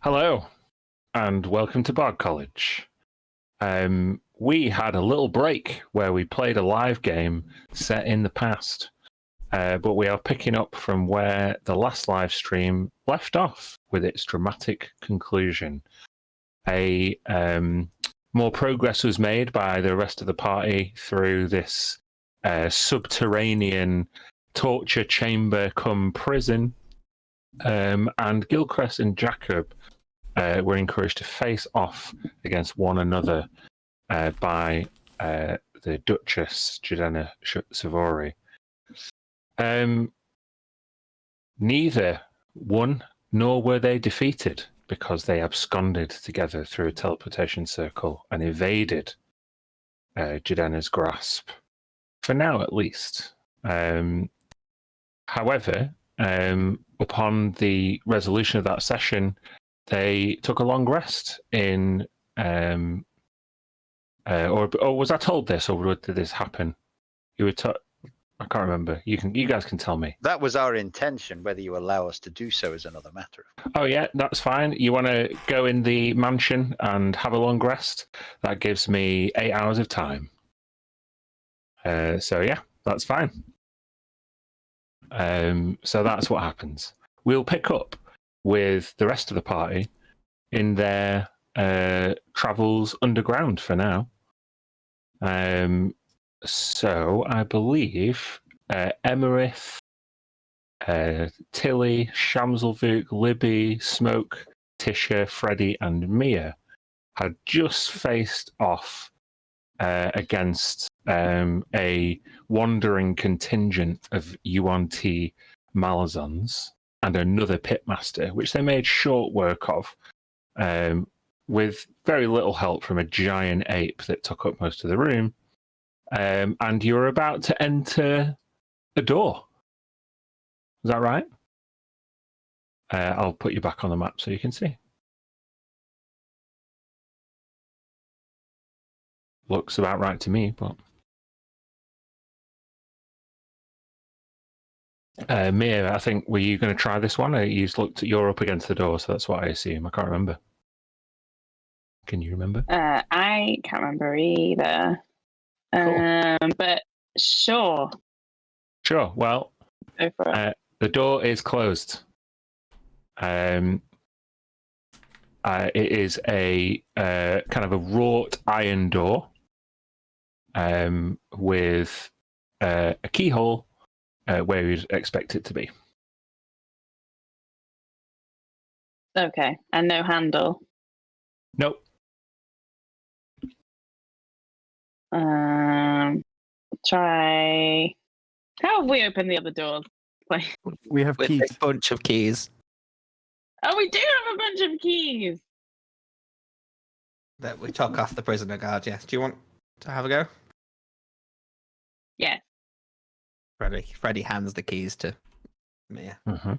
Hello, and welcome to Bard College. We had a little break where we played a live game set in the past, but we are picking up from where the last live stream left off with its dramatic conclusion. More progress was made by the rest of the party through this subterranean torture chamber come prison, and Gilchrist and Jacob were encouraged to face off against one another by the Duchess Jadena Savory. Neither won nor were they defeated because they absconded together through a teleportation circle and evaded Jadena's grasp, for now at least. However, upon the resolution of that session, they took a long rest in, or was I told this, or did this happen? You were I can't remember. You guys can tell me. That was our intention. Whether you allow us to do so is another matter. Oh yeah, that's fine. You want to go in the mansion and have a long rest? That gives me 8 hours of time. So yeah, that's fine. So that's what happens. We'll pick up with the rest of the party in their travels underground for now. So I believe Emerith, Tilly, Shamselvuk, Libby, Smoke, Tisha, Freddie, and Mia had just faced off against a wandering contingent of UNT Malazans and another pitmaster, which they made short work of, with very little help from a giant ape that took up most of the room. And you're about to enter a door. Is that right? I'll put you back on the map so you can see. Looks about right to me, but... Mia, I think, were you going to try this one? You're up against the door, so that's what I assume. I can't remember. Can you remember? I can't remember either. Cool. But sure. Sure. Well, Go for it. The door is closed. It is a kind of a wrought iron door with a keyhole where you'd expect it to be. Okay, and no handle. Nope. Try. How have we opened the other doors? We have With keys. a bunch of keys Oh, we do have a bunch of keys. that we took off the prisoner guard. Yes. Do you want to have a go? Yes. Freddie hands the keys to Mia. Mm-hmm.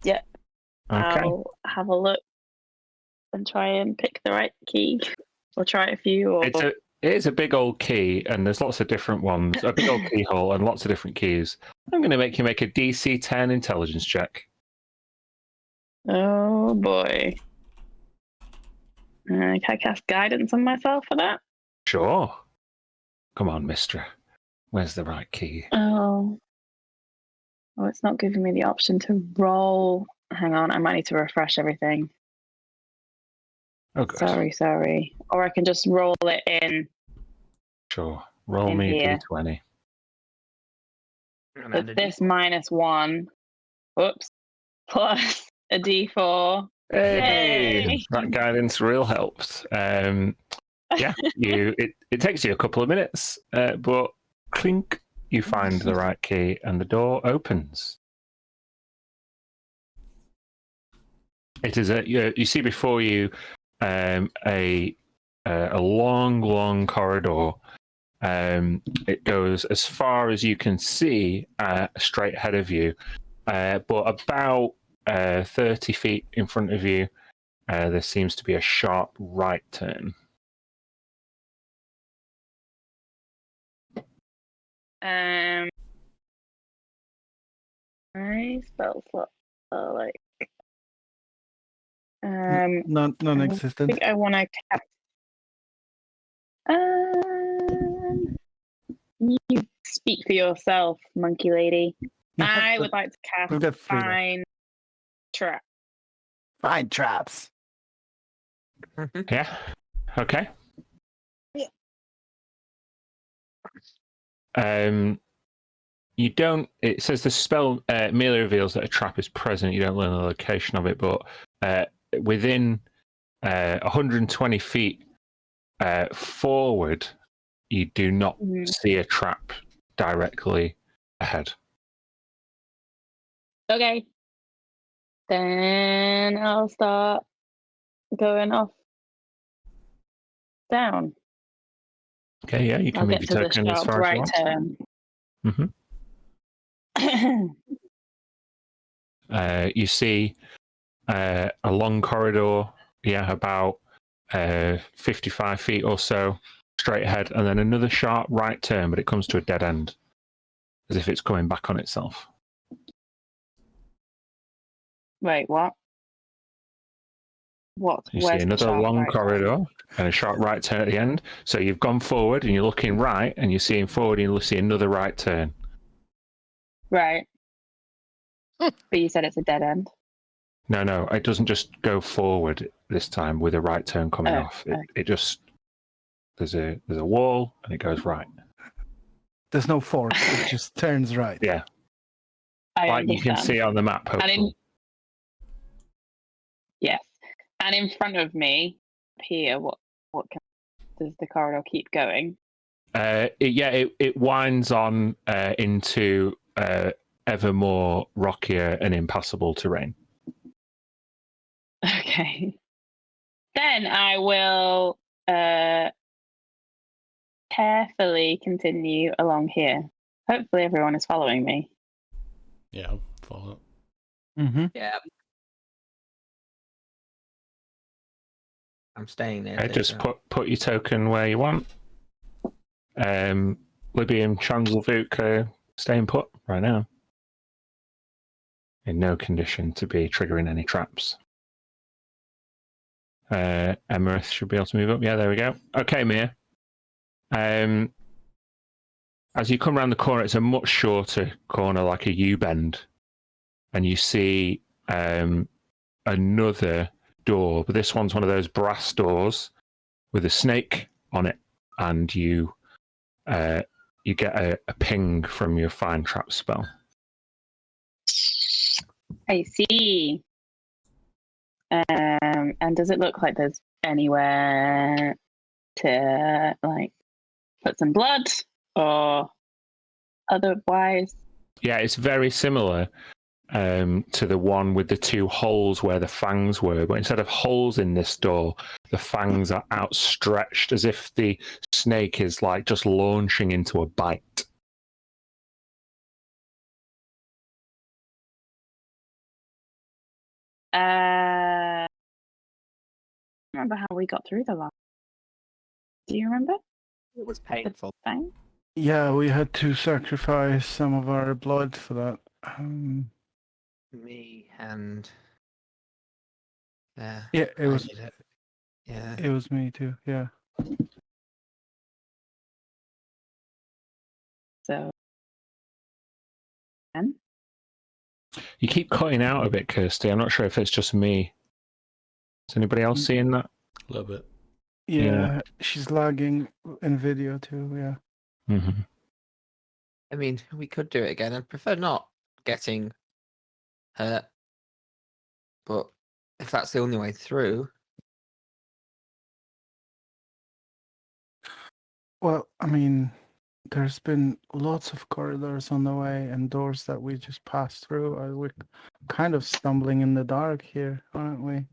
Yep. Okay. I'll have a look and try and pick the right key, or try a few. Or... It is a big old key, and there's lots of different ones. A big old keyhole and lots of different keys. I'm going to make you make a DC 10 intelligence check. Oh boy. Can I cast guidance on myself for that? Sure. Come on, mister. Where's the right key? Oh, it's not giving me the option to roll. Hang on, I might need to refresh everything. Oh, good. Sorry. Or I can just roll it in. Sure. Roll In me here. a D20. With this -1. Whoops. Plus a D4. Hey! Yay! That guidance real helped. Yeah, it takes you a couple of minutes, but clink, you find the right key and the door opens. It is you see before you a long corridor. It goes as far as you can see straight ahead of you, but about 30 feet in front of you, there seems to be a sharp right turn. My spell slot are like I Non-existent. think I want to cast. You speak for yourself, monkey lady. I would like to cast We've got 3 left. Fine Trap. Find traps. Yeah. Okay. You don't. It says the spell merely reveals that a trap is present. You don't learn the location of it, but within 120 feet forward, you do not see a trap directly ahead. Okay. Then I'll start going off down. Okay, yeah, you can I'll move get your to the token as sharp far as you right want. turn. You see a long corridor, about 55 feet or so straight ahead, and then another sharp right turn, but it comes to a dead end, as if it's coming back on itself. Wait, what? What? You Where's see the another sharp long right turn? corridor and a sharp right turn at the end. So you've gone forward and you're looking right, and you're seeing forward and you see another right turn. Right. But you said it's a dead end. No, it doesn't just go forward this time with a right turn coming off. It just there's a wall and it goes right. There's no fork. It just turns right. Yeah, I like you can understand. see on the map. Hopefully, Yes. And in front of me, here, does the corridor keep going? it winds on into ever more rockier and impassable terrain. Okay. Then I will carefully continue along here. Hopefully everyone is following me. Yeah, I'll follow. Mm-hmm. Yeah. I'm staying there. Just put your token where you want. Libby and Transilvuk are staying put right now. In no condition to be triggering any traps. Emerith should be able to move up. Yeah, there we go. Okay, Mia. As you come around the corner, it's a much shorter corner, like a U-bend. And you see another door, but this one's one of those brass doors with a snake on it, and you get a ping from your Find Trap spell. I see. And does it look like there's anywhere to put some blood or otherwise? Yeah, it's very similar to the one with the 2 holes where the fangs were, but instead of holes in this door, the fangs are outstretched as if the snake is just launching into a bite. Remember how we got through the last? Do you remember? It was painful. Thing? Yeah, we had to sacrifice some of our blood for that. Me and Yeah, it was. did it. Yeah. It was me too. Yeah. So, You keep cutting out a bit, Kirsty. I'm not sure if it's just me. Is anybody else seeing that? A little bit. Yeah, she's lagging in video too. Yeah. Mm-hmm. I mean, we could do it again. I'd prefer not getting hurt. But if that's the only way through. Well, I mean, there's been lots of corridors on the way and doors that we just passed through. We're kind of stumbling in the dark here, aren't we?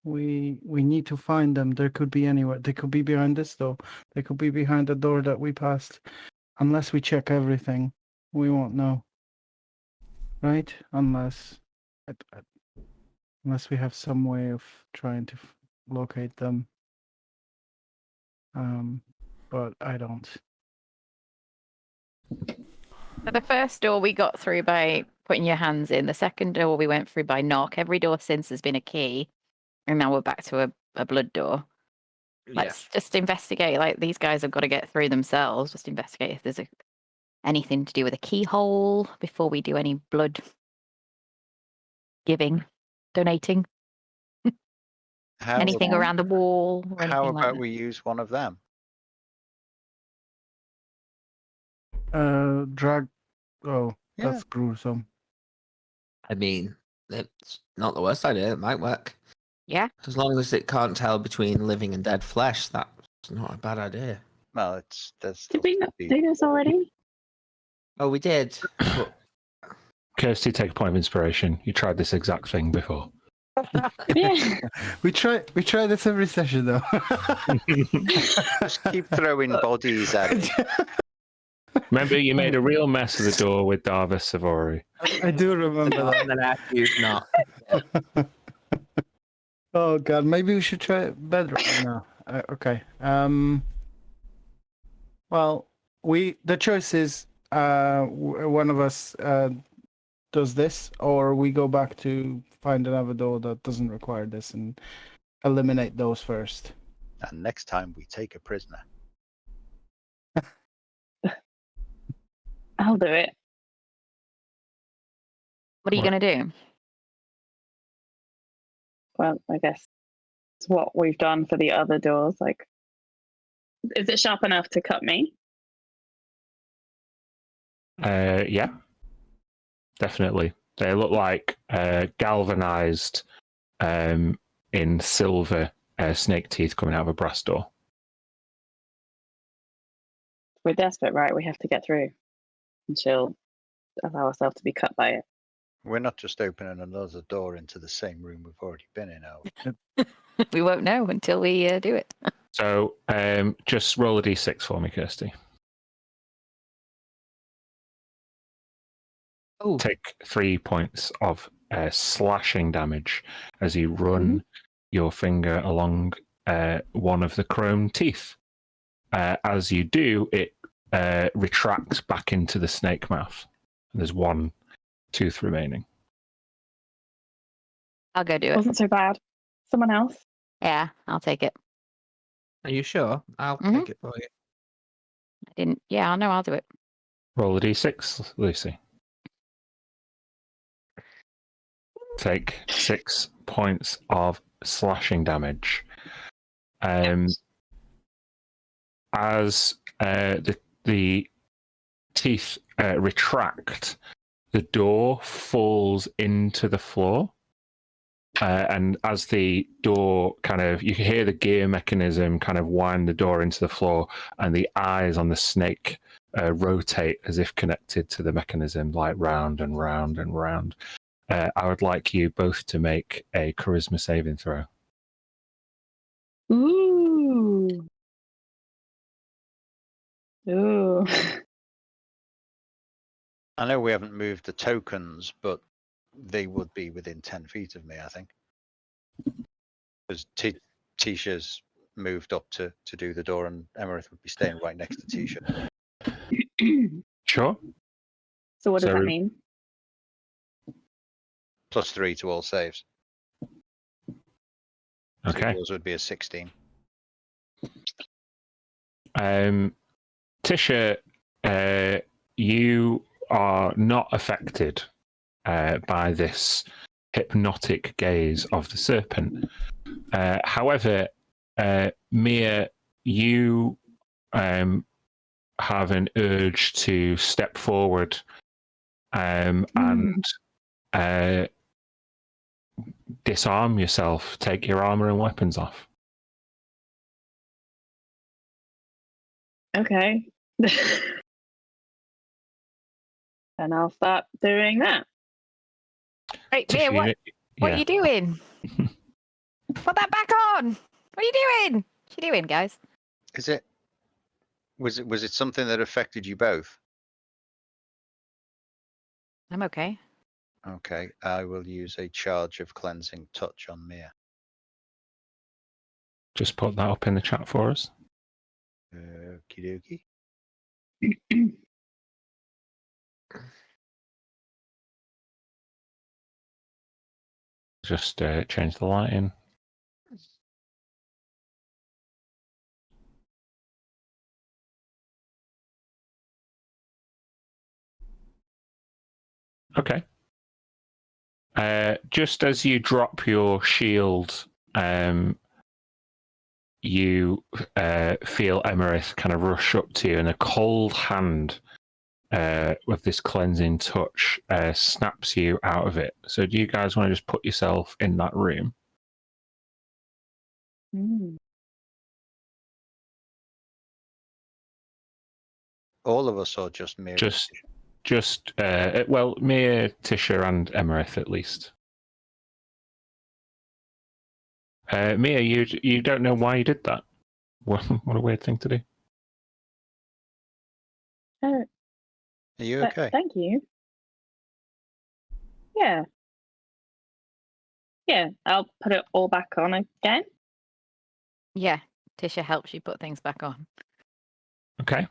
We need to find them. There could be anywhere. They could be behind this door. They could be behind the door that we passed. Unless we check everything, we won't know. Right? Unless we have some way of trying to locate them. But I don't. So the first door we got through by putting your hands in. The second door we went through by knock. Every door since has been a key. And now we're back to a blood door. Let's just investigate. Like, these guys have got to get through themselves. Just investigate if there's anything to do with a keyhole before we do any blood giving, donating. How, Anything around the wall or how anything like about that. we use one of them? Drag. Oh, Yeah. that's gruesome. I mean, it's not the worst idea. It might work. Yeah. As long as it can't tell between living and dead flesh, that's not a bad idea. Well, that's Did we not be- do this already? Oh, we did. But Kirsty, take a point of inspiration. You tried this exact thing before. Yeah. We try this every session though. Just keep throwing bodies at it. Remember, you made a real mess of the door with Darvis Savory. I do remember that. and then after you've not. Oh god, maybe we should try it better. No. Okay. Well, the choice is one of us does this, or we go back to find another door that doesn't require this and eliminate those first. And next time we take a prisoner. I'll do it. What are you What? going to do? Well, I guess it's what we've done for the other doors. Like, is it sharp enough to cut me? Yeah, definitely. They look like galvanized in silver snake teeth coming out of a brass door. We're desperate, right? We have to get through. And she'll allow herself to be cut by it. We're not just opening another door into the same room we've already been in, are we? We won't know until we do it. So just roll a d6 for me, Kirsty. Oh, Take 3 points of slashing damage as you run your finger along one of the chrome teeth. As you do, it retracts back into the snake mouth. There's one tooth remaining. I'll go do It it. wasn't so bad. Someone else? Yeah, I'll take it. are you sure? I'll Mhm. take it for you. I didn't. Yeah, I know. I'll do it. Roll a d6, Lucy. Take 6 points of slashing damage. As the teeth retract, the door falls into the floor. And as the door you can hear the gear mechanism kind of wind the door into the floor, and the eyes on the snake rotate as if connected to the mechanism, like round and round and round. I would like you both to make a charisma saving throw. Ooh. Ooh. I know we haven't moved the tokens, but they would be within 10 feet of me, I think. Because Tisha's moved up to do the door, and Emerith would be staying right next to Tisha. Sure. So what does So- that mean? +3 to all saves. So Okay. yours would be a 16. Tisha, you are not affected by this hypnotic gaze of the serpent. However, Mia, you have an urge to step forward and disarm yourself, take your armor and weapons off. Okay. And I'll start doing that. Right, Tisha, Mia, what are you doing? Put that back on. What are you doing? What you doing, guys? Is it? Was it something that affected you both? I'm okay. Okay, I will use a charge of cleansing touch on Mia. Just put that up in the chat for us. Okie dokie. Just change the lighting. Okay. Just as you drop your shield, you feel Emerith kind of rush up to you, and a cold hand with this cleansing touch snaps you out of it. So do you guys want to just put yourself in that room? Mm. All of us, or just me? Just well, Mia, Tisha, and Emerith at least. Mia, you don't know why you did that. What a weird thing to do. Oh, Are you okay? thank you. Yeah. Yeah, I'll put it all back on again. Yeah, Tisha helps you put things back on. Okay.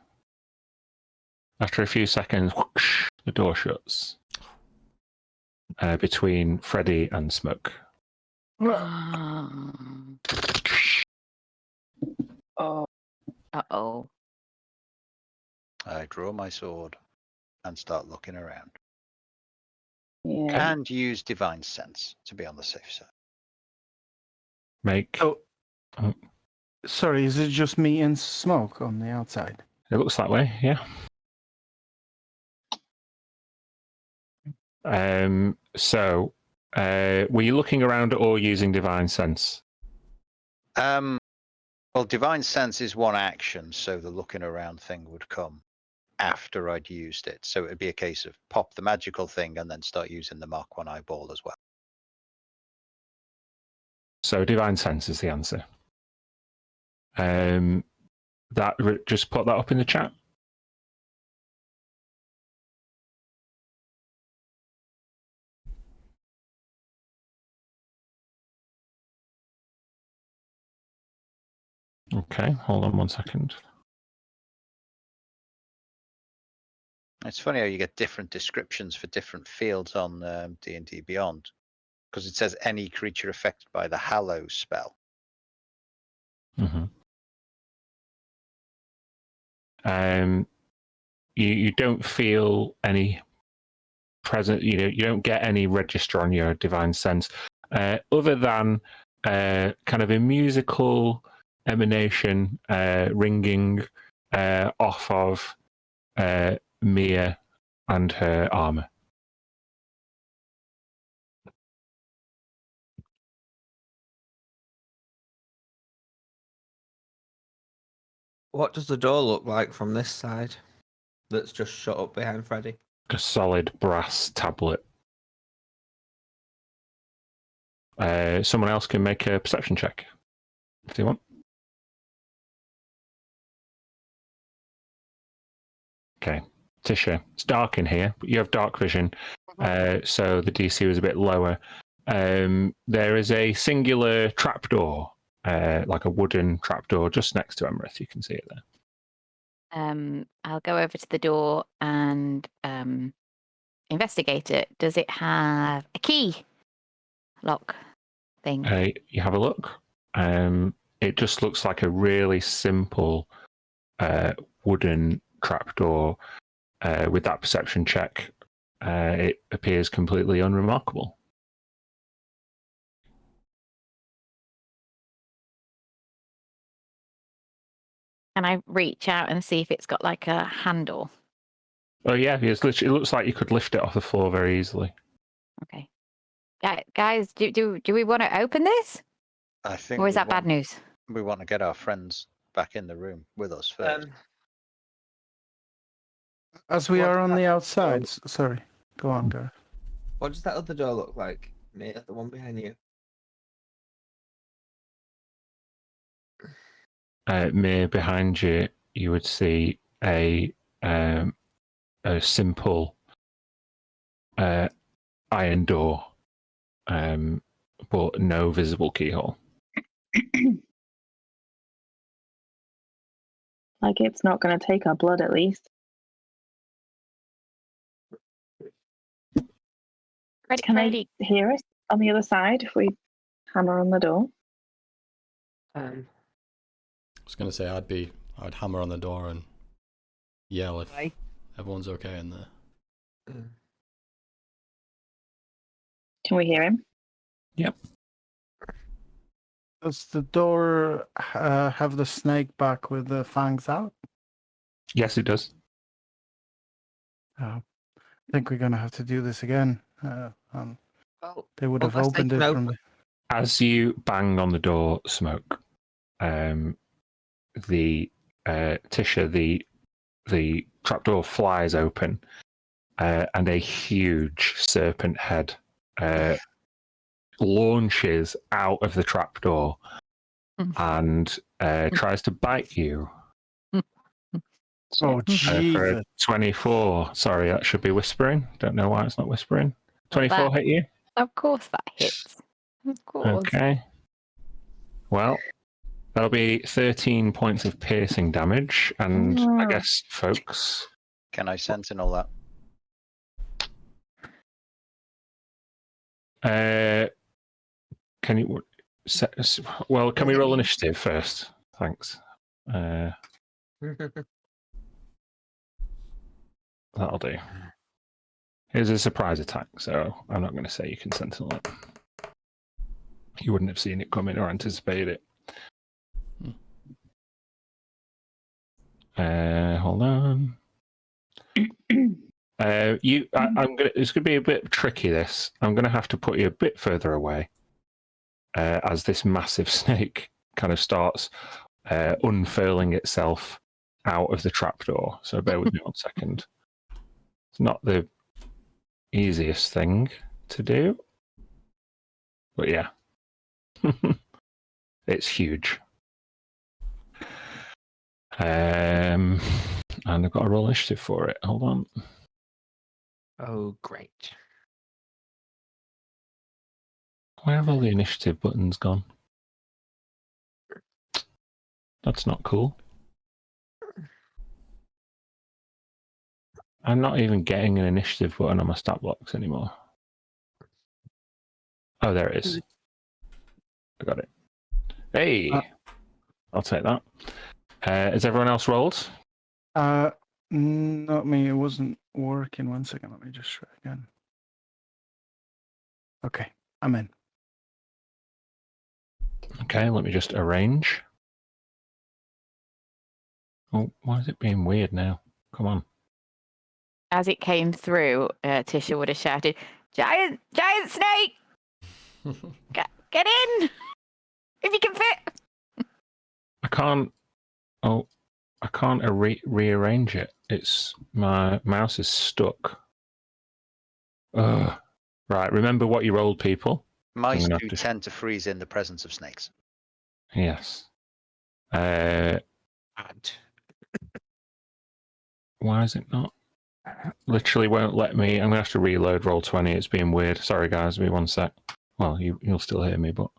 After a few seconds, whoosh, the door shuts between Freddy and Smoke. Oh, Uh-oh. I draw my sword and start looking around. yeah. And use divine sense to be on the safe side. Make. Oh, sorry, is it just me and Smoke on the outside? It looks that way, yeah. So, were you looking around or using divine sense? Well, divine sense is one action, so the looking around thing would come after I'd used it. So it'd be a case of pop the magical thing and then start using the Mark 1 eyeball as well. So divine sense is the answer. Just put that up in the chat. Okay, hold on 1 second. It's funny how you get different descriptions for different fields on D&D Beyond, because it says any creature affected by the Hallow spell. Mm-hmm. You don't feel any present. You don't get any register on your divine sense, other than kind of a musical emanation ringing off of Mia and her armor. What does the door look like from this side that's just shut up behind Freddy? A solid brass tablet. Someone else can make a perception check if they want. Okay, Tisha, it's dark in here, but you have dark vision, so the DC was a bit lower. There is a singular trapdoor, like a wooden trapdoor, just next to Emerith. You can see it there. I'll go over to the door and investigate it. Does it have a key lock thing? You have a look. It just looks like a really simple wooden trapdoor. With that perception check, it appears completely unremarkable. Can I reach out and see if it's got like a handle? Oh yeah, it looks like you could lift it off the floor very easily. Okay. Guys, do we want to open this? I think. Or is that bad news? We want to get our friends back in the room with us first. As we What are does on that the door- outside. Sorry, go on, Gareth. What does that other door look like, Mia? The one behind you? Near behind you, you would see a simple iron door, but no visible keyhole. Like it's not going to take our blood, at least. Can Freddy. I hear us on the other side if we hammer on the door? Um, I was gonna say I'd hammer on the door and yell if Why? everyone's okay in there. Can we hear him? Does the door have the snake back with the fangs out? Yes, it does. I think we're going to have to do this again. well, They would have unless they opened can it from the... As you bang on the door, Smoke, the Tisha, the trapdoor flies open, and a huge serpent head launches out of the trapdoor and tries to bite you. Oh, For Jesus. a 24. Sorry, that should be whispering. Don't know why it's not whispering. 24 That- hit you? Of course that hits. Of course. Okay. Well, that'll be 13 points of piercing damage, and I guess, folks. Can I sentinel that? Can you? Well, can we roll initiative first? Thanks. That'll do. Here's a surprise attack, so I'm not going to say you can sentinel it. You wouldn't have seen it coming or anticipated it. Hold on. I'm gonna. It's gonna be a bit tricky. This. I'm gonna have to put you a bit further away, as this massive snake kind of starts unfurling itself out of the trapdoor. So bear with me 1 second. It's not the easiest thing to do, but yeah, it's huge. And I've got a roll initiative for it. Hold on. Oh, great. Where have all the initiative buttons gone? That's not cool. I'm not even getting an initiative button on my stat blocks anymore. Oh, there it is. I got it. Hey! I'll take that. Has everyone else rolled? Not me. It wasn't working. 1 second. Let me just try again. Okay, I'm in. Okay, let me just arrange. Oh, why is it being weird now? Come on. As it came through, Tisha would have shouted, "Giant snake! Get in! If you can fit!" I can't. Oh, I can't rearrange it. It's my mouse is stuck. Ugh. Right, remember what you rolled, people. Mice gonna do have to- tend to freeze in the presence of snakes. Yes. And Why is it not? Literally won't let me. I'm gonna have to reload roll 20. It's being weird. Sorry, guys. Give me 1 sec. Well, you'll still hear me, but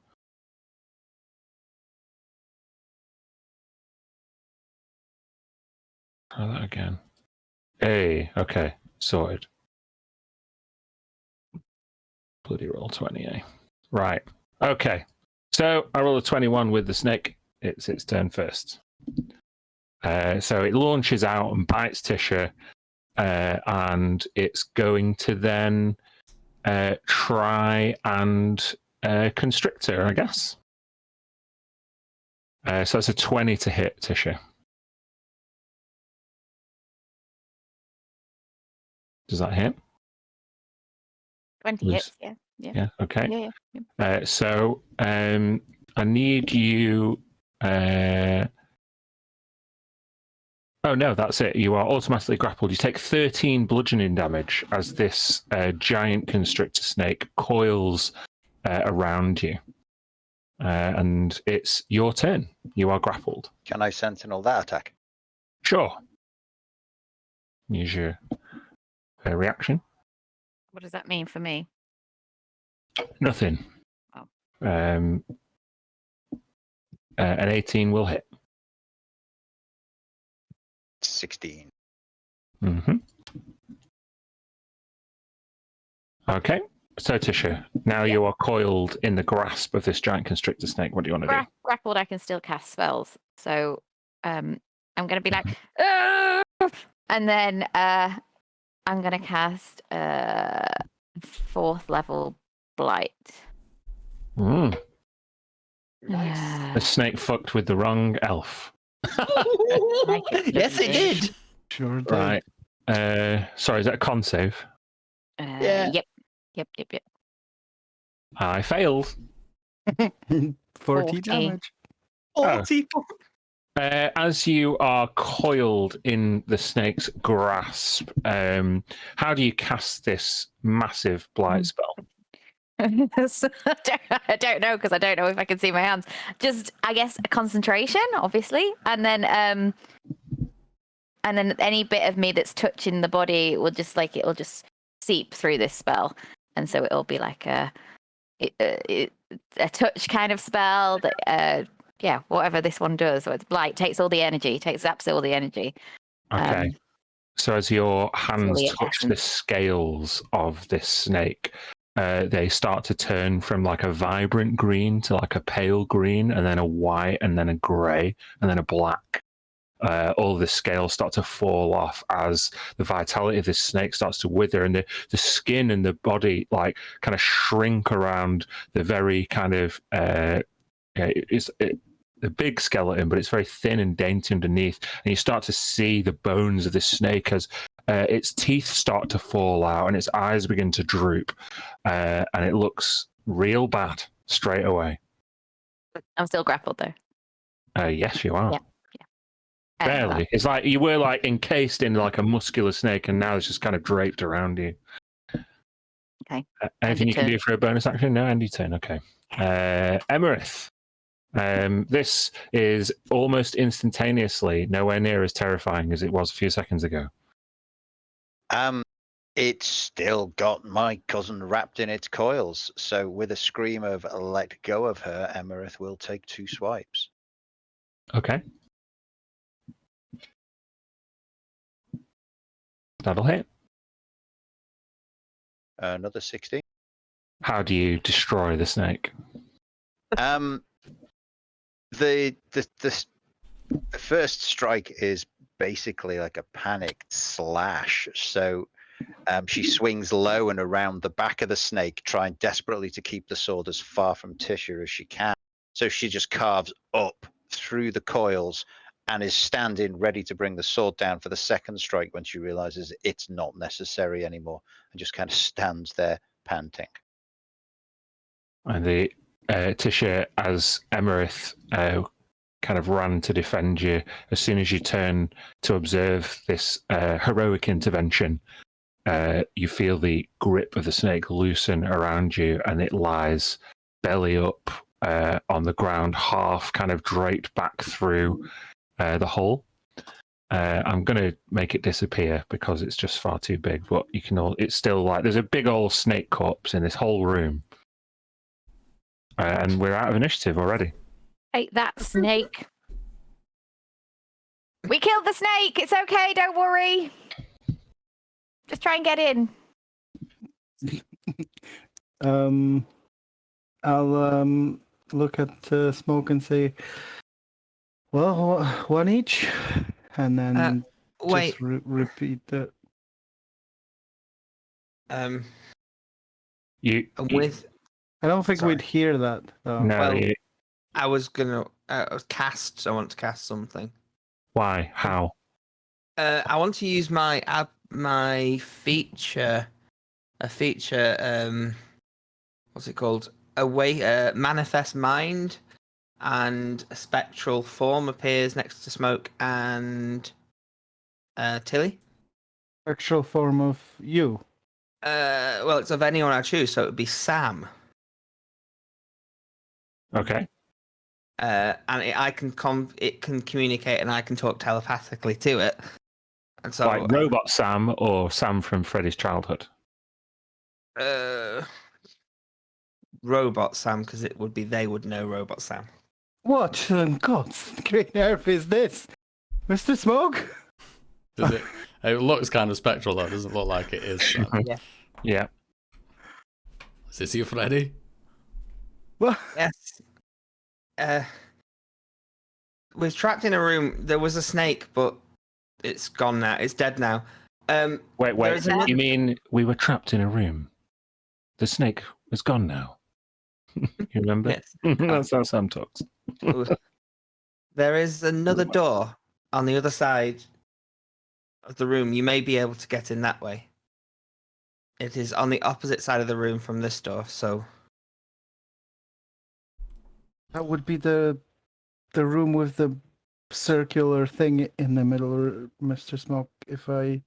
try that again. Hey, okay, sorted. Bloody roll 20, eh? Right. Okay. So I roll a 21 with the snake. It's its turn first. So it launches out and bites Tisha, and it's going to then try and constrict her, I guess. So it's a 20 to hit Tisha. Does that hit? 20 hits, yeah. Yeah. Okay. Yeah. So I need you. Oh no, that's it. You are automatically grappled. You take 13 bludgeoning damage as this giant constrictor snake coils around you, and it's your turn. You are grappled. Can I sentinel that attack? Sure. Use your reaction. What does that mean for me? Nothing. Oh. An 18 will hit. 16. Mm-hmm. Okay. So, Tisha, now you are coiled in the grasp of this giant constrictor snake. What do you want to do? Grappled, I can still cast spells. So I'm going to be like, "Ah!" And then I'm going to cast 4th level blight. Mm. Nice. The snake fucked with the wrong elf. Yes, it did. Sure did. Right. Sorry, is that a con save? Yeah. Yep. I failed. 40 40. damage. 40. As you are coiled in the snake's grasp, how do you cast this massive blight spell? I don't know because I don't know if I can see my hands. Just, I guess, a concentration, obviously, and then any bit of me that's touching the body will just it'll just seep through this spell, and so it'll be like a touch kind of spell that whatever this one does. So it's blight, zaps all the energy. Okay. So as your hands really touch the scales of this snake, they start to turn from like a vibrant green to like a pale green, and then a white, and then a grey, and then a black. All the scales start to fall off as the vitality of this snake starts to wither, and the skin and the body like kind of shrink around the very kind of a big skeleton, but it's very thin and dainty underneath. And you start to see the bones of this snake as its teeth start to fall out and its eyes begin to droop, and it looks real bad straight away. I'm still grappled though. Yes, you are. Yeah. Barely. It's like you were like encased in like a muscular snake, and now it's just kind of draped around you. Okay. Anything you can do for a bonus action? No, end your turn. Okay. Emerith. This is almost instantaneously nowhere near as terrifying as it was a few seconds ago. It's still got my cousin wrapped in its coils. So with a scream of "let go of her," Emerith will take 2 swipes. Okay. That'll hit. Another 16. How do you destroy the snake? The first strike is basically like a panicked slash. So she swings low and around the back of the snake, trying desperately to keep the sword as far from Tisha as she can. So she just carves up through the coils and is standing ready to bring the sword down for the second strike when she realizes it's not necessary anymore, and just kind of stands there panting. And the Tisha, as Emerith kind of ran to defend you, as soon as you turn to observe this heroic intervention, you feel the grip of the snake loosen around you, and it lies belly up on the ground, half kind of draped back through the hole. I'm going to make it disappear because it's just far too big, but you can all, it's still like there's a big old snake corpse in this whole room. And we're out of initiative already. Take that, snake. We killed the snake. It's okay. Don't worry. Just try and get in. I'll look at Smoke and say, well, one each, and then Wait. just repeat that. With I don't think Sorry. we'd hear that. Though. No. Well, I was gonna cast. I want to cast something. Why? How? I want to use my feature. A feature. What's it called? Manifest mind, and a spectral form appears next to Smoke and Tilly. Actual form of you. Well, it's of anyone I choose, so it would be Sam. Okay. And it can communicate, and I can talk telepathically to it. And so, Like Robot Sam or Sam from Freddy's childhood? Robot Sam, because it would be they would know Robot Sam. What on God's green earth is this, Mr. Smoke? Does it? It looks kind of spectral though. It doesn't look like it is. So. Yeah. Yeah. Is this you, Freddy? Well, Yes. We're trapped in a room. There was a snake, but it's gone now. It's dead now. Wait. There's another- You mean we were trapped in a room? The snake is gone now. You remember? Yes. That's how Sam talks. There is another door on the other side of the room. You may be able to get in that way. It is on the opposite side of the room from this door, so that would be the room with the circular thing in the middle, Mr. Smoke, if I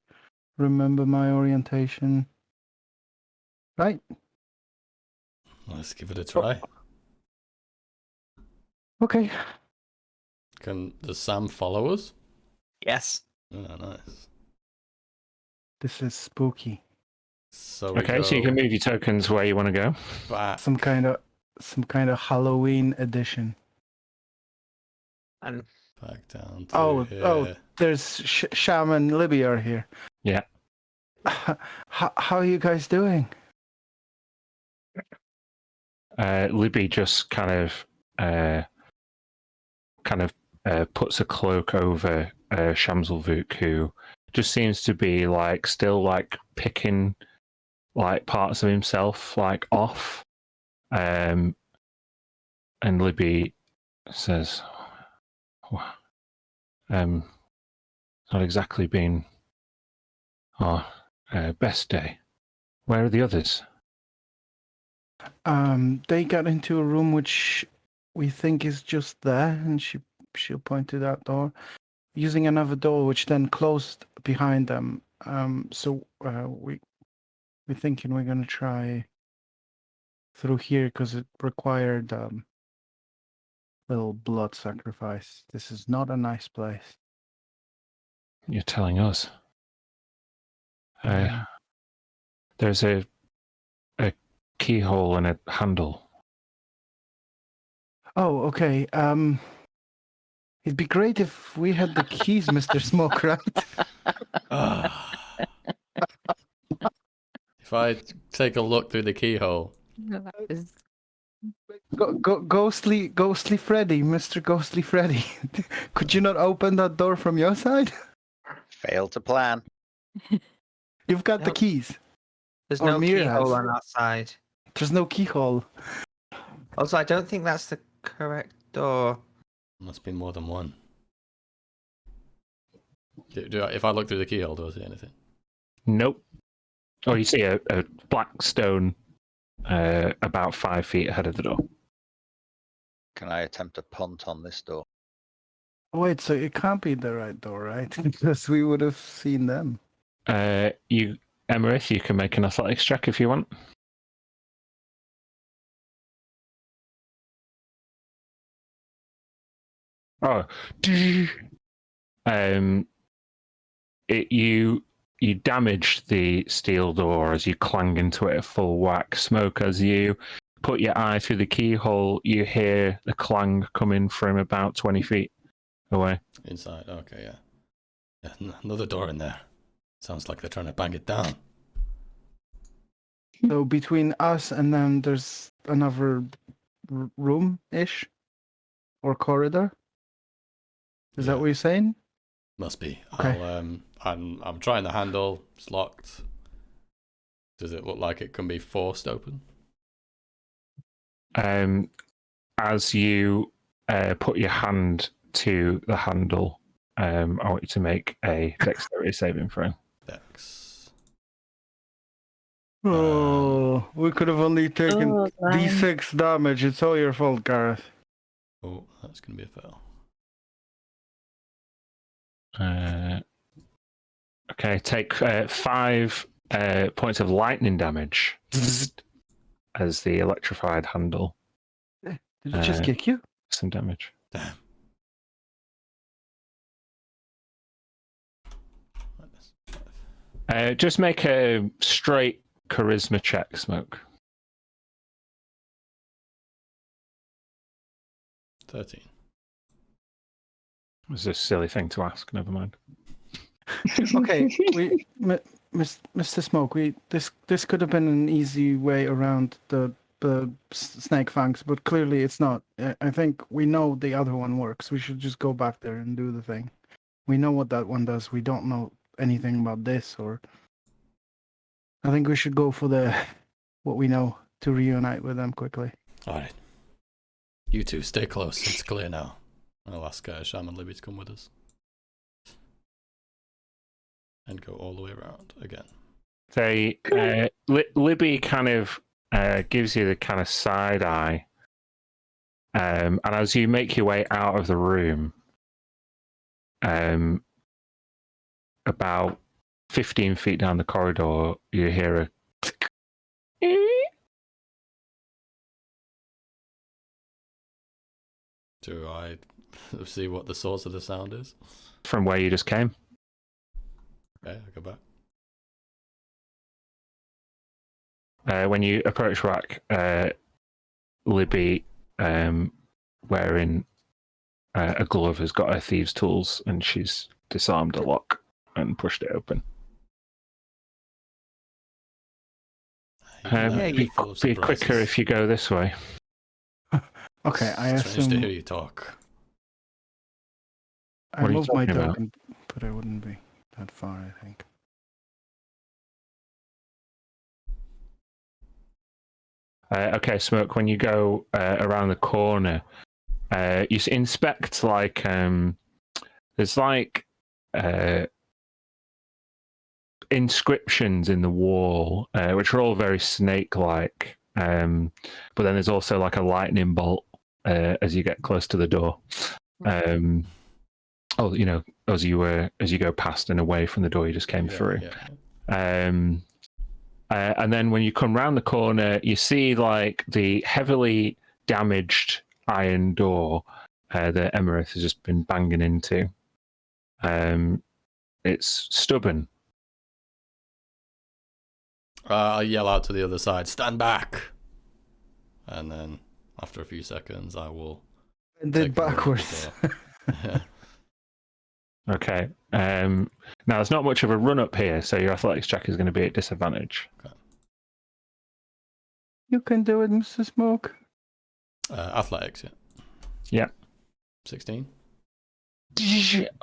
remember my orientation. Right? Let's give it a try. Okay. Does Sam follow us? yes. Oh, nice. This is spooky. So we Okay, go so you can move your tokens where you want to go. back. Some kind of Halloween edition. And Back down to Oh, here. there's Sham and Libby are here. Yeah. How are you guys doing? Libby just kind of puts a cloak over Shamselvuk, who just seems to be like still like picking like parts of himself like off. And Libby says, "It's not exactly been our best day. Where are the others?" They got into a room which we think is just there, and she'll point to that door, using another door which then closed behind them. So we're thinking we're gonna try through here because it required little blood sacrifice. This is not a nice place. You're telling us. Yeah. There's a keyhole and a handle. Oh, okay. It'd be great if we had the keys, Mr. Smoke, right? If I take a look through the keyhole, That was Ghostly Freddy, Mr. Ghostly Freddy. Could you not open that door from your side? Failed to plan. You've got the Nope. keys. There's Or no Mira keyhole has. on that side. There's no keyhole. Also, I don't think that's the correct door. must be more than one. If I look through the keyhole, do I see anything? Nope. Oh, you see a black stone about 5 feet ahead of the door. Can I attempt a punt on this door? Wait, so it can't be the right door, right? Because we would have seen them. Emerith, you can make an athletics check if you want. Oh, you damage the steel door as you clang into it at full whack. Smoke, as you put your eye through the keyhole, you hear the clang coming from about 20 feet away. Inside, okay, yeah. Another door in there. Sounds like they're trying to bang it down. So between us and them, there's another room-ish or corridor. Is that Yeah. what you're saying? Must be. Okay. I'm trying the handle. It's locked. Does it look like it can be forced open? As you put your hand to the handle, I want you to make a dexterity saving throw. Dex. Oh, we could have only taken Oh, man. D6 damage. It's all your fault, Gareth. Oh, that's gonna be a fail. Okay, take 5 points of lightning damage as the electrified handle. Did it just kick you? Some damage. Damn. Just make a straight charisma check, Smoke. 13. It was a silly thing to ask. Never mind. Okay, Mr. Smoke, this could have been an easy way around the snake fangs, but clearly it's not. I think we know the other one works. We should just go back there and do the thing. We know what that one does. We don't know anything about this, or I think we should go for what we know to reunite with them quickly. All right. You two stay close. It's clear now. I'll ask Sham and Libby to come with us. And go all the way around again. They Libby kind of gives you the kind of side eye, and as you make your way out of the room, about 15 feet down the corridor, you hear a click. Do I see what the source of the sound is? From where you just came. Okay, I go back. When you approach Rack, Libby, wearing a glove, has got her thieves' tools, and she's disarmed a lock and pushed it open. Be quicker if you go this way. Okay, I It's strange to assume hear you talk. I What are you moved my talking about? token, but I wouldn't be that far, I think. Okay, Smoke, when you go around the corner, you inspect like there's like inscriptions in the wall, which are all very snake-like. But then there's also like a lightning bolt as you get close to the door. As you go past and away from the door you just came through. Yeah. And then when you come round the corner, you see like the heavily damaged iron door that Emerith has just been banging into. It's stubborn. I'll yell out to the other side, "Stand back!" And then after a few seconds, I will. And take then a look at the backwards. door. Okay. Now there's not much of a run up here, so your athletics check is going to be at disadvantage. You can do it, Mr. Smoke. Athletics, yeah. Yeah. 16.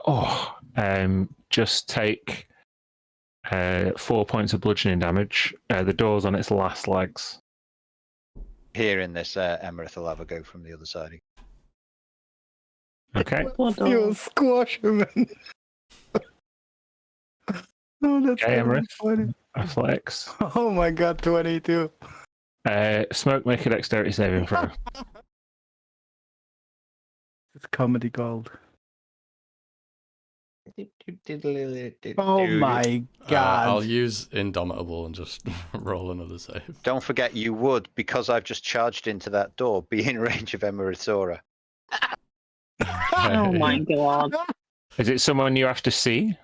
Oh, just take 4 points of bludgeoning damage. The door's on its last legs. Hearing this, Emerith will have a go from the other side. Okay. You'll squash him. Oh, that's Okay, really Emerith. funny. Athletics. Oh my god, 22. Smoke, make a dexterity saving throw. It's comedy gold. Oh my god. I'll use Indomitable and just roll another save. Don't forget, you would, because I've just charged into that door, be in range of Emerith's aura. Oh my god. Is it someone you have to see?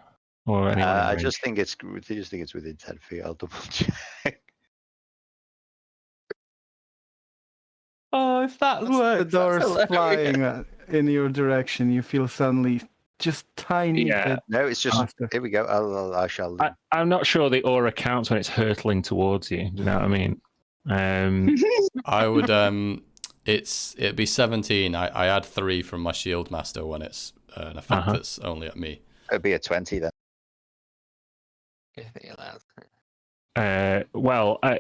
Or anyone in I range? just think it's within 10 feet. I'll double check. Oh, if that The works, door's that's hilarious. flying in your direction. You feel suddenly just tiny Yeah. bit No, it's just faster. here we go. I shall. I'm not sure the aura counts when it's hurtling towards you. Do you know what I mean? I would it'd be 17. I add 3 from my shield master when it's an effect that's only at me. It'd be a 20 then.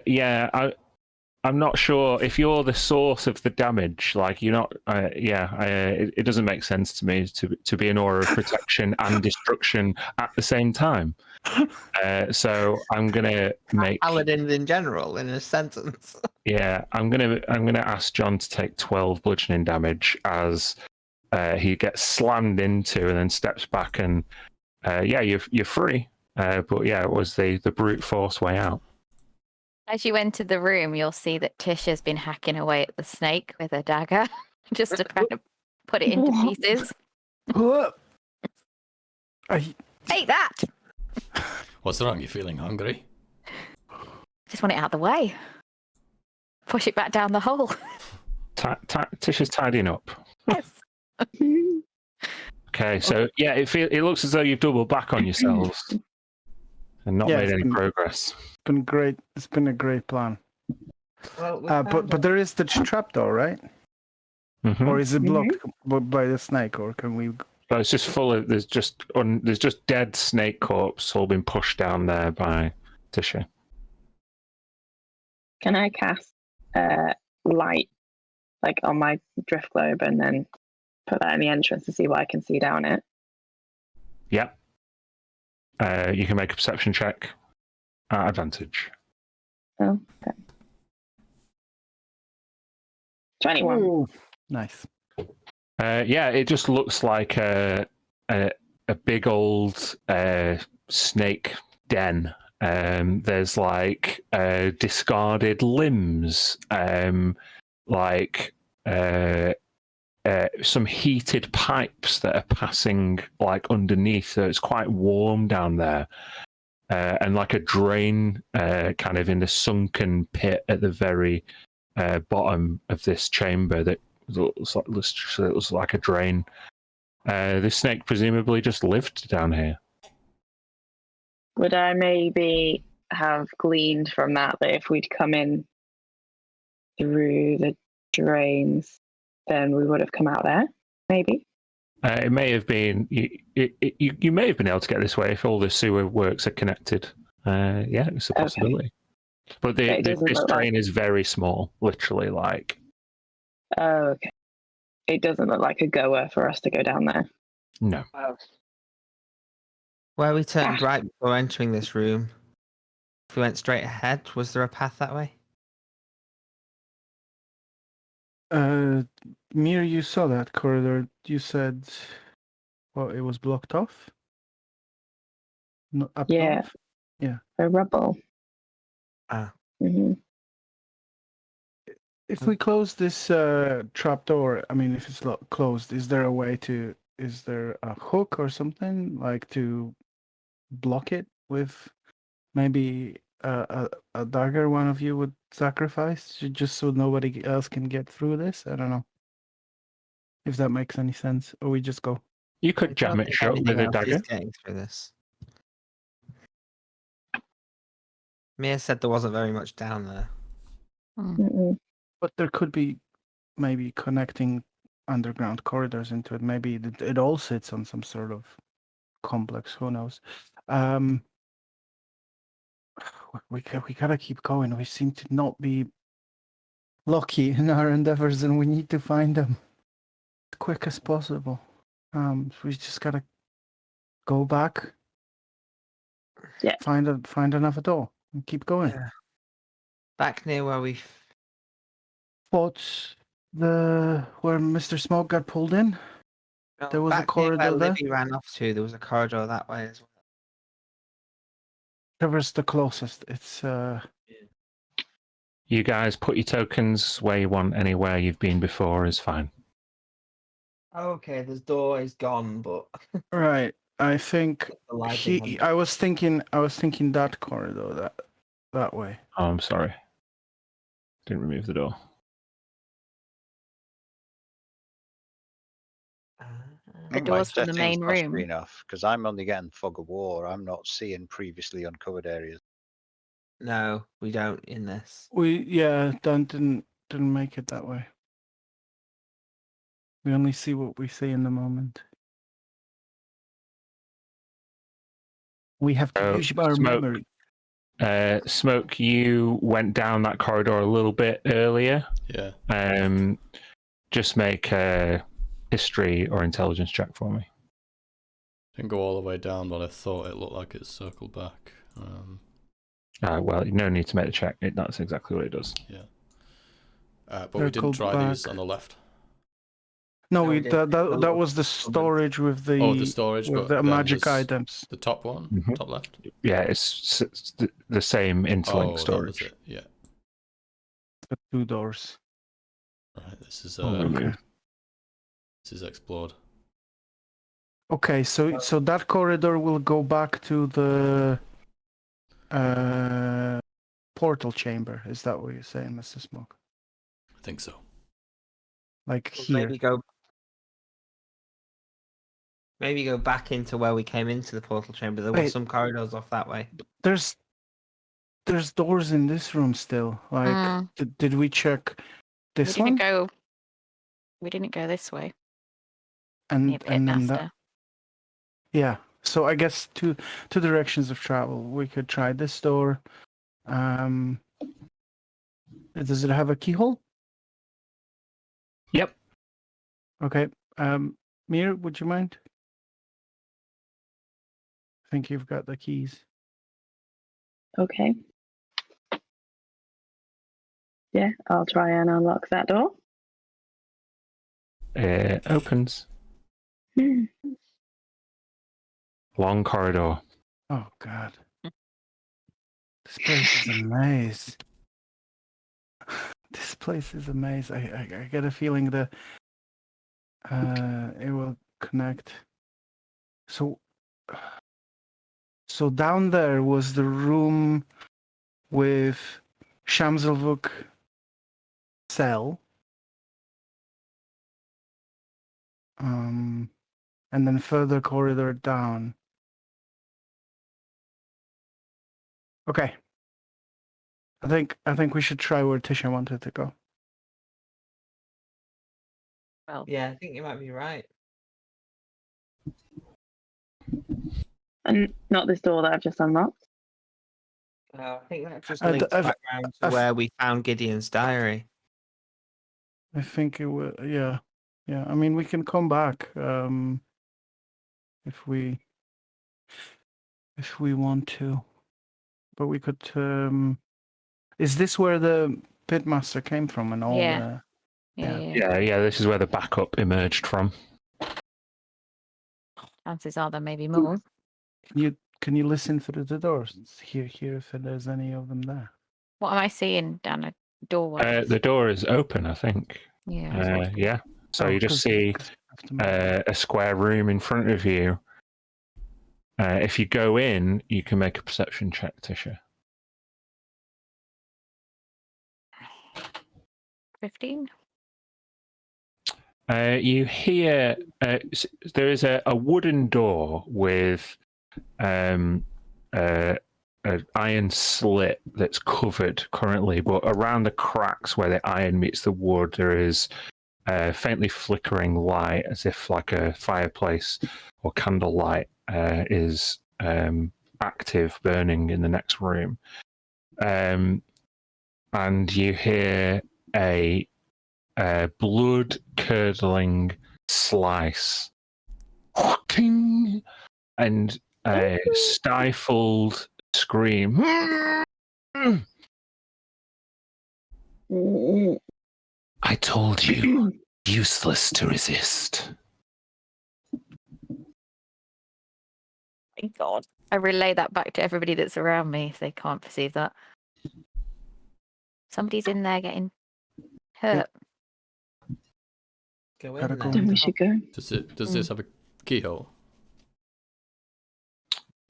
Yeah, I'm not sure if you're the source of the damage. Like you're not. It doesn't make sense to me to be an aura of protection and destruction at the same time. So I'm gonna make Paladins in general in a sentence. Yeah, I'm gonna ask John to take 12 bludgeoning damage as he gets slammed into and then steps back and you're free. But yeah, it was the brute force way out. As you enter the room, you'll see that Tish has been hacking away at the snake with a dagger, just to try to put it into pieces. Take that! What's wrong? You feeling hungry? Just want it out of the way. Push it back down the hole. Tish is tidying up. Yes. Okay, so yeah, it looks as though you've doubled back on yourselves. and not Yeah, made it's any been- progress. Been great. It's been a great plan. Well, But there is the trapdoor, right? Mhm. Or is it blocked by the snake? Or can we? But it's just full of there's just dead snake corpse all been pushed down there by Tisha. Can I cast light like on my drift globe and then put that in the entrance to see what I can see down it? Yep. You can make a perception check at advantage. Oh, okay. 21. Ooh, nice. Yeah, it just looks like a big old snake den. There's like discarded limbs, like some heated pipes that are passing like underneath, so it's quite warm down there. And like a drain kind of in the sunken pit at the very bottom of this chamber that looks like a drain. This snake presumably just lived down here. Would I maybe have gleaned from that if we'd come in through the drains, then we would have come out there? Maybe. It may have been you may have been able to get this way if all the sewer works are connected. Yeah, it's a possibility. But this drain is very small, literally like. Oh, okay. It doesn't look like a goer for us to go down there. No. Where we turned right before entering this room, if we went straight ahead, was there a path that way? Mir, you saw that corridor. You said, well, it was blocked off. No, up north? Yeah. The rubble. Ah. Mm-hmm. If we close this trap door, I mean, if it's closed, is there a way to? Is there a hook or something like to block it with? Maybe a dagger one of you would sacrifice just so nobody else can get through this. I don't know if that makes any sense, or we just go. You could jam it shut with a dagger. Getting through this. Mia said there wasn't very much down there. Mm-mm. But there could be maybe connecting underground corridors into it. Maybe it all sits on some sort of complex. Who knows? We gotta keep going. We seem to not be lucky in our endeavors, and we need to find them as quick as possible. We just gotta go back. Yeah. Find another door and keep going. Yeah. Back near where we Fought where Mr. Smoke got pulled in. There was a corridor there. Libby ran off to. There was a corridor that way as well. Whoever's the closest. It's You guys put your tokens where you want. Anywhere you've been before is fine. Okay, this door is gone, but right. I think the lighting I was thinking that corridor that way. Oh, I'm sorry. Didn't remove the door. The doors from the main room. Enough because I'm only getting fog of war. I'm not seeing previously uncovered areas. No, we don't in this. Dan didn't make it that way. We only see what we see in the moment. We have to use our memory. Smoke, you went down that corridor a little bit earlier. Yeah. Just make a history or intelligence check for me. Didn't go all the way down, but I thought it looked like it circled back. Well, no need to make the check. That's exactly what it does. Yeah. But we didn't try these on the left. No, that was the storage with the the storage with but the magic items. The top one, top left. Yeah, it's the same interlink storage. That was it. Yeah. The 2 doors. Right. This is Okay. This is explored. Okay, so that corridor will go back to the portal chamber. Is that what you're saying, Mr. Smoke? I think so. Like here. Maybe go. Maybe go back into where we came into the portal chamber. There were Wait. some corridors off that way. There's doors in this room still. Like, Mm. did we check this we one? didn't go. We didn't go this way. And then Pitmaster. that. Yeah. So I guess two directions of travel. We could try this door. Does it have a keyhole? Yep. Okay. Mir, would you mind? I think you've got the keys. Okay. Yeah, I'll try and unlock that door. It opens. Hmm. Long corridor. Oh God. This place is a maze. This place is a maze. I get a feeling that it will connect. So down there was the room with Shamselvuk cell. And then further corridor down. Okay. I think we should try where Tisha wanted to go. Well, Yeah, I think you might be right. And not this door that I've just unlocked. I think that just I- links I've- back round to I've- where we found Gideon's diary. I think it will. Yeah. I mean, we can come back if we want to, but we could. Is this where the pitmaster came from and all Yeah. the? yeah. Yeah. This is where the backup emerged from. Chances are there may be more. Can you listen through the doors? Hear if there's any of them there. What am I seeing down a doorway? The door is open, I think. Yeah. Yeah. So Oh, you just 'cause- see 'cause we have to move. a square room in front of you. If you go in, you can make a perception check, Tisha. 15. You hear there is a wooden door with an iron slit that's covered currently, but around the cracks where the iron meets the wood, there is faintly flickering light, as if like a fireplace or candlelight is active, burning in the next room. And you hear a blood-curdling slice, and a stifled scream. I told you, useless to resist. Thank God. I relay that back to everybody that's around me if they can't perceive that. Somebody's in there getting hurt. Go Gotta in go there. Then we should go. Does this have a keyhole?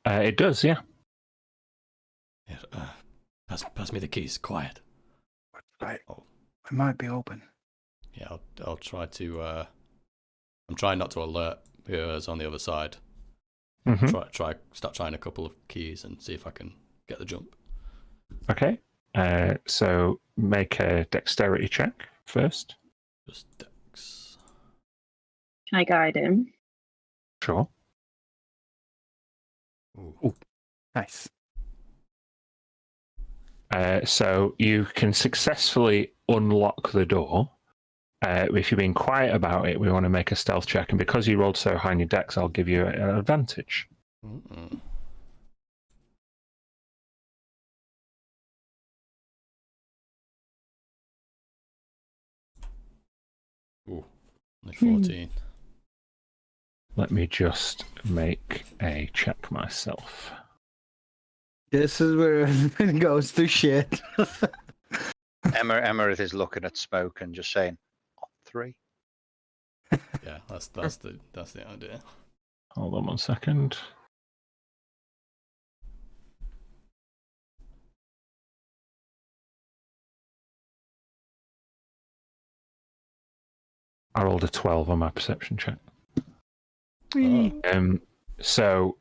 It does, yeah. Yeah, pass me the keys. Quiet. Right. Oh. It might be open. Yeah, I'll try to. I'm trying not to alert whoever's on the other side. Mm-hmm. Start trying a couple of keys and see if I can get the jump. Okay. So make a dexterity check first. Just dex. Can I guide him? Sure. Ooh. Nice. So you can successfully unlock the door. If you're being quiet about it, we want to make a stealth check, and because you rolled so high in your dex, I'll give you an advantage. Mm-mm. Ooh, only 14. Let me just make a check myself. This is where everything goes to shit. Emerith is looking at smoke and just saying, "On 3." Yeah, that's the idea. Hold on 1 second. I rolled a 12 on my perception check. Oh. So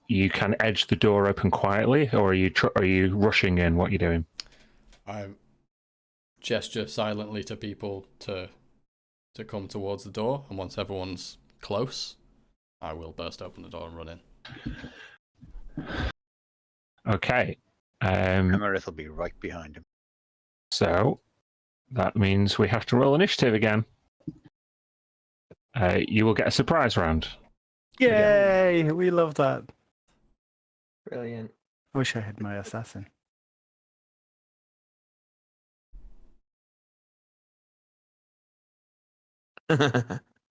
you can edge the door open quietly, or are you rushing in? What are you doing? I gesture silently to people to come towards the door, and once everyone's close, I will burst open the door and run in. Okay. Emerith will be right behind him. So that means we have to roll initiative again. You will get a surprise round. Yay! We love that. Brilliant. I wish I had my assassin.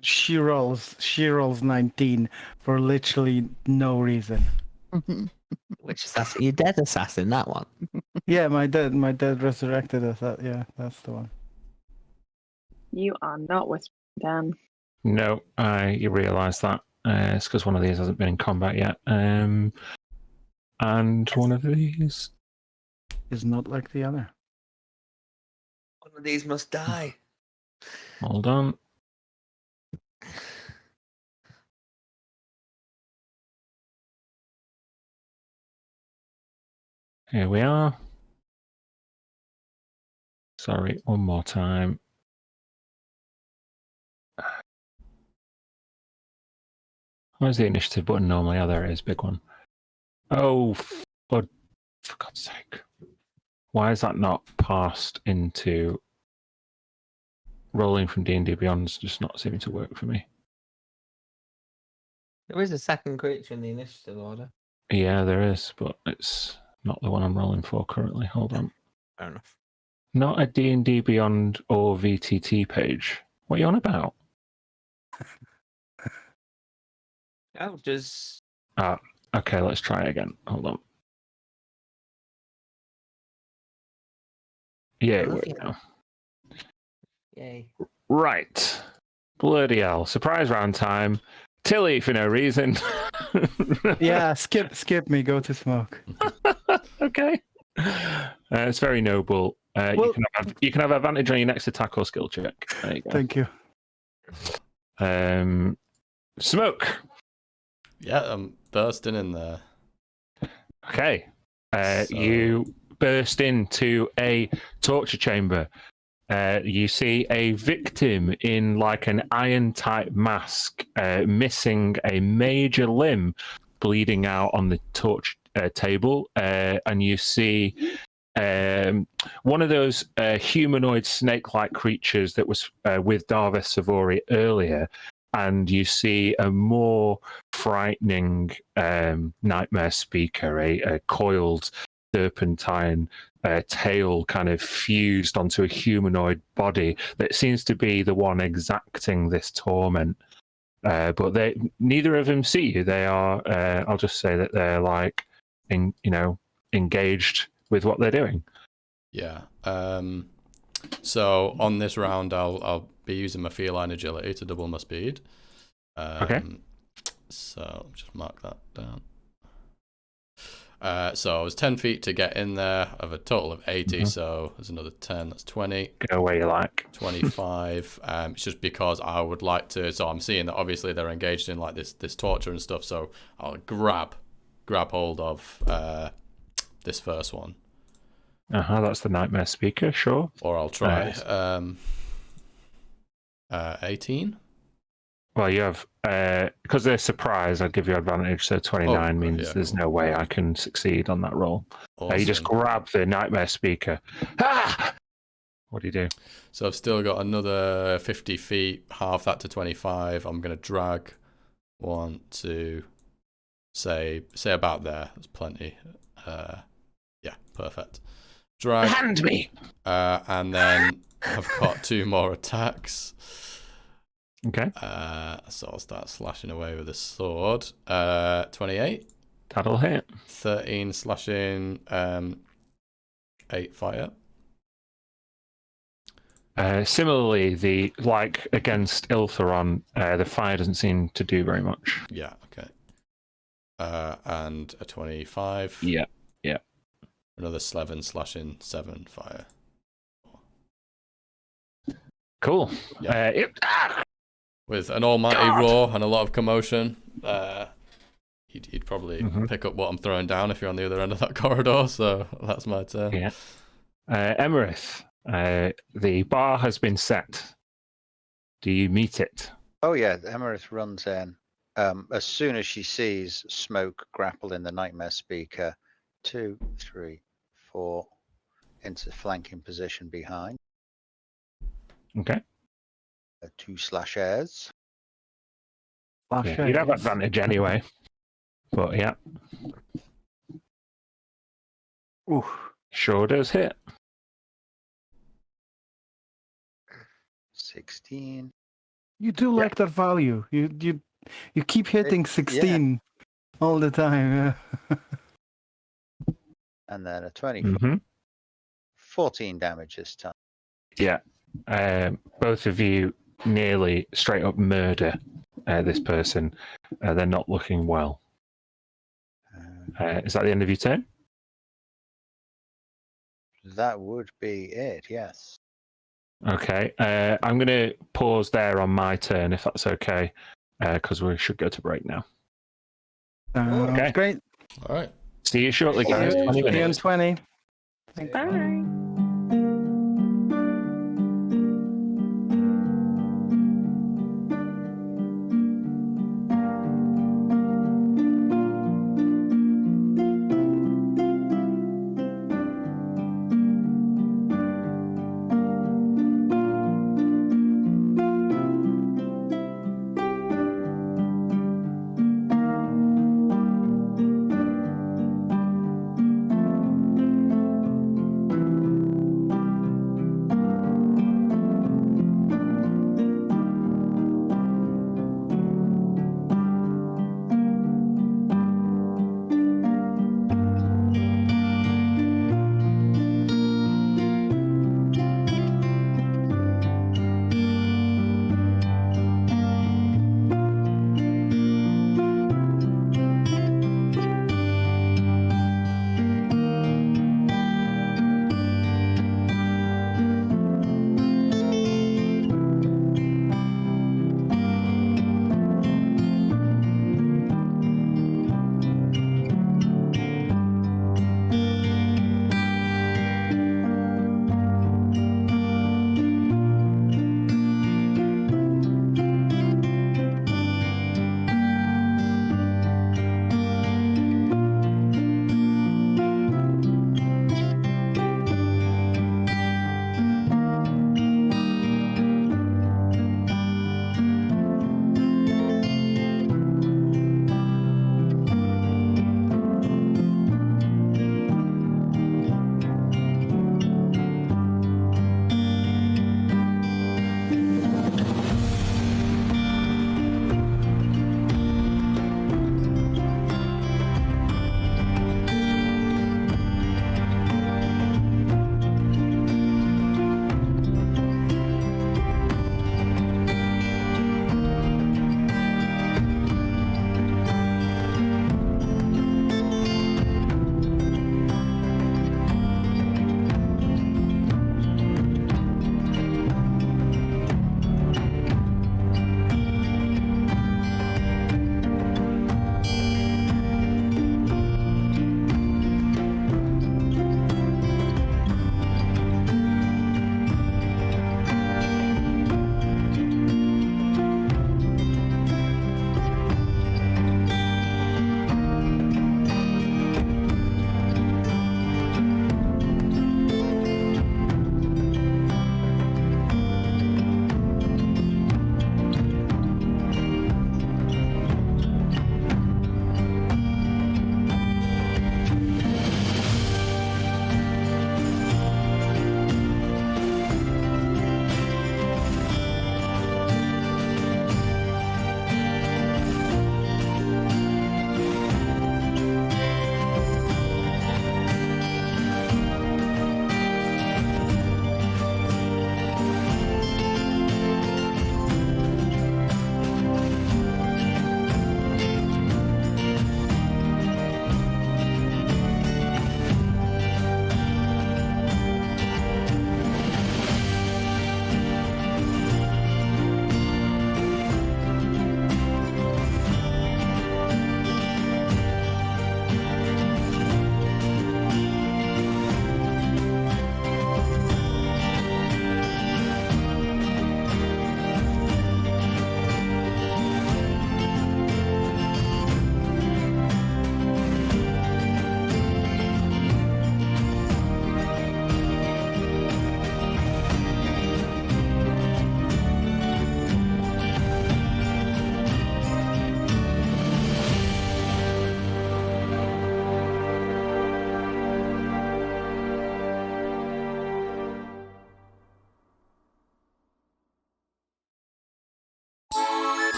She rolls 19 for literally no reason. Which assassin? Your dead assassin, that one. Yeah, my dad resurrected us. Yeah, that's the one. You are not whispering, Dan. No, you realise that. It's because one of these hasn't been in combat yet. And one of these Is not like the other. One of these must die. Hold on. Here we are. Sorry, one more time. Where's the initiative button normally? Oh, there it is, big one. Oh, for God's sake. Why is that not passed into rolling from D&D Beyond's just not seeming to work for me? There is a second creature in the initiative order. Yeah, there is, but it's not the one I'm rolling for currently. Hold on. Fair enough. Not a D&D Beyond or VTT page. What are you on about? Oh, just Okay, let's try again. Hold on. Yeah, it worked now. yay. Right. Bloody hell. Surprise round time. Tilly for no reason. Yeah, skip me. Go to smoke. Okay. It's very noble. Well- you can have advantage on your next attack or skill check. There you go. Thank you. Smoke. Yeah, I'm bursting in there. Okay. So- You burst into a torture chamber. You see a victim in like an iron type mask, missing a major limb, bleeding out on the torch table, and you see one of those humanoid snake-like creatures that was with Darvis Savori earlier, and you see a more frightening nightmare speaker, a coiled serpentine tail kind of fused onto a humanoid body that seems to be the one exacting this torment. But neither of them see you. They are. I'll just say that they're like, engaged with what they're doing. Yeah. So on this round, I'll be using my feline agility to double my speed. Okay. So I'll just mark that down. So I was 10 feet to get in there of a total of 80, so there's another 10, that's 20. Go where you like. 25. It's just because I would like to, so I'm seeing that obviously they're engaged in like this torture and stuff, so I'll grab hold of this first one. That's the nightmare speaker, sure. Or I'll try 18. Well, you have, because they're surprised, I'd give you advantage, so 29 means yeah, there's cool. no way I can succeed on that roll. Awesome. You just grab the nightmare speaker. Ah! What do you do? So I've still got another 50 feet, half that to 25. I'm going to drag 1, 2, say about there. That's plenty. Yeah, perfect. Drag. Hand me! And then I've got 2 more attacks. Okay. So I'll start slashing away with the sword. 28. That'll hit. 13 slashing, 8 fire. Similarly, against Iltheron, the fire doesn't seem to do very much. Yeah, okay. And a 25. Yeah. Another 11 slashing, 7 fire. Cool. Yeah. with an almighty roar and a lot of commotion, he'd probably pick up what I'm throwing down if you're on the other end of that corridor. So that's my turn. Yeah. Emerith, the bar has been set. Do you meet it? Oh yeah, Emerith runs in. As soon as she sees Smoke grapple in the Nightmare Speaker, 2, 3, 4, into flanking position behind. Okay. 2 slash airs. Yeah, you'd have advantage anyway. But yeah. Ooh. Sure does hit. 16. You do like that value. You keep hitting 16 all the time. Yeah. And then a 24. 14 damage this time. Yeah. Both of you nearly straight up murder this person. They're not looking well. Is that the end of your turn? That would be it, yes. Okay. I'm going to pause there on my turn, if that's okay, because we should go to break now. Okay. Great. All right. See you shortly, guys. 20 See you in minutes. 20. Bye.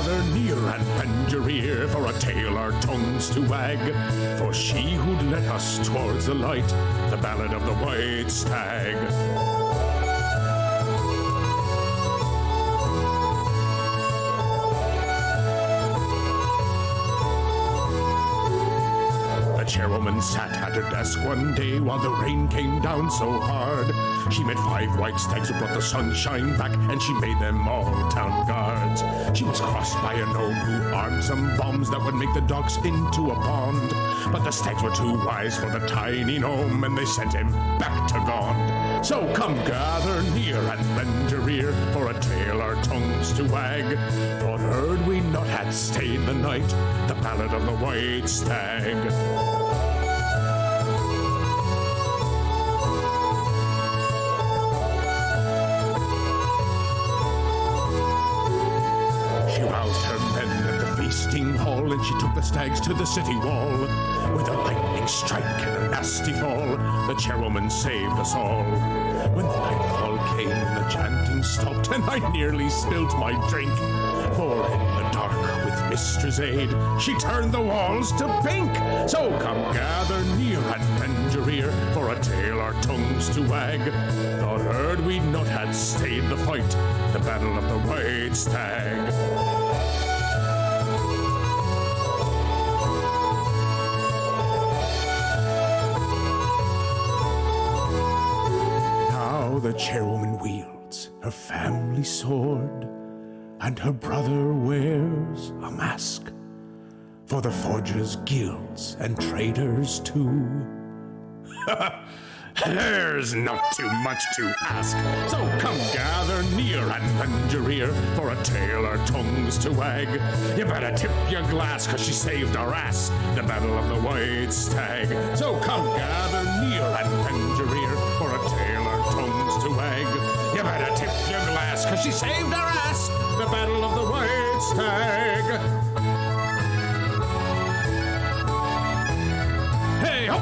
gather near and bend your ear, for a tale our tongues to wag. For she who'd led us towards the light, the ballad of the white stag. The chairwoman sat at her desk one day while the rain came down so hard. She made 5 white stags who brought the sunshine back, and she made them all town guards. She was crossed by a gnome who armed some bombs that would make the docks into a pond. But the stags were too wise for the tiny gnome, and they sent him back to Gond. So come gather near and bend your ear, for a tale our tongues to wag. For heard we not had stayed the night, the ballad of the white stag. Hall, and she took the stags to the city wall. With a lightning strike and a nasty fall, the chairwoman saved us all. When the nightfall came, the chanting stopped, and I nearly spilt my drink. For in the dark, with Mistress' aid, she turned the walls to pink. So come gather near and bend your ear, for a tale our tongues to wag. Thought heard we'd not had stayed the fight, the battle of the white stag. The chairwoman wields her family sword, and her brother wears a mask for the forgers' guilds and traders too. There's not too much to ask, so come gather near and bend your ear, for a tale our tongues to wag. You better tip your glass, 'cause she saved our ass, the battle of the white stag. So come gather near and bend your ear, for a tale our tongues to wag. You better tip your glass, 'cause she saved our ass, the battle of the white stag. Hey ho!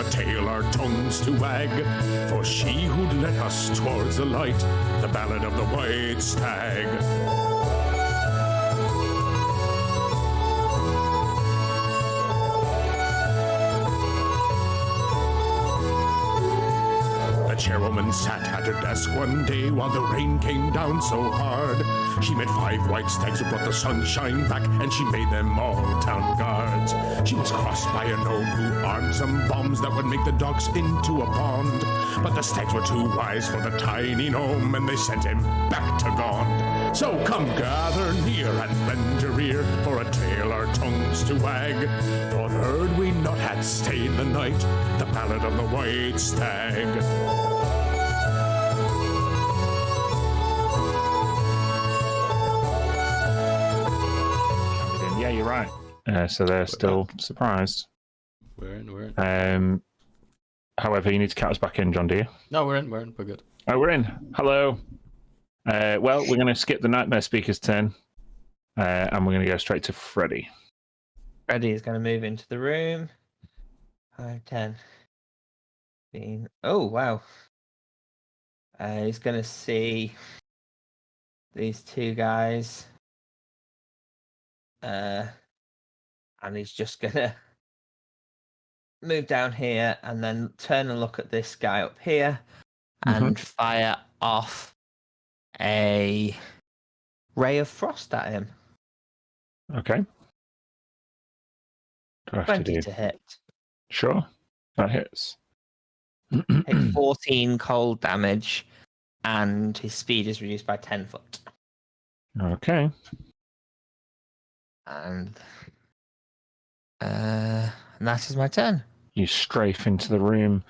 tail our tongues to wag. For she who'd led us towards the light, the ballad of the white stag. Chairwoman sat at her desk one day while the rain came down so hard. She met 5 white stags who brought the sunshine back, and she made them all town guards. She was crossed by a gnome who armed some bombs that would make the dogs into a pond. But the stags were too wise for the tiny gnome, and they sent him back to Gond. So come gather near and lend your ear for a tale our tongues to wag. For heard we not had stayed the night, the ballad of the white stag. Yeah, you're right. So they're still surprised. We're in. However, you need to count us back in, John, do you? No, we're in. We're good. Oh, we're in. Hello. Well, we're going to skip the Nightmare Speaker's turn, and we're going to go straight to Freddy. Freddy is going to move into the room. 5, 10, 15. Oh, wow. He's going to see these 2 guys. And he's just going to move down here and then turn and look at this guy up here and fire off a ray of frost at him. Okay. 20 to hit. Sure. That hits. Take 14 cold damage, and his speed is reduced by 10 foot. Okay. And that is my turn. You strafe into the room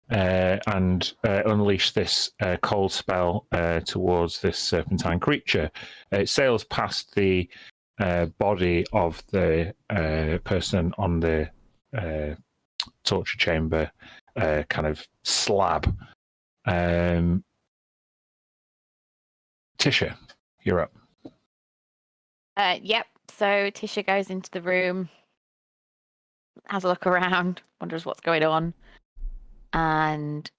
and unleash this cold spell towards this serpentine creature. It sails past the body of the person on the torture chamber kind of slab. Tisha, you're up. Yep. So Tisha goes into the room, has a look around, wonders what's going on, and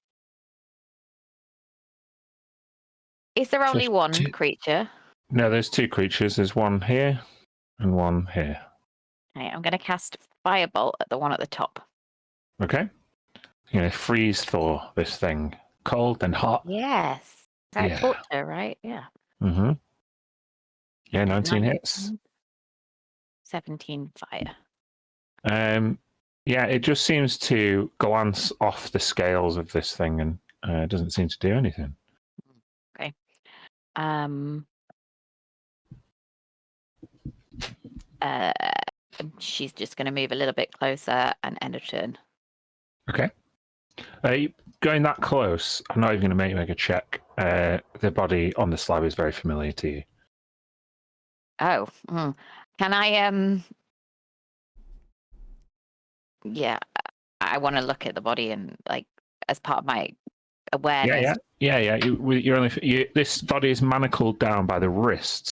is there only one creature? No, there's 2 creatures. There's one here and one here. Okay, I'm going to cast Firebolt at the one at the top. Okay. You're going to freeze thaw this thing. Cold and hot. Yes. That Yeah. torture, right? Yeah. Mm-hmm. Yeah, 19 hits. 17 fire. Yeah, it just seems to glance off the scales of this thing and doesn't seem to do anything. Okay. She's just going to move a little bit closer and end her turn. Okay. Going that close, I'm not even going to make you make a check. The body on the slab is very familiar to you. Oh. Can I, yeah, I want to look at the body and, like, as part of my awareness. Yeah. This body is manacled down by the wrists,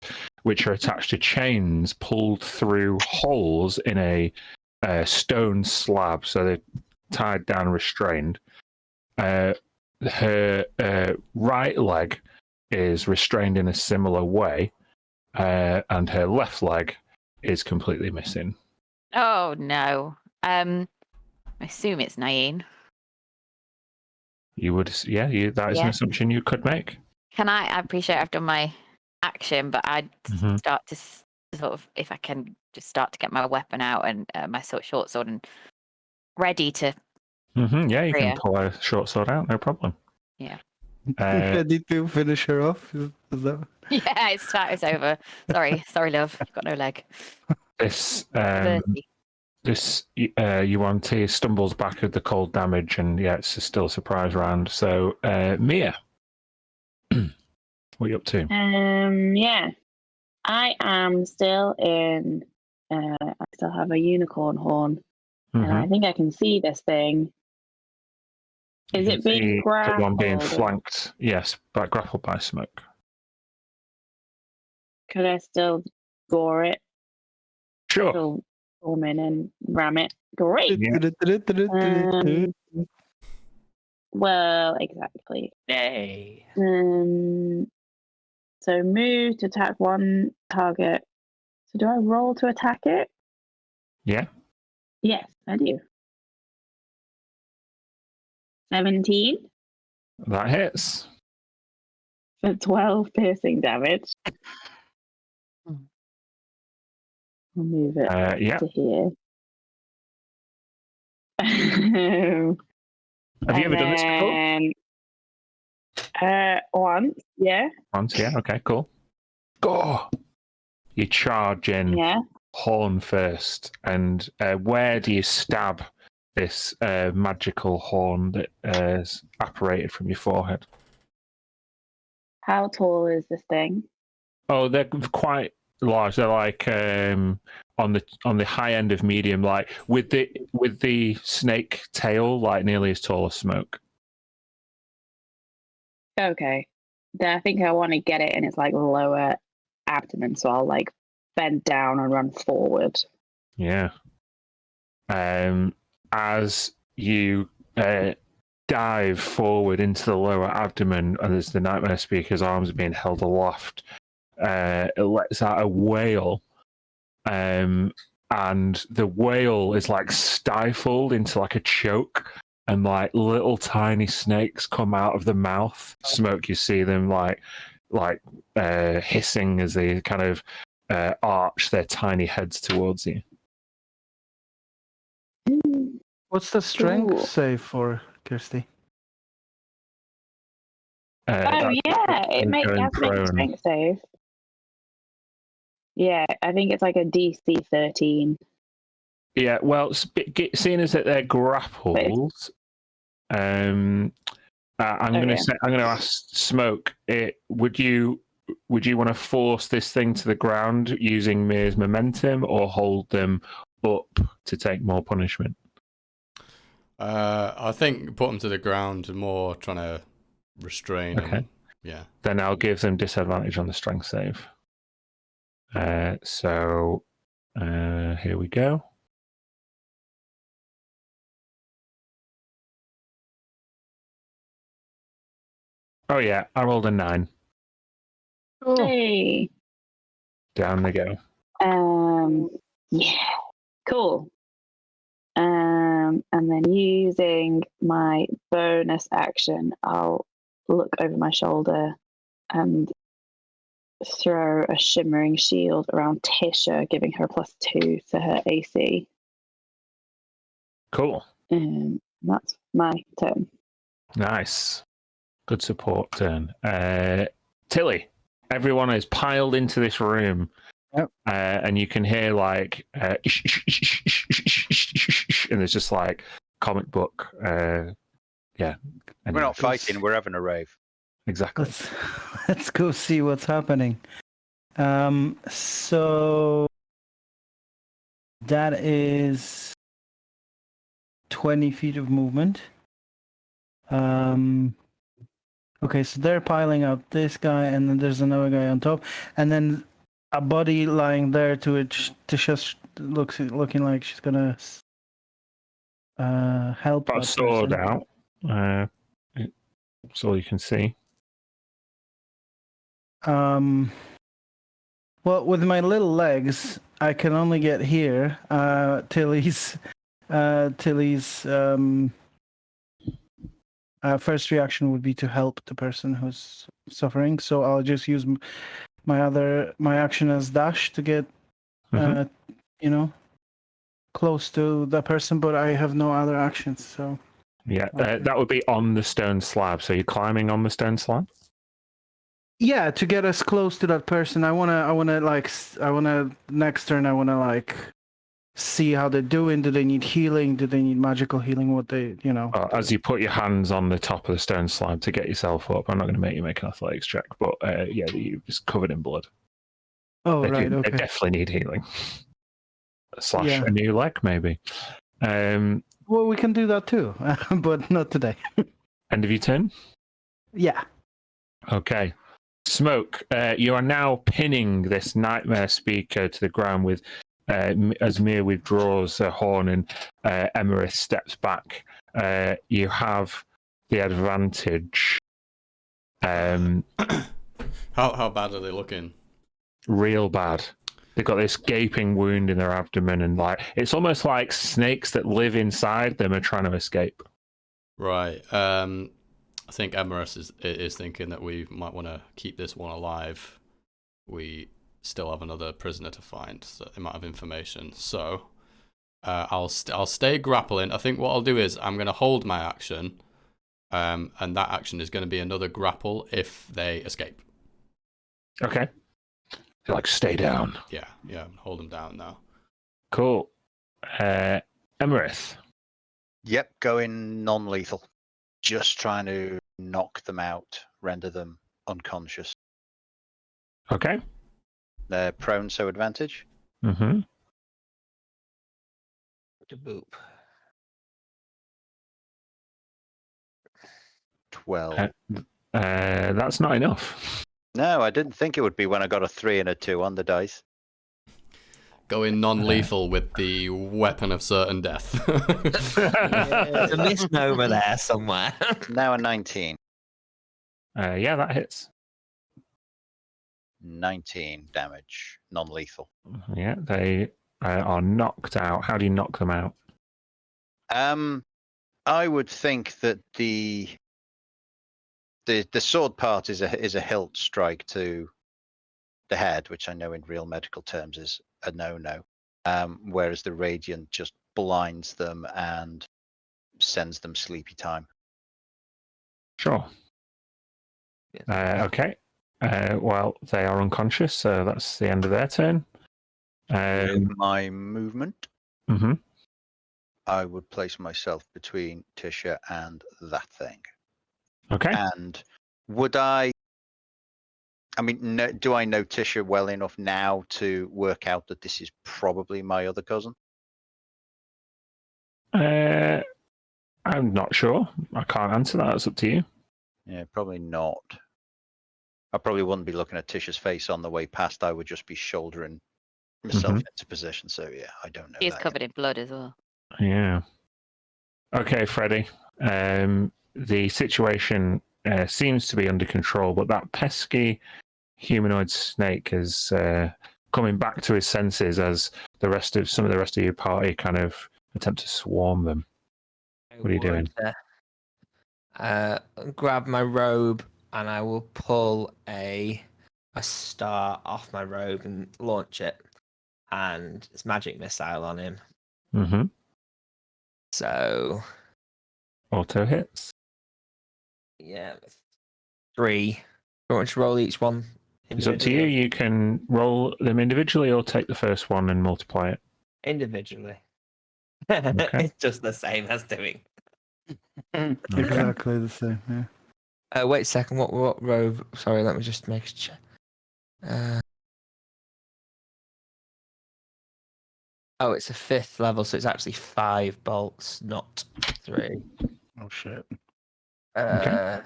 which are attached to chains pulled through holes in a stone slab, so they're tied down, restrained. Her right leg is restrained in a similar way, and her left leg is completely missing. Oh no. I assume it's Naeem. You would, that is an assumption you could make. Can I appreciate I've done my action, but I'd start to sort of, if I can, just start to get my weapon out and my short sword and ready to. Yeah, you can pull a short sword out, no problem. Yeah. Ready to finish her off? Is that... Yeah, it's over. Sorry, love. You've got no leg. This Yuan-Ti stumbles back at the cold damage, and it's still a surprise round. So, Mia, what are you up to? Yeah, I am still in. I still have a unicorn horn, and I think I can see this thing. Is it being grappled? The one being flanked, yes, but grappled by smoke. Could I still gore it? Sure. Still storm in and ram it. Great. Yeah. Well, exactly. Yay. So move to attack one target. So do I roll to attack it? Yeah. Yes, I do. 17 That hits. for 12 piercing damage. I'll move it Yeah. to here. Have you ever done this before? Once, yeah. Once, yeah. Okay, cool. Go. You charge in Yeah. horn first, and where do you stab this magical horn that is apparated from your forehead? How tall is this thing? Oh, they're quite large. They're like on the high end of medium, like with the snake tail, like nearly as tall as Smoke. Okay. Then I think I want to get it in its like lower abdomen, so I'll like bend down and run forward. Yeah. As you dive forward into the lower abdomen, and as the Nightmare Speaker's arms are being held aloft, it lets out a wail, and the wail is like stifled into like a choke, and like little tiny snakes come out of the mouth. Smoke, you see them like hissing as they kind of arch their tiny heads towards you. What's the strength Cool. save for Kirsty? Oh yeah, it has to make a strength save. Yeah, I think it's like a DC 13. Yeah, well, seeing as that they're grappled, I'm going to ask Smoke. Would you want to force this thing to the ground using Mir's momentum, or hold them up to take more punishment? I think put them to the ground, more trying to restrain. Okay. And, yeah. Then I'll give them disadvantage on the strength save. So here we go. Oh yeah, I rolled a 9. Hey. Down they go. Yeah. Cool. And then using my bonus action, I'll look over my shoulder and throw a shimmering shield around Tisha, giving her +2 to her AC. Cool. That's my turn. Nice. Good support turn. Tilly, everyone is piled into this room. Yep. And you can hear like and there's just like comic book yeah. We're not fighting, we're having a rave. Exactly. Let's go see what's happening. So that is 20 feet of movement. Okay, so they're piling up this guy, and then there's another guy on top, and then a body lying there to it. Tisha's looking like she's gonna help. Got a that sword person. out. That's all you can see. Well, with my little legs, I can only get here. Tilly's first reaction would be to help the person who's suffering. So I'll just use my action as dash to get, close to the person. But I have no other actions. So yeah, that would be on the stone slab. So you're climbing on the stone slab. Yeah, to get us close to that person, I wanna next turn. I wanna like see how they're doing. Do they need healing? Do they need magical healing? What they, As you put your hands on the top of the stone slab to get yourself up, I'm not going to make you make an athletics check, but yeah, you're just covered in blood. Oh, They okay. They definitely need healing. / Yeah. a new leg, maybe. Well, we can do that too, but not today. End of your turn? Yeah. Okay. Smoke, you are now pinning this Nightmare Speaker to the ground with as Mia withdraws her horn and Emerith steps back, you have the advantage. How bad are they looking? Real bad. They've got this gaping wound in their abdomen, and like it's almost like snakes that live inside them are trying to escape. Right. I think Emerus is thinking that we might want to keep this one alive. We still have another prisoner to find, so they might have information. So I'll stay grappling. I think what I'll do is I'm going to hold my action, and that action is going to be another grapple if they escape. Okay. Like, stay down. Yeah, hold them down now. Cool. Emerith. Yep, going non-lethal. Just trying to knock them out, render them unconscious. Okay. They're prone, so advantage. Mm-hmm. Boop. 12. That's not enough. No, I didn't think it would be when I got a 3 and a 2 on the dice. Going non-lethal with the weapon of certain death. There's a misnomer there somewhere. Now a 19. Yeah, that hits. 19 damage, non-lethal. Yeah, they are knocked out. How do you knock them out? I would think that the sword part is a hilt strike to the head, which I know in real medical terms is a no-no. Whereas the radiant just blinds them and sends them sleepy time. Sure. Okay. Well, they are unconscious, so that's the end of their turn. My movement, Mm-hmm. I would place myself between Tisha and that thing. Okay. And would I mean, do I know Tisha well enough now to work out that this is probably my other cousin? I'm not sure. I can't answer that. It's up to you. Yeah, probably not. I probably wouldn't be looking at Tisha's face on the way past. I would just be shouldering myself into position. So yeah, I don't know. He's that covered in blood as well. Yeah. Okay, Freddie. The situation seems to be under control, but that pesky humanoid snake is coming back to his senses as some of the rest of your party kind of attempt to swarm them. What are you doing? Grab my robe and I will pull a star off my robe and launch it, and it's magic missile on him. Mm-hmm. So Auto hits. yeah, 3. Do you want to roll each one? It's up to you. You can roll them individually or take the first one and multiply it. Individually. Okay. It's just the same as doing. Exactly the same. Yeah. Wait a second. What robe? Sorry, let me just make a check. Oh, it's a 5th level, so it's actually 5 bolts, not 3. Oh shit. Okay.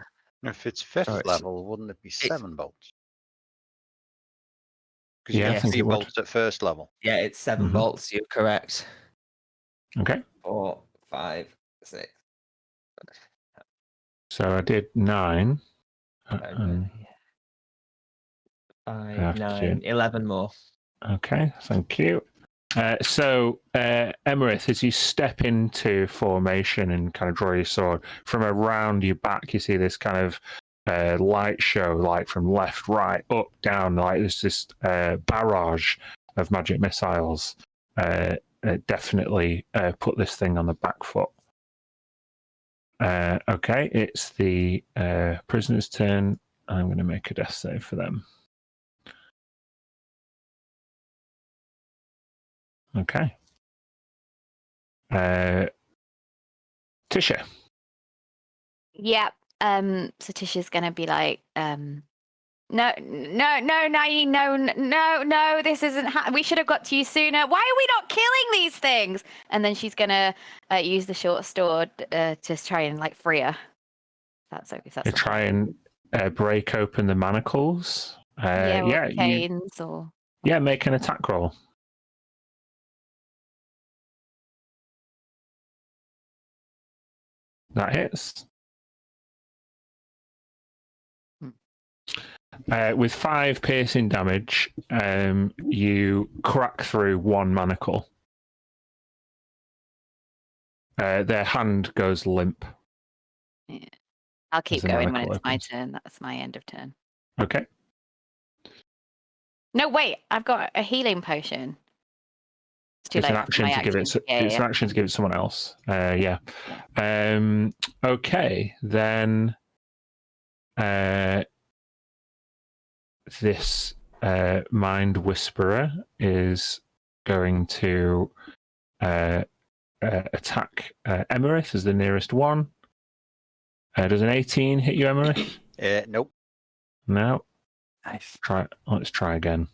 If it's 5th Sorry, level, wouldn't it be 7 bolts? Because Yeah, you I get think 3 it would. bolts at first level. Yeah, it's 7 Mhm. bolts. You're correct. Okay. 4, 5, 6. So I did 9. Oh, and- 5, 9, 11 more. Okay, thank you. So, Emerith, as you step into formation and kind of draw your sword, from around your back, you see this kind of light show, like from left, right, up, down, like there's this barrage of magic missiles. Definitely put this thing on the back foot. Okay, it's the prisoner's turn. I'm going to make a death save for them. Okay. Tisha. Yep. So Tisha's gonna be like, no, Naeem, no, this isn't. We should have got to you sooner. Why are we not killing these things? And then she's gonna use the short sword to try and like free her. If that's You try and break open the manacles. or Yeah, chains or make an attack roll. That hits. With 5 piercing damage, you crack through one manacle. Their hand goes limp. Yeah. I'll keep the going when manacle it's my opens. turn. That's my end of turn. Okay. No, wait. I've got a healing potion. It's too It's late an for action my to give it. action. Yeah, It's yeah. an action to give it to someone else. Yeah. Yeah. Okay. Then. This mind whisperer is going to attack Emerith as the nearest one. Does an 18 hit you, Emerith? Nope. No. Nice. Let's try again.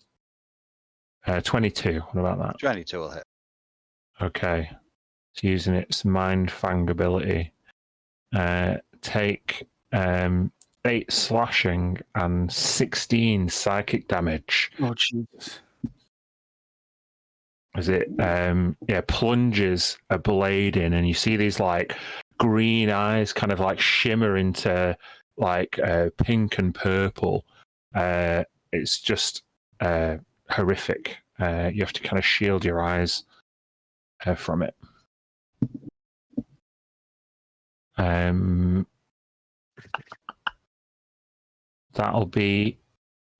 22. What about that? 22 will hit. Okay. It's using its mind fang ability. Take 8 slashing and 16 psychic damage. Oh Jesus. As it plunges a blade in, and you see these like green eyes kind of like shimmer into like pink and purple. It's just horrific. You have to kind of shield your eyes from it. That'll be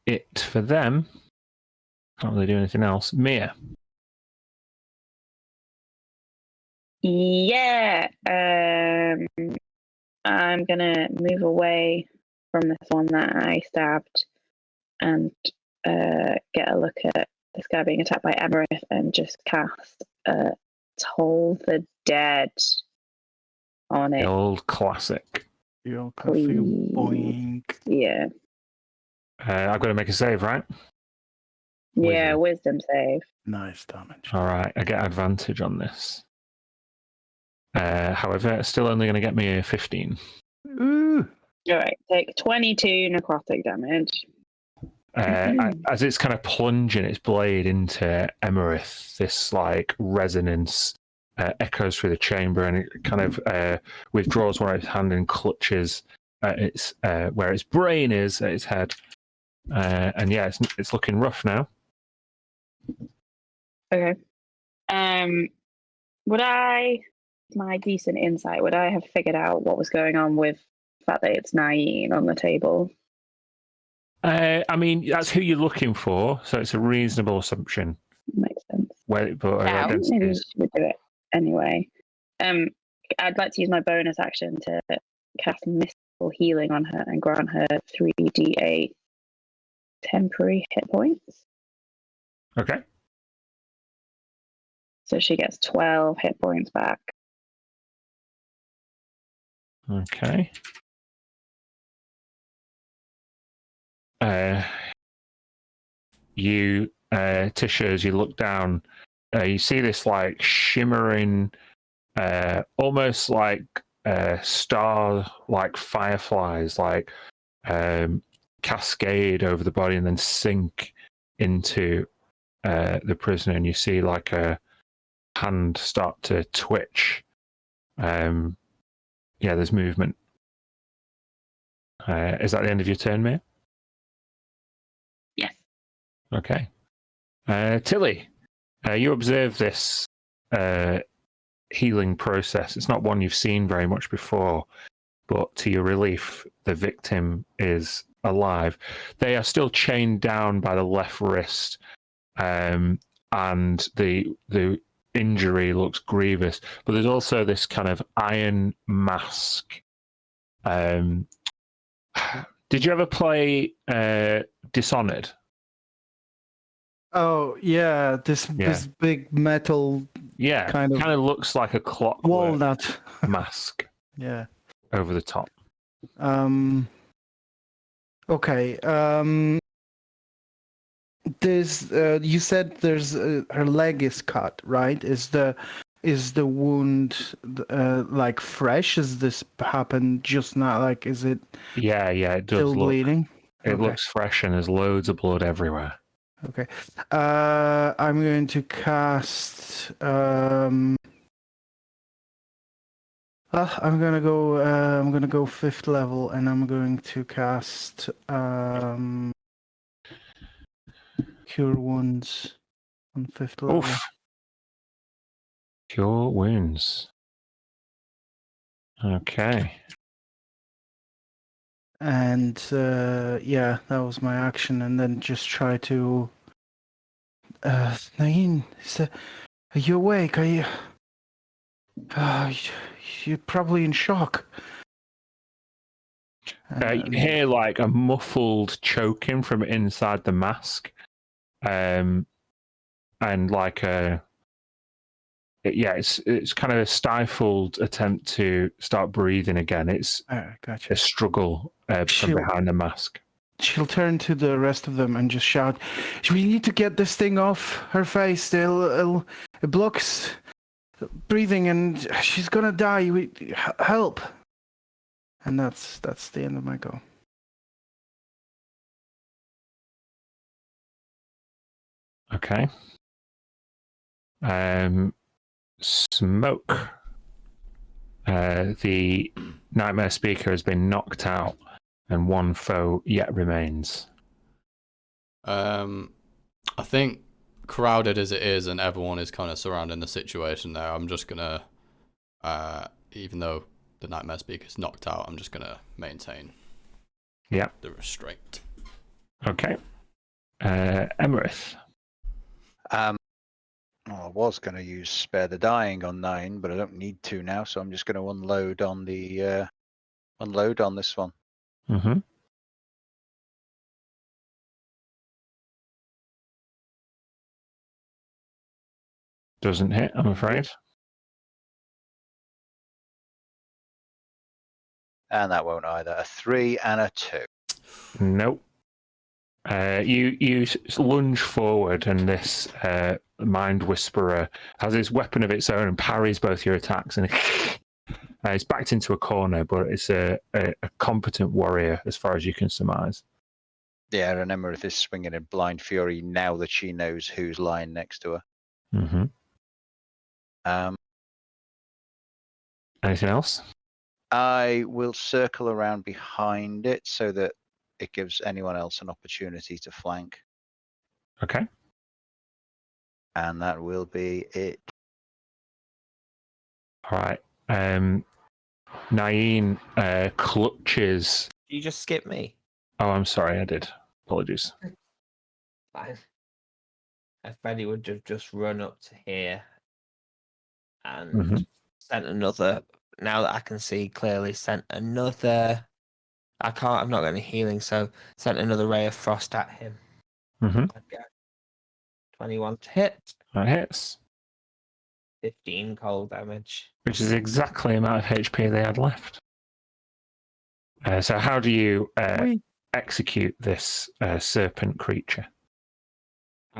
it for them. Can't really do anything else. Mia. Yeah. I'm gonna move away from this one that I stabbed and get a look at this guy being attacked by Emerith and just cast Toll the Dead on The it. old classic. You'll feel boink. Yeah. I've got to make a save, right? Yeah, wisdom save. Nice damage. All right, I get advantage on this. However, it's still only going to get me a 15. Ooh. All right, take 22 necrotic damage. As it's kind of plunging its blade into Emerith, this like resonance echoes through the chamber, and it kind of withdraws one of its hand and clutches at its where its brain is at its head. And yeah, it's looking rough now. Okay. Would I, my decent insight, would I have figured out what was going on with the fact that it's Naeem on the table? I mean, that's who you're looking for, so it's a reasonable assumption. Makes sense. But Yeah, against Maybe his- we do it anyway. I'd like to use my bonus action to cast mystical healing on her and grant her 3d8 temporary hit points. Okay. So she gets 12 hit points back. Okay. Tisha, as you look down, you see this like shimmering, almost like star, like fireflies, like cascade over the body and then sink into the prisoner, and you see like a hand start to twitch. Yeah, there's movement. Is that the end of your turn, Mia? Yes. Okay. Tilly, you observe this healing process. It's not one you've seen very much before, but to your relief, the victim is alive. They are still chained down by the left wrist, and the injury looks grievous. But there's also this kind of iron mask. Did you ever play Dishonored? Oh yeah, this big metal Yeah, kind of looks like a clockwork walnut mask Yeah. over the top. Okay. There's you said there's her leg is cut, right? Is the wound like fresh? Is this happened just now? Like, is it Yeah, it does still look. bleeding? It Okay. looks fresh, and there's loads of blood everywhere. Okay. I'm going to cast. I'll I'm gonna go. I'm gonna go 5th level, and I'm going to cast Cure Wounds on 5th level. Oof. Cure wounds. Okay. And yeah, that was my action. And then just try to. Nain, are you awake? Are you? You're probably in shock. You hear like a muffled choking from inside the mask, and like it's kind of a stifled attempt to start breathing again. It's gotcha. a struggle from behind the mask. She'll turn to the rest of them and just shout, "We need to get this thing off her face. It blocks breathing, and she's gonna die. Help!" And that's the end of my go. Okay. Smoke. The Nightmare Speaker has been knocked out, and one foe yet remains. I think, crowded as it is, and everyone is kind of surrounding the situation there, I'm just gonna, even though the Nightmare Speaker's knocked out, I'm just gonna maintain the restraint. Okay. Emerith. I was going to use Spare the Dying on 9, but I don't need to now, so I'm just going to unload on the unload on this one. Mm-hmm. Doesn't hit, I'm afraid. And that won't either. A 3 and a 2. Nope. You lunge forward, and this Mind Whisperer has this weapon of its own and parries both your attacks. And it's backed into a corner, but it's a competent warrior as far as you can surmise. Yeah, and Emerith is swinging in blind fury now that she knows who's lying next to her. Mm-hmm. Anything else? I will circle around behind it so that it gives anyone else an opportunity to flank. Okay. And that will be it. All right. Nain clutches. You just skip me. Oh, I'm sorry, I did. Apologies. Fine. Freddy would have just run up to here and sent another. Now that I can see clearly, sent another. I'm not getting healing, so sent another ray of frost at him. Mm-hmm. 21 to hit. That hits. 15 cold damage. Which is exactly the amount of HP they had left. So how do you execute this serpent creature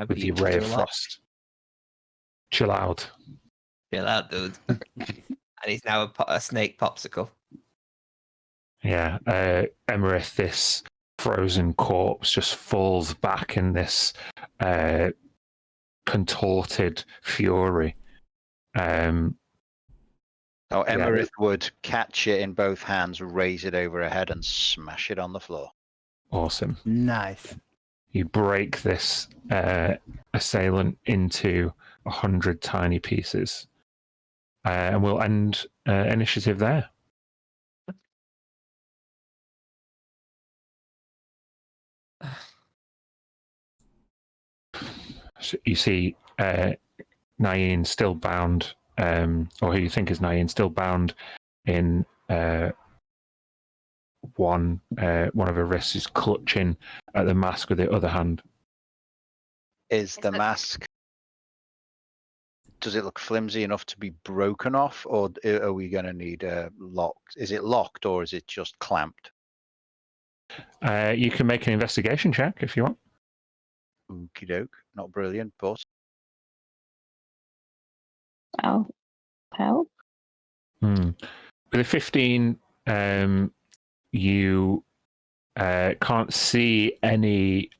with your ray of frost? Chill out. Chill out, dude. And he's now a snake popsicle. Yeah, Emerith, this frozen corpse just falls back in this contorted fury. Emerith would catch it in both hands, raise it over her head, and smash it on the floor. Awesome. Nice. You break this assailant into 100 tiny pieces. And we'll end initiative there. So you see Nain still bound, or who you think is Nain, still bound in one of her wrists, is clutching at the mask with the other hand. Is the mask... Does it look flimsy enough to be broken off, or are we going to need a lock? Is it locked, or is it just clamped? You can make an investigation check if you want. Okie doke. Not brilliant, but... I'll help. With a 15, you can't see any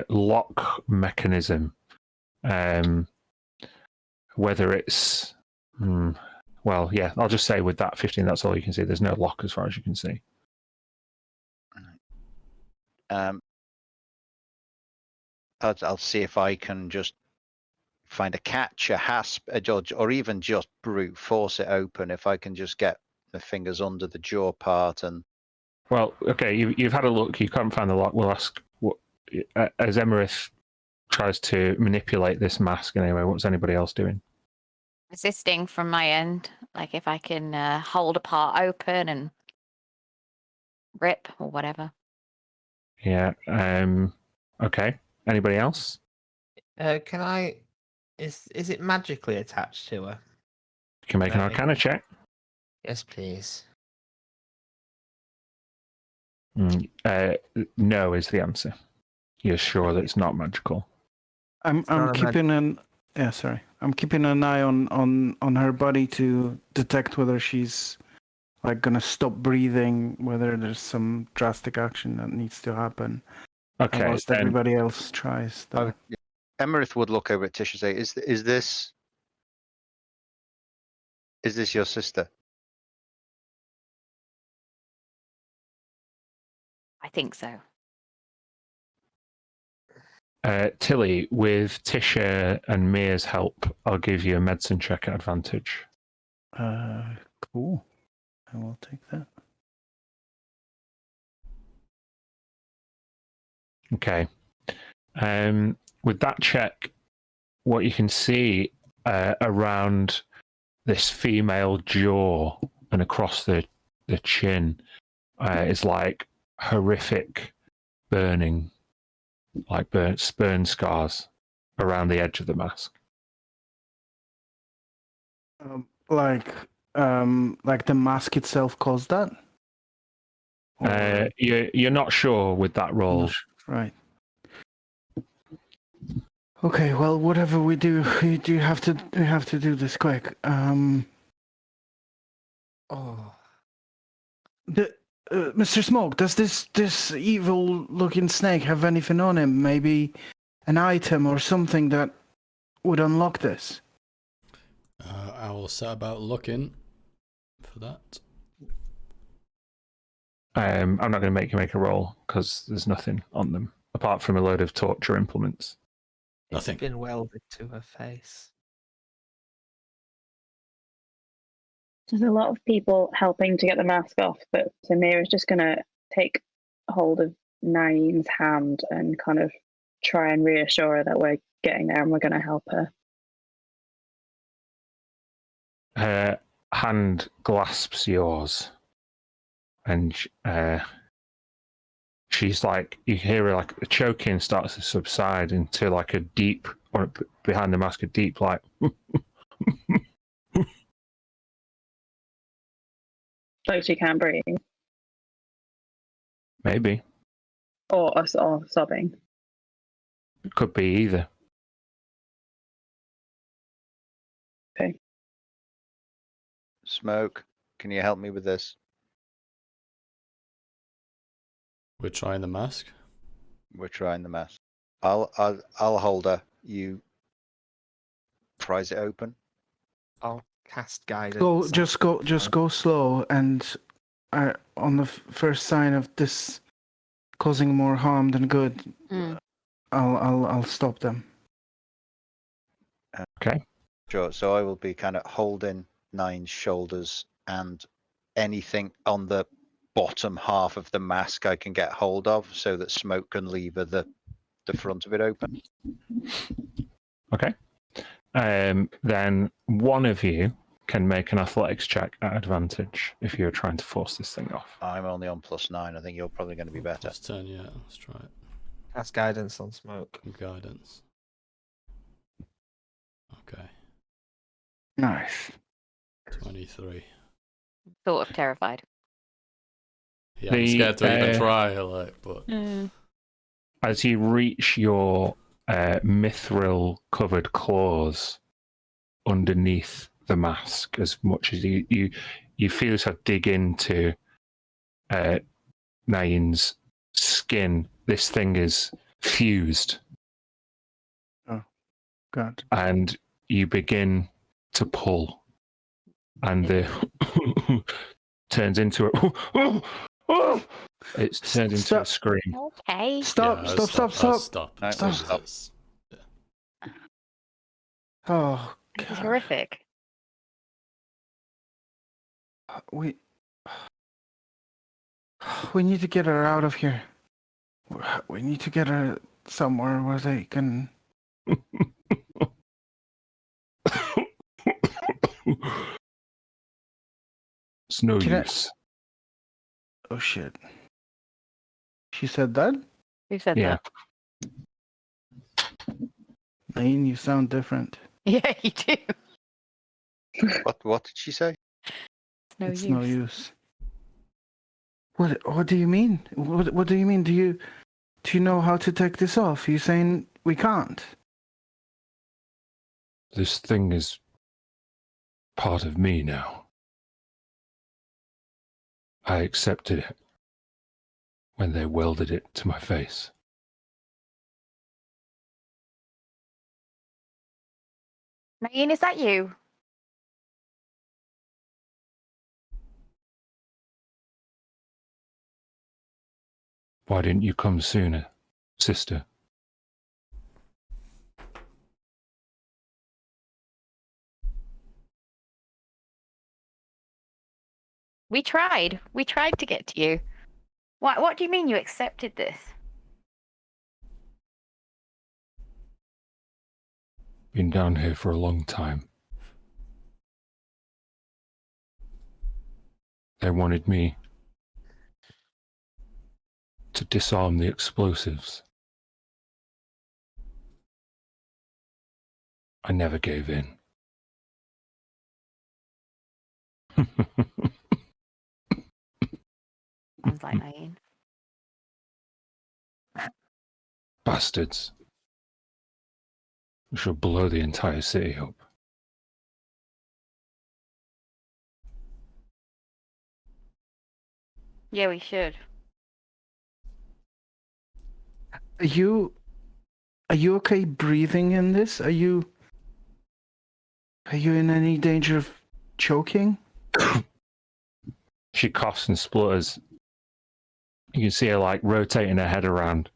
lock mechanism. Whether it's, Well, yeah, I'll just say with that 15, that's all you can see. There's no lock as far as you can see. I'll see if I can just find a catch, a hasp, a dodge, or even just brute force it open. If I can just get the fingers under the jaw part and. Well, okay, you've had a look. You can't find the lock. We'll ask what as Emerith tries to manipulate this mask anyway. What's anybody else doing? Resisting from my end, like if I can hold a part open and rip or whatever. Yeah. Okay. Anybody else? Can I? Is it magically attached to her? You can make an Maybe. Arcana check. Yes, please. No is the answer. You're sure that it's not magical. I'm not a keeping I'm keeping an eye on her body to detect whether she's like gonna stop breathing, whether there's some drastic action that needs to happen. Okay. Whilst Then, everybody else tries. Though. Emerith would look over at Tish and say, "Is this your sister?" I think so. Tilly, with Tisha and Mia's help, I'll give you a medicine check at advantage. Cool. I will take that. Okay. With that check, what you can see around this female jaw and across the chin is like horrific burning, like burn scars around the edge of the mask. Like the mask itself caused that? You're not sure with that roll. Right. Okay, well, whatever we do, we have to do this quick. Mr. Smoke, does this evil-looking snake have anything on him? Maybe an item or something that would unlock this? I will set about looking for that. I'm not going to make you make a roll because there's nothing on them apart from a load of torture implements. Nothing. It's been welded to her face. There's a lot of people helping to get the mask off, but Samir is just going to take hold of Naeem's hand and kind of try and reassure her that we're getting there and we're going to help her. Her hand grasps yours, and she's like, you hear her like the choking starts to subside into like a deep, or behind the mask, a deep like. Like she can't breathe. Maybe. Or sobbing. It could be either. Okay. Smoke, can you help me with this? We're trying the mask. We're trying the mask. I'll hold her. You prise it open. I'll cast guidance. Just go slow, and on the first sign of this causing more harm than good, I'll stop them. Okay. Sure. So I will be kind of holding Nine's shoulders, and anything on the bottom half of the mask I can get hold of, so that Smoke can lever the front of it open. Okay. Then one of you can make an athletics check at advantage if you're trying to force this thing off. I'm only on +9. I think you're probably going to be better. +10, yeah. Let's try it. Cast guidance on Smoke. Guidance. Okay. Nice. 23. Sort of terrified. Yeah, I'm scared to even try, but... As you reach your mithril-covered claws underneath the mask, as much as you feel yourself dig into Nain's skin, this thing is fused. Oh, God. And you begin to pull. and the turns into a. It's turned into a scream. Okay. Stop! Yeah, Stop! Stop. No, Stop. stop. Oh, This is God. horrific. We need to get her out of here. We need to get her somewhere where they can. It's no Can I- use. Oh shit! She said that. Who said Yeah. that? Nain, you sound different. Yeah, you do. What did she say? No It's use. no use. What do you mean? What do you mean? Do you know how to take this off? You're saying we can't. This thing is part of me now. I accepted it when they welded it to my face. Nain, is that you? Why didn't you come sooner, sister? We tried. We tried to get to you. What do you mean you accepted this? Been down here for a long time. They wanted me to disarm the explosives. I never gave in. Sounds like Nain. Bastards. We shall blow the entire city up. Yeah, we should. Are you okay breathing in this? Are you in any danger of choking? She coughs and splutters. You can see her like rotating her head around.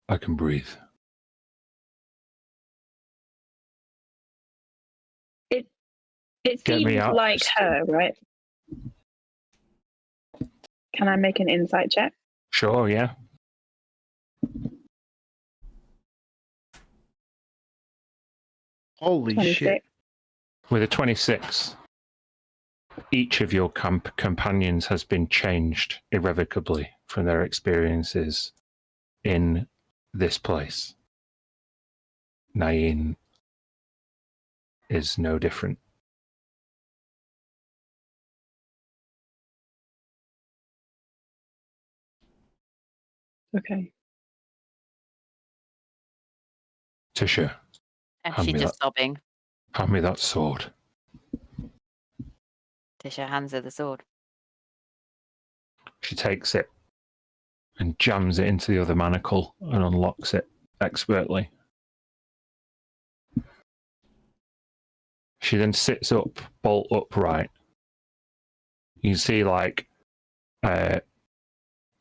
I can breathe. It Get me seems out. like her, right? Can I make an insight check? Sure, yeah. Holy 26. shit! With a 26, each of your companions has been changed irrevocably from their experiences in this place. Nain is no different. Okay. Tisha, And Hand she's me just sobbing. hand me that sword. Tisha hands her the sword. She takes it and jams it into the other manacle and unlocks it expertly. She then sits up, bolt upright. You can see like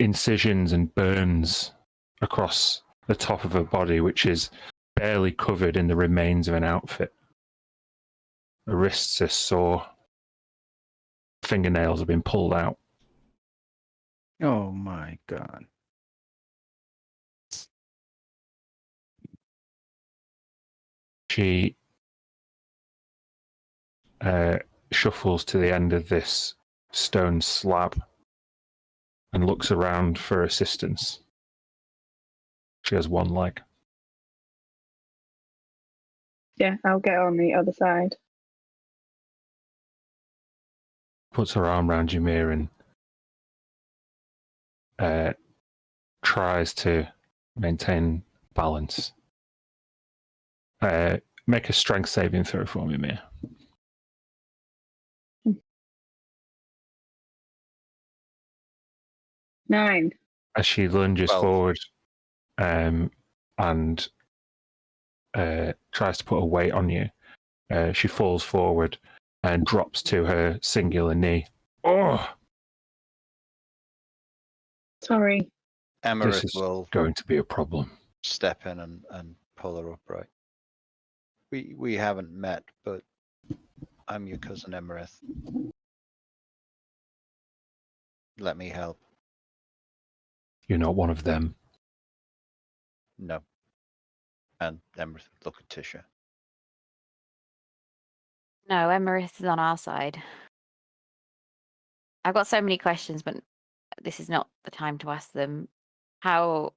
incisions and burns across the top of her body, which is barely covered in the remains of an outfit. Her wrists are sore. Fingernails have been pulled out. Oh my god! She shuffles to the end of this stone slab and looks around for assistance. She has one leg. Yeah, I'll get on the other side. Puts her arm around Ymir and tries to maintain balance. Make a strength saving throw for me, Ymir. 9. As she lunges 12. forward and tries to put a weight on you, she falls forward and drops to her singular knee. Oh, Sorry. Emerith this is will going to be a problem. step in and pull her upright. We haven't met, but I'm your cousin Emerith. Let me help. You're not one of them. No. And Emerith would look at Tisha. No, Emerith is on our side. I've got so many questions, but this is not the time to ask them. How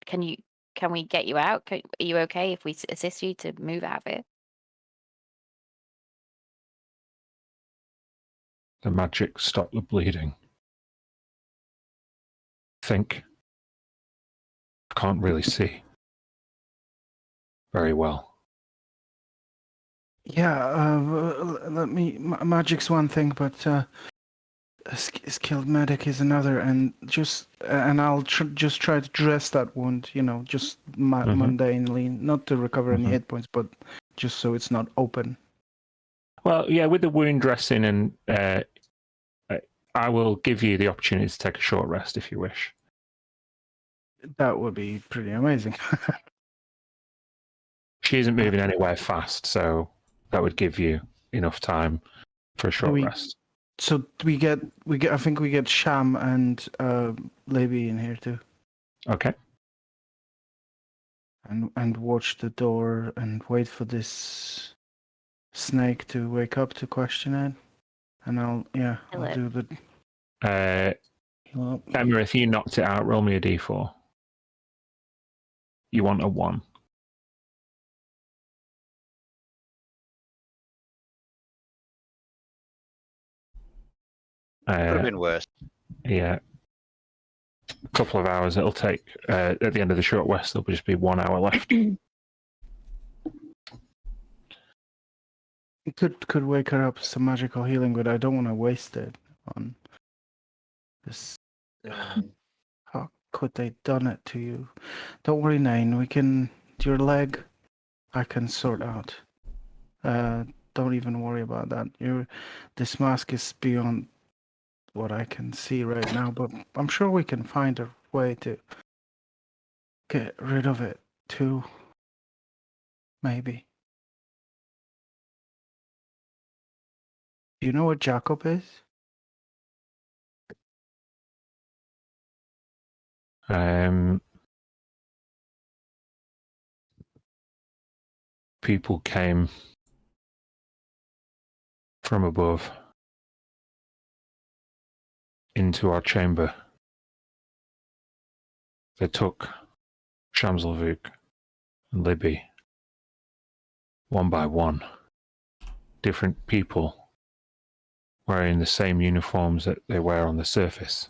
can we get you out? Are you okay if we assist you to move out of it? The magic stopped the bleeding. Think. I can't really see very well. Yeah, let me. Magic's one thing, but a skilled medic is another, and I'll just try to dress that wound. You know, just mundanely, not to recover any hit points, but just so it's not open. Well, yeah, with the wound dressing, and I will give you the opportunity to take a short rest if you wish. That would be pretty amazing. She isn't moving anywhere fast, so that would give you enough time for a short rest. So we get. I think we get Sham and Libby in here too. Okay. And watch the door and wait for this snake to wake up to question it. And I'll do the. Emma, if you knocked it out, roll me a d4. You want a 1. Could have been worse. Yeah. A couple of hours it'll take. At the end of the short rest, there'll just be 1 hour left. It could wake her up some magical healing, but I don't want to waste it on this. How could they done it to you? Don't worry, Nain. We can. Your leg, I can sort out. Don't even worry about that. This mask is beyond what I can see right now, but I'm sure we can find a way to get rid of it too. Maybe. Do you know what Jacob is? People came from above into our chamber. They took Shamslavuk and Libby one by one. Different people wearing the same uniforms that they wear on the surface.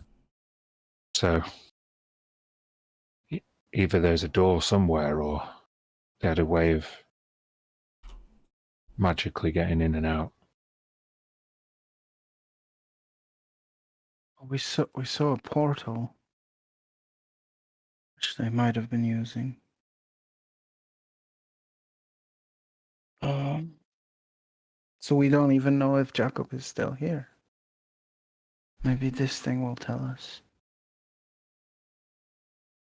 So either there's a door somewhere or they had a way of magically getting in and out. We saw a portal, which they might have been using. So we don't even know if Jacob is still here. Maybe this thing will tell us.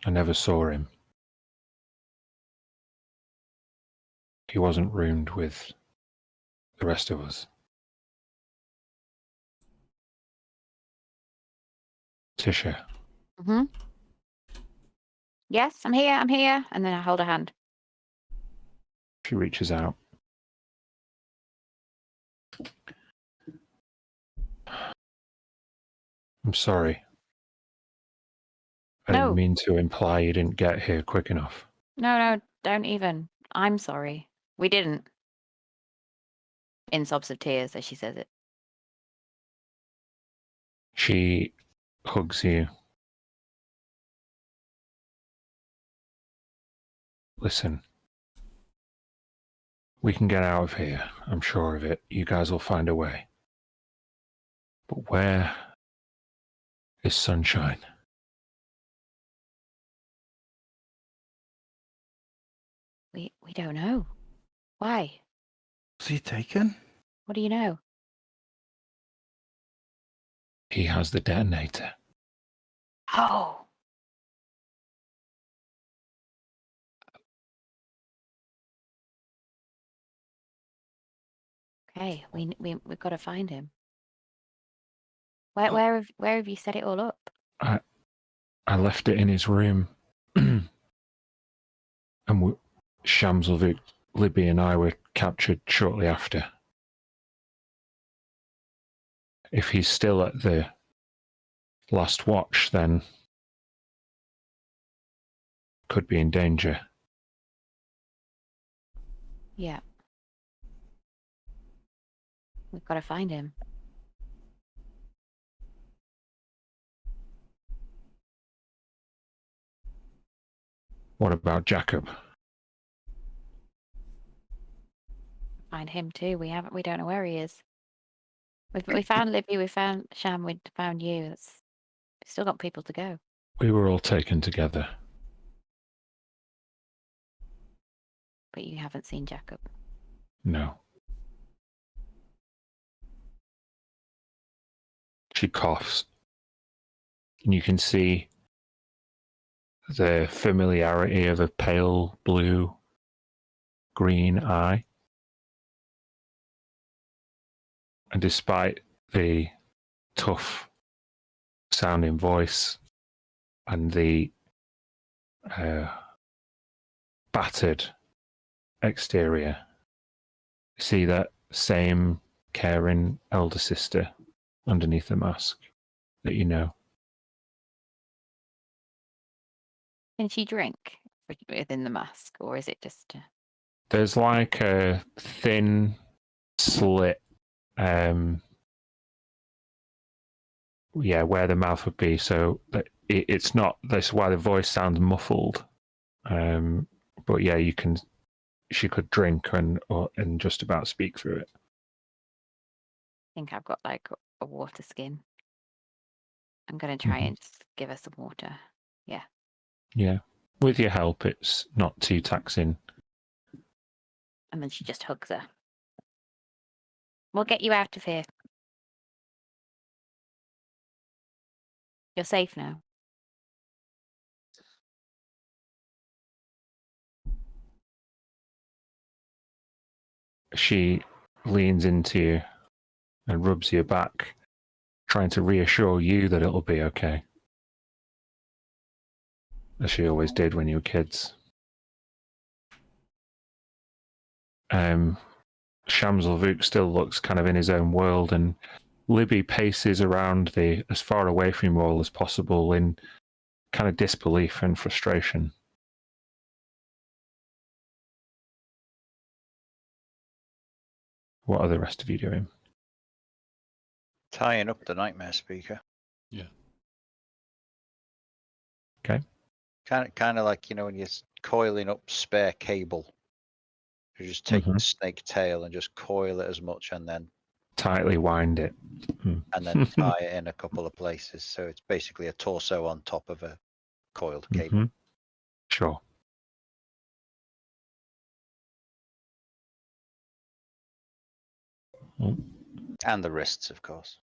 I never saw him. He wasn't roomed with the rest of us. Tisha. Mm-hmm. Yes, I'm here. And then I hold her hand. She reaches out. I'm sorry. I didn't mean to imply you didn't get here quick enough. No, don't even. I'm sorry. We didn't. In sobs of tears as she says it. She hugs you. Listen, we can get out of here. I'm sure of it. You guys will find a way. But where is Sunshine? We don't know. Why? Was he taken? What do you know? He has the detonator. Oh. Okay, we've got to find him. Where have you set it all up? I left it in his room. And Shamselvik, Libby and I were captured shortly after. If he's still at the last watch, then could be in danger. Yeah. We've got to find him. What about Jacob? Find him too. We don't know where he is. We found Libby, we found Sham, we found you. We've still got people to go. We were all taken together. But you haven't seen Jacob. No. She coughs. And you can see the familiarity of a pale blue green eye. And despite the tough sounding voice and the battered exterior, you see that same caring elder sister underneath the mask that you know. Can she drink within the mask, or is it just? There's like a thin slit, where the mouth would be. So that it's not. That's why the voice sounds muffled. But yeah, she could drink and just about speak through it. I think I've got like a water skin. I'm gonna try and just give her some water. Yeah. Yeah. With your help, it's not too taxing. And then she just hugs her. We'll get you out of here. You're safe now. She leans into you and rubs your back, trying to reassure you that it'll be okay. As she always did when you were kids. Shamselvuk still looks kind of in his own world, and Libby paces around as far away from you all as possible in kind of disbelief and frustration. What are the rest of you doing? Tying up the nightmare speaker. Yeah. Okay. Kind of like, when you're coiling up spare cable. You just take the snake tail and just coil it as much, and then tightly wind it. And then tie it in a couple of places. So it's basically a torso on top of a coiled cable. Sure. And the wrists, of course.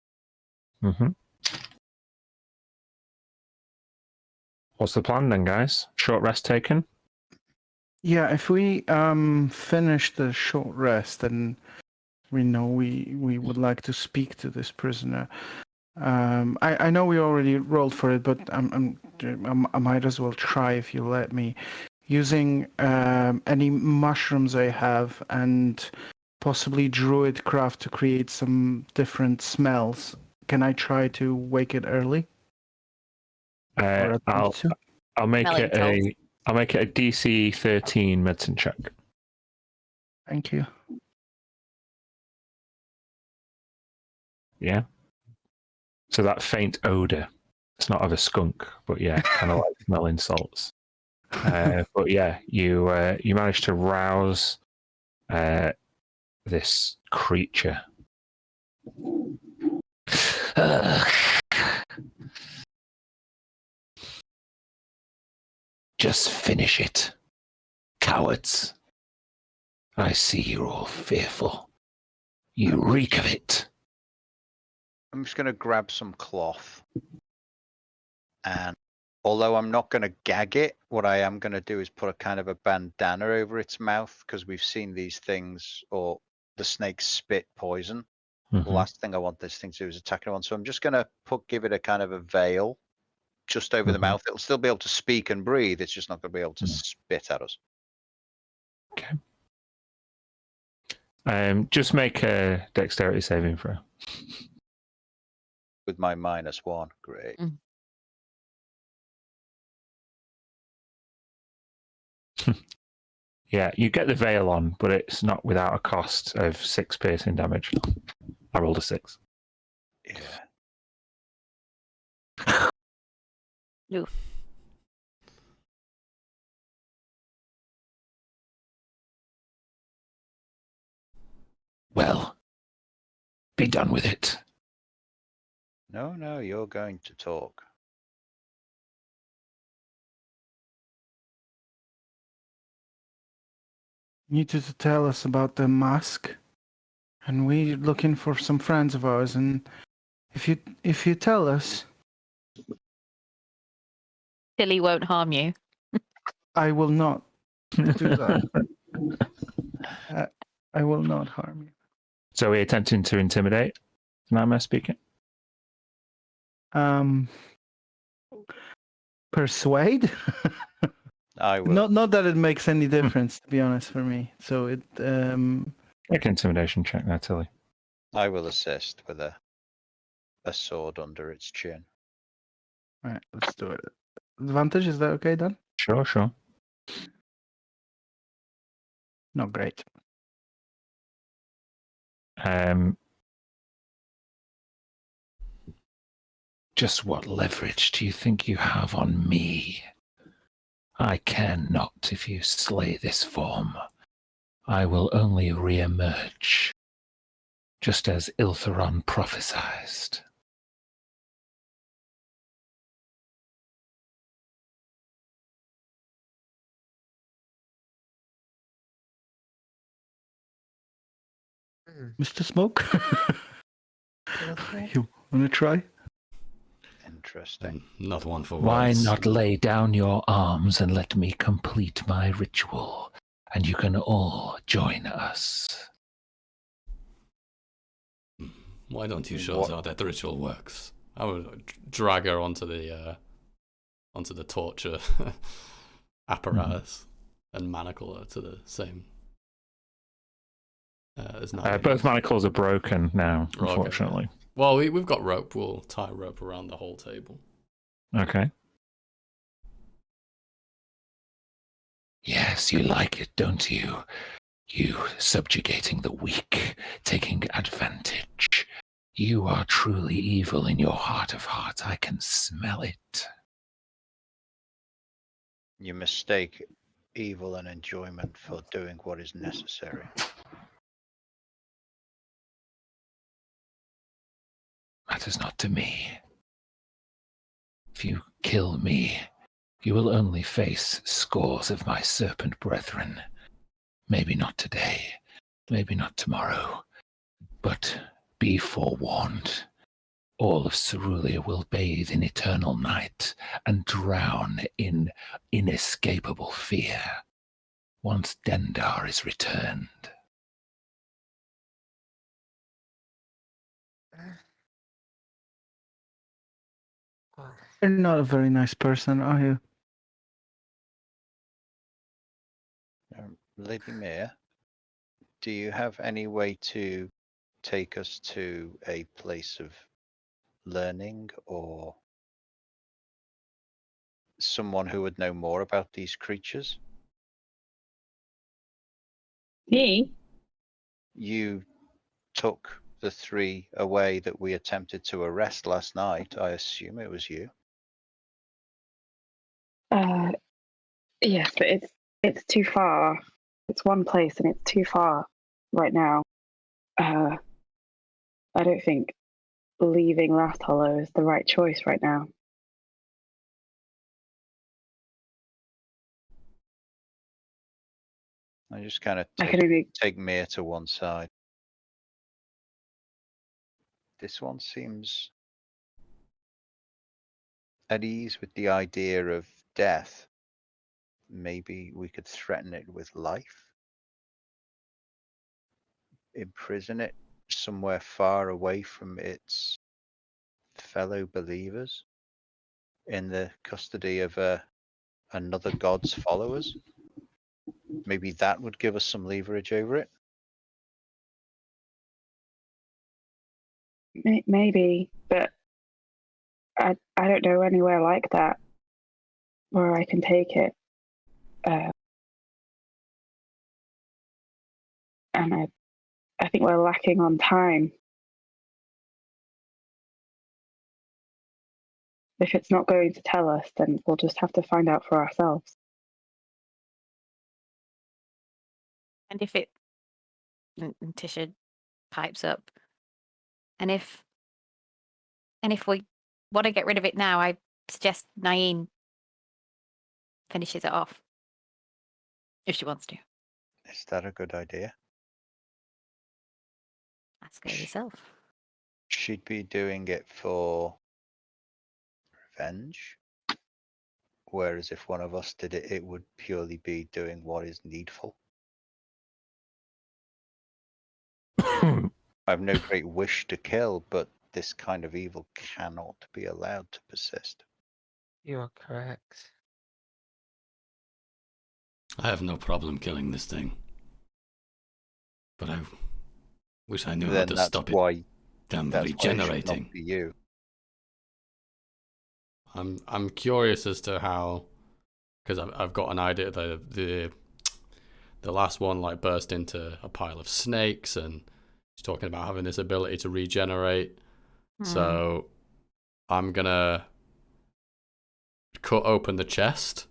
What's the plan then, guys? Short rest taken? Yeah, if we finish the short rest, then we know we would like to speak to this prisoner. I know we already rolled for it, but I might as well try if you let me. Using any mushrooms I have and possibly druid craft to create some different smells. Can I try to wake it early? I'll make it a DC 13 medicine check. Thank you. Yeah. So that faint odor, it's not of a skunk, but yeah, kind of like smelling salts. But yeah, you managed to rouse this creature. Just finish it, cowards. I see you're all fearful. You reek of it. I'm just going to grab some cloth. And although I'm not going to gag it, what I am going to do is put a kind of a bandana over its mouth, because we've seen these things, or the snakes spit poison. The last thing I want this thing to do is attack anyone. So I'm just going to give it a kind of a veil just over the mouth. It'll still be able to speak and breathe. It's just not going to be able to spit at us. Okay. Just make a dexterity saving throw. With my -1. Great. Yeah, you get the veil on, but it's not without a cost of 6 piercing damage. I rolled a 6. Yeah. Oof. Well, be done with it. No, you're going to talk. You need to tell us about the mask, and we're looking for some friends of ours. And if you tell us, Tilly won't harm you. I will not do that. I will not harm you. So we're attempting to intimidate. Am I speaking? Persuade? I will. Not that it makes any difference, to be honest, for me. So it Make an intimidation check now, Tilly. I will assist with a sword under its chin. all right, let's do it. Advantage, is that okay, Dan? Sure. Not great. Just what leverage do you think you have on me? I care not if you slay this form. I will only re-emerge, just as Iltheron prophesied. Mr. Smoke? You want to try? Interesting. Not one for Why words. not lay down your arms and let me complete my ritual, and you can all join us. Why don't you show us how that ritual works? I would drag her onto the torture apparatus and manacle her to the same. As Both manacles are broken now, Oh, okay, unfortunately. yeah. Well, we've got rope. We'll tie rope around the whole table. Okay. Yes, you like it, don't you? You subjugating the weak, taking advantage. You are truly evil in your heart of hearts. I can smell it. You mistake evil and enjoyment for doing what is necessary. Matters not to me. If you kill me, you will only face scores of my serpent brethren. Maybe not today, maybe not tomorrow, but be forewarned. All of Cerulea will bathe in eternal night and drown in inescapable fear once Dendar is returned. You're not a very nice person, are you? Lady Mayor, do you have any way to take us to a place of learning, or someone who would know more about these creatures? Me? You took the 3 away that we attempted to arrest last night. I assume it was you. Yes, but it's too far. It's one place and it's too far right now. I don't think leaving Last Hollow is the right choice right now. I just kind of I can only take Mia to one side. This one seems at ease with the idea of death. Maybe we could threaten it with life. Imprison it somewhere far away from its fellow believers in the custody of another god's followers. Maybe that would give us some leverage over it. Maybe, but I don't know anywhere like that where I can take it. And I think we're lacking on time. If it's not going to tell us, then we'll just have to find out for ourselves. And if it, and Tisha pipes up, and if we want to get rid of it now, I suggest Nain finishes it off. If she wants to. Is that a good idea? Ask her yourself. She'd be doing it for revenge. Whereas if one of us did it, it would purely be doing what is needful. I have no great wish to kill, but this kind of evil cannot be allowed to persist. You are correct. I have no problem killing this thing. But I wish I knew how Then to that's stop why it. Damn that's why it should regenerating. not be you. I'm curious as to how, because I've got an idea. The last one like burst into a pile of snakes, and he's talking about having this ability to regenerate. So I'm gonna cut open the chest.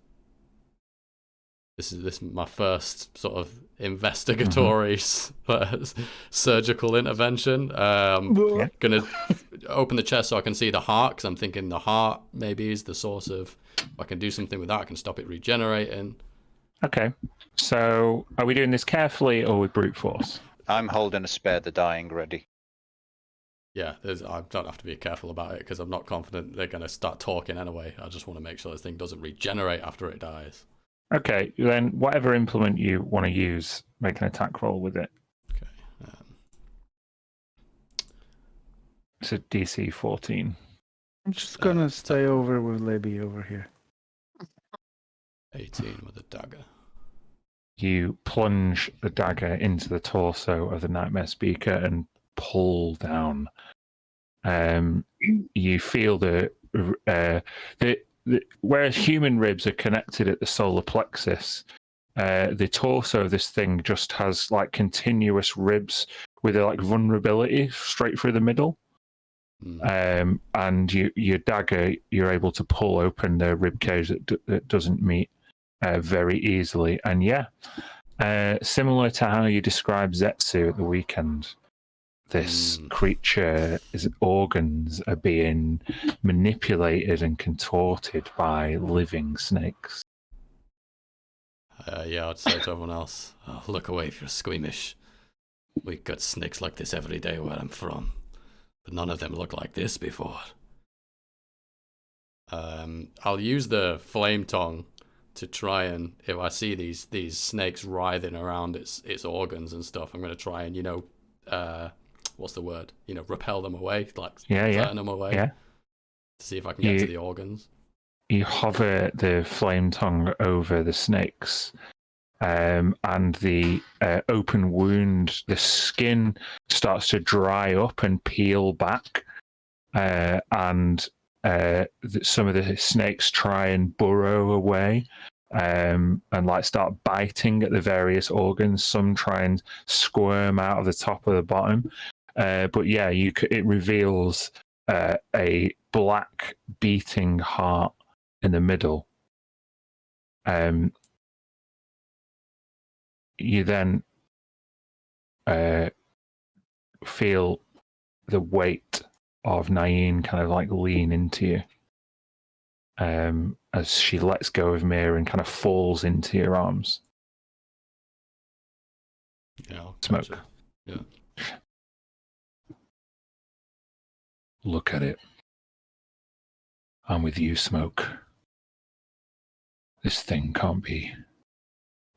This is my first sort of investigatory surgical intervention. Gonna open the chest so I can see the heart, because I'm thinking the heart maybe is the source of. If I can do something with that, I can stop it regenerating. Okay. So, are we doing this carefully or with brute force? I'm holding a spare the dying ready. Yeah, I don't have to be careful about it because I'm not confident they're going to start talking anyway. I just want to make sure this thing doesn't regenerate after it dies. Okay, then whatever implement you want to use, make an attack roll with it. Okay. It's a DC 14. I'm just gonna stay over with Libby over here. 18 with a dagger. You plunge the dagger into the torso of the Nightmare Speaker and pull down. You feel the whereas human ribs are connected at the solar plexus, the torso of this thing just has like continuous ribs with a like vulnerability straight through the middle. And your dagger, you're able to pull open the rib cage that doesn't meet very easily. And similar to how you described Zetsu at the weekend, this creature's organs are being manipulated and contorted by living snakes. Yeah, I'd say to everyone else, look away if you're squeamish. We got snakes like this every day where I'm from, but none of them look like this before. I'll use the flame tongue to try and, if I see these snakes writhing around its organs and stuff, I'm going to try and, what's the word? Repel them away, like turn them away. Yeah. To see if I can get to the organs. You hover the flame tongue over the snakes, and the open wound, the skin starts to dry up and peel back, and some of the snakes try and burrow away. And like start biting at the various organs. Some try and squirm out of the top or the bottom. But yeah, it reveals a black beating heart in the middle. You then feel the weight of Nain kind of like lean into you. As she lets go of Mira and kind of falls into your arms. Yeah, Smoke. Yeah. Look at it. I'm with you, Smoke. This thing can't be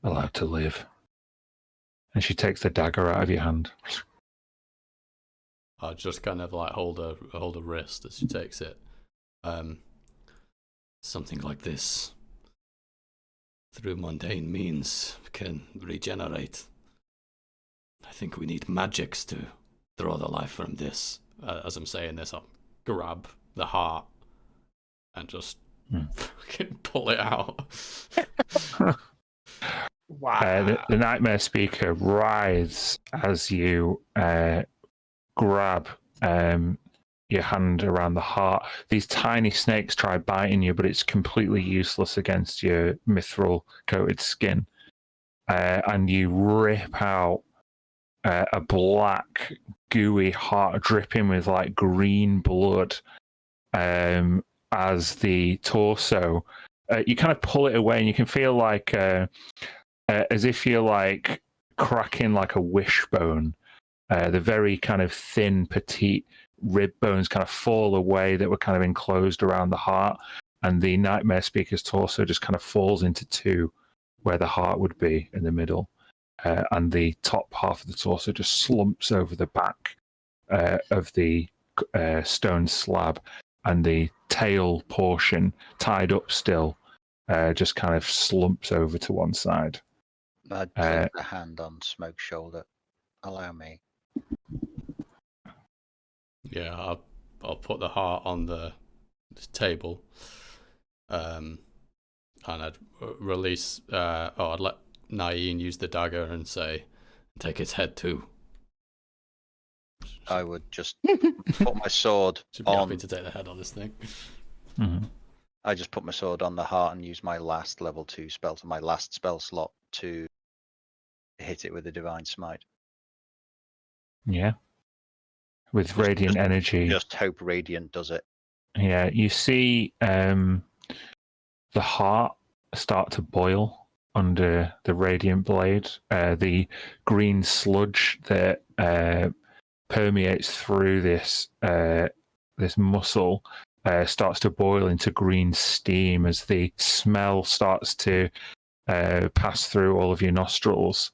allowed to live. And she takes the dagger out of your hand. I just kind of like hold her wrist as she takes it. Something like this, through mundane means, can regenerate. I think we need magics to draw the life from this. As I'm saying this, I'll grab the heart and just fucking pull it out. Wow. The Nightmare Speaker writhes as you grab your hand around the heart. These tiny snakes try biting you, but it's completely useless against your mithril-coated skin. And you rip out a black, gooey heart dripping with like green blood as the torso. You kind of pull it away, and you can feel like as if you're like cracking like a wishbone. The very kind of thin, petite rib bones kind of fall away that were kind of enclosed around the heart, and the Nightmare Speaker's torso just kind of falls into two, where the heart would be in the middle, and the top half of the torso just slumps over the back of the stone slab, and the tail portion, tied up still, just kind of slumps over to one side. I'd place a hand on Smoke's shoulder. Allow me. Yeah, I'll put the heart on the table, and I'd release. I'd let Nain use the dagger and say, "Take its head too." I would just put my sword Should be on. happy to take the head on this thing. Mm-hmm. I just put my sword on the heart and use my last level 2 spell to my last spell slot to hit it with a divine smite. Yeah. With radiant energy. Just hope radiant does it. Yeah, you see the heart start to boil under the radiant blade. The green sludge that permeates through this muscle starts to boil into green steam as the smell starts to pass through all of your nostrils.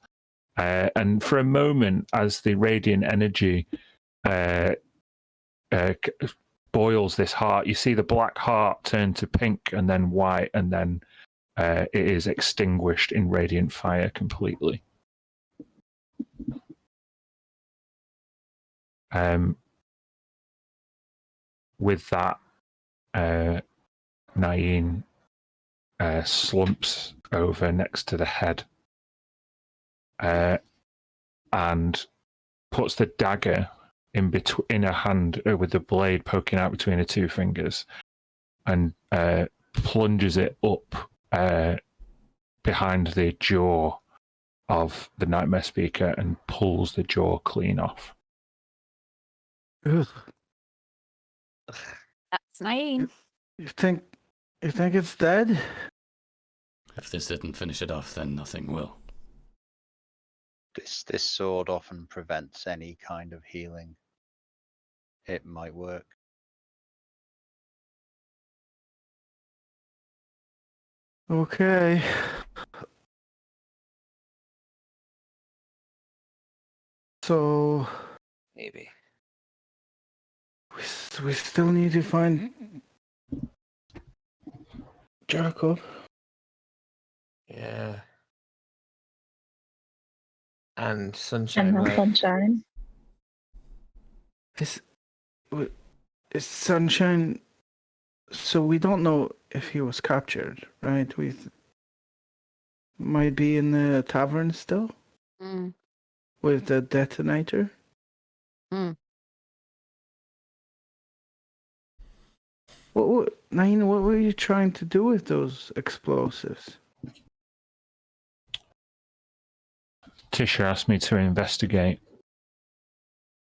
And for a moment, as the radiant energy boils this heart, you see the black heart turn to pink and then white, and then it is extinguished in radiant fire completely. With that, Nain slumps over next to the head and puts the dagger in her hand with the blade poking out between her two fingers, and plunges it up behind the jaw of the Nightmare Speaker and pulls the jaw clean off. Ugh. That's Nain. You think it's dead? If this didn't finish it off, then nothing will. This sword often prevents any kind of healing. It might work. Okay. So Maybe. we still need to find Jacob. Yeah. And Sunshine, And the right? sunshine. Is Sunshine? So we don't know if he was captured, right? We might be in the tavern still Mm. with the detonator. Nain, what were you trying to do with those explosives? Tisha asked me to investigate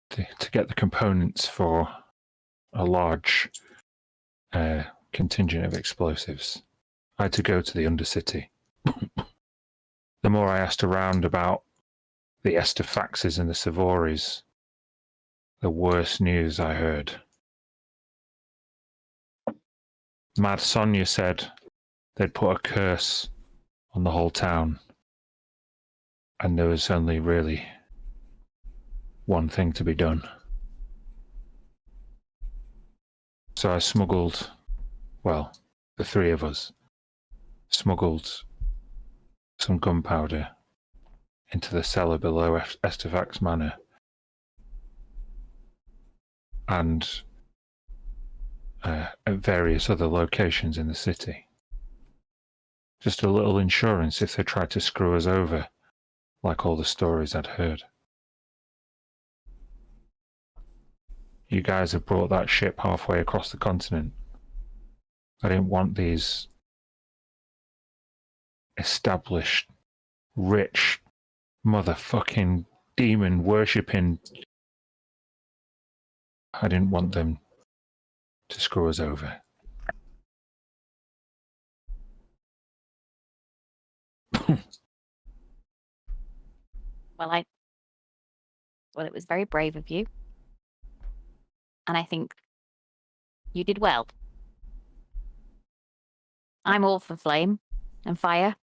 to get the components for a large contingent of explosives. I had to go to the Undercity. The more I asked around about the Estefaxes and the Savories, the worse news I heard. Mad Sonia said they'd put a curse on the whole town, and there was only really one thing to be done. So I smuggled, well, the three of us smuggled some gunpowder into the cellar below Estevax Manor and at various other locations in the city. Just a little insurance if they tried to screw us over, like all the stories I'd heard. You guys have brought that ship halfway across the continent. I didn't want these established, rich, motherfucking demon worshipping. I didn't want them to screw us over. Well, it was very brave of you. And I think you did well. I'm all for flame and fire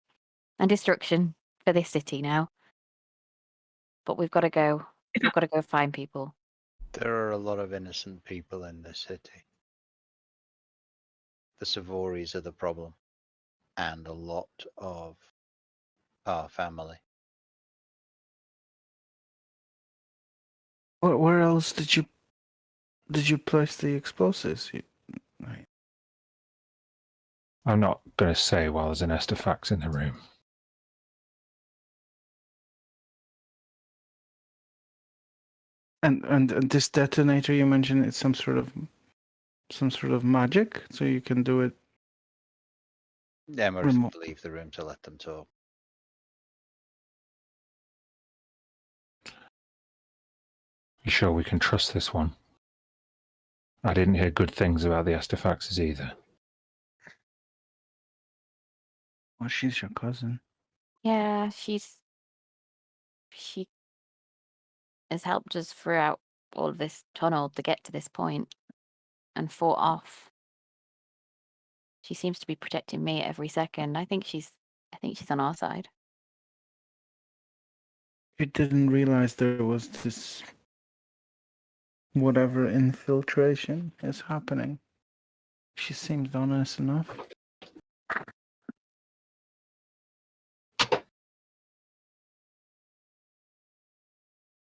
and destruction for this city now. But we've got to go. We've got to go find people. There are a lot of innocent people in this city. The Savories are the problem, and a lot of our family. Where else did you place the explosives? Right. I'm not going to say while there's an Estefax in the room. And this detonator you mentioned, it's some sort of magic, so you can do it. Emma Remote. would leave the room to let them talk. You sure we can trust this one? I didn't hear good things about the Estefaxes either. Well, she's your cousin. Yeah, she has helped us throughout all of this tunnel to get to this point and fought off. She seems to be protecting me at every second. I think she's on our side. You didn't realize there was this whatever infiltration is happening. She seems honest enough.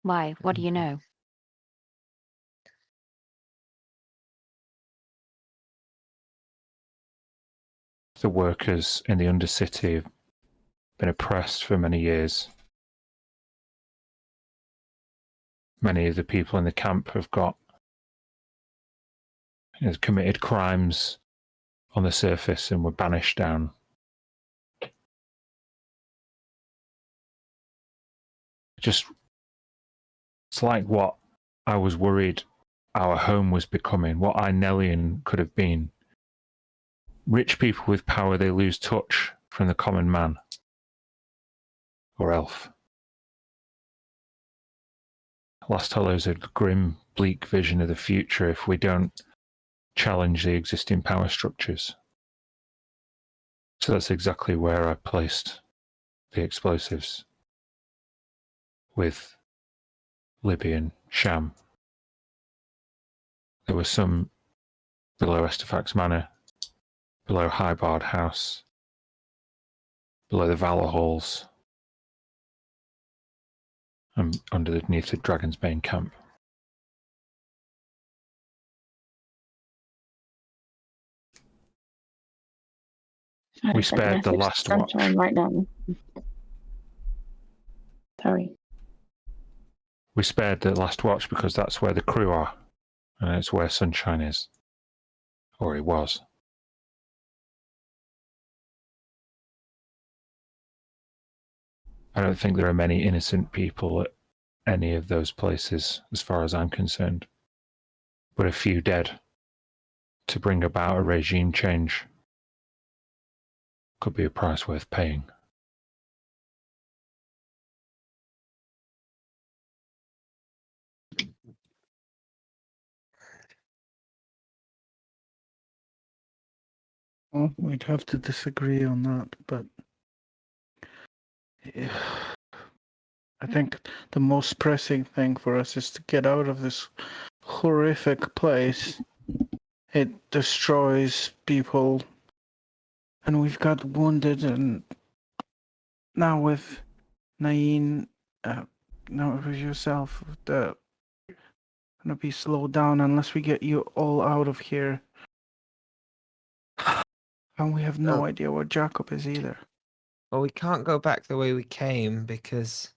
Why? What do you know? The workers in the Undercity have been oppressed for many years. Many of the people in the camp have committed crimes on the surface and were banished down. It's like what I was worried our home was becoming, what Inelian could have been. Rich people with power, they lose touch from the common man or elf. Last Hollow's a grim, bleak vision of the future if we don't challenge the existing power structures. So that's exactly where I placed the explosives with Libby and Sham. There were some below Estefax Manor, below Highbard House, below the Valor Halls, and underneath the Dragon's Bane camp. We spared the last watch. Right now. Sorry. We spared the last watch because that's where the crew are, and it's where Sunshine is. Or he was. I don't think there are many innocent people at any of those places, as far as I'm concerned. But a few dead to bring about a regime change could be a price worth paying. Well, we'd have to disagree on that, but I think the most pressing thing for us is to get out of this horrific place. It destroys people, and we've got wounded, and now with Nain, now with yourself, gonna be slowed down unless we get you all out of here. And we have no Oh. idea where Jacob is either. Well, we can't go back the way we came because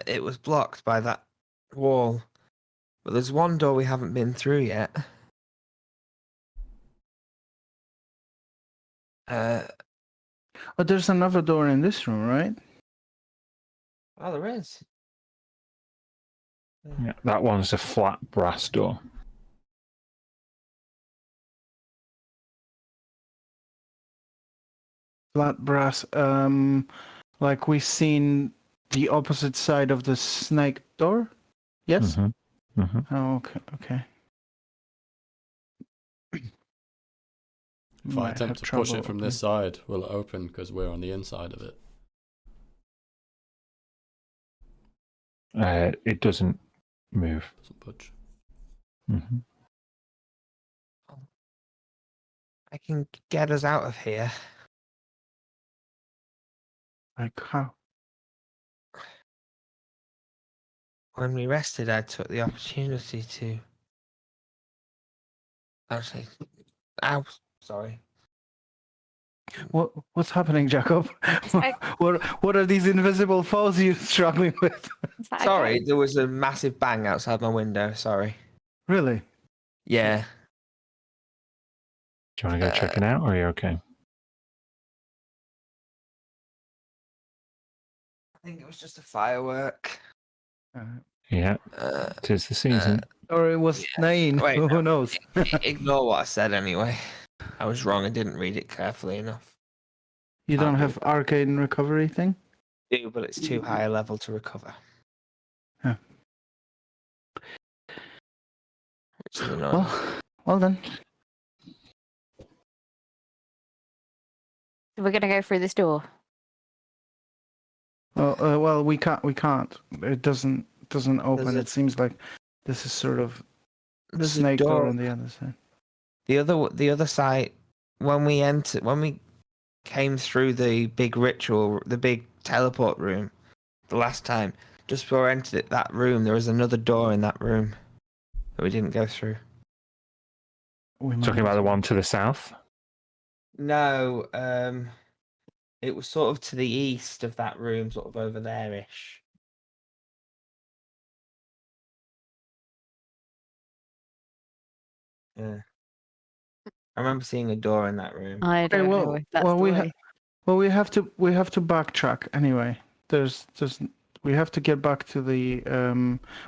it was blocked by that wall. But there's one door we haven't been through yet. But there's another door in this room, right? Oh, there is. Yeah, that one's a flat brass door. Flat brass. Like we've seen the opposite side of the snake door. Yes. Mm-hmm. Mm-hmm. Oh, okay. Okay. If I attempt to push it from this side, will it open because we're on the inside of it? It doesn't move. Doesn't budge. Mm-hmm. I can get us out of here. Like how? When we rested, I took the opportunity to. Actually, ow, sorry. What's happening, Jacob? like- what are these invisible foes you're struggling with? Is that Sorry, okay? there was a massive bang outside my window. Sorry. Really? Yeah. Do you want to go check it out, or are you okay? I think it was just a firework. Yeah, it is the season. Or it was Nain. Wait, Who no. knows? Ignore what I said anyway. I was wrong. I didn't read it carefully enough. You don't have arcane recovery thing? I do, but it's too high a level to recover. Yeah. Which is annoying. Well then. We're gonna go through this door. Well, we can't. We can't. It doesn't open. There's a- It seems like this is sort of the There's a snake door door- on the other side. The other side, when we came through the big ritual, the big teleport room, the last time, just before we entered that room, there was another door in that room that we didn't go through. We might Talking about as the well. one to the south. No, it was sort of to the east of that room, sort of over there-ish. Yeah. I remember seeing a door in that room. I don't know if that's the way. we have to backtrack anyway. There's we have to get back to the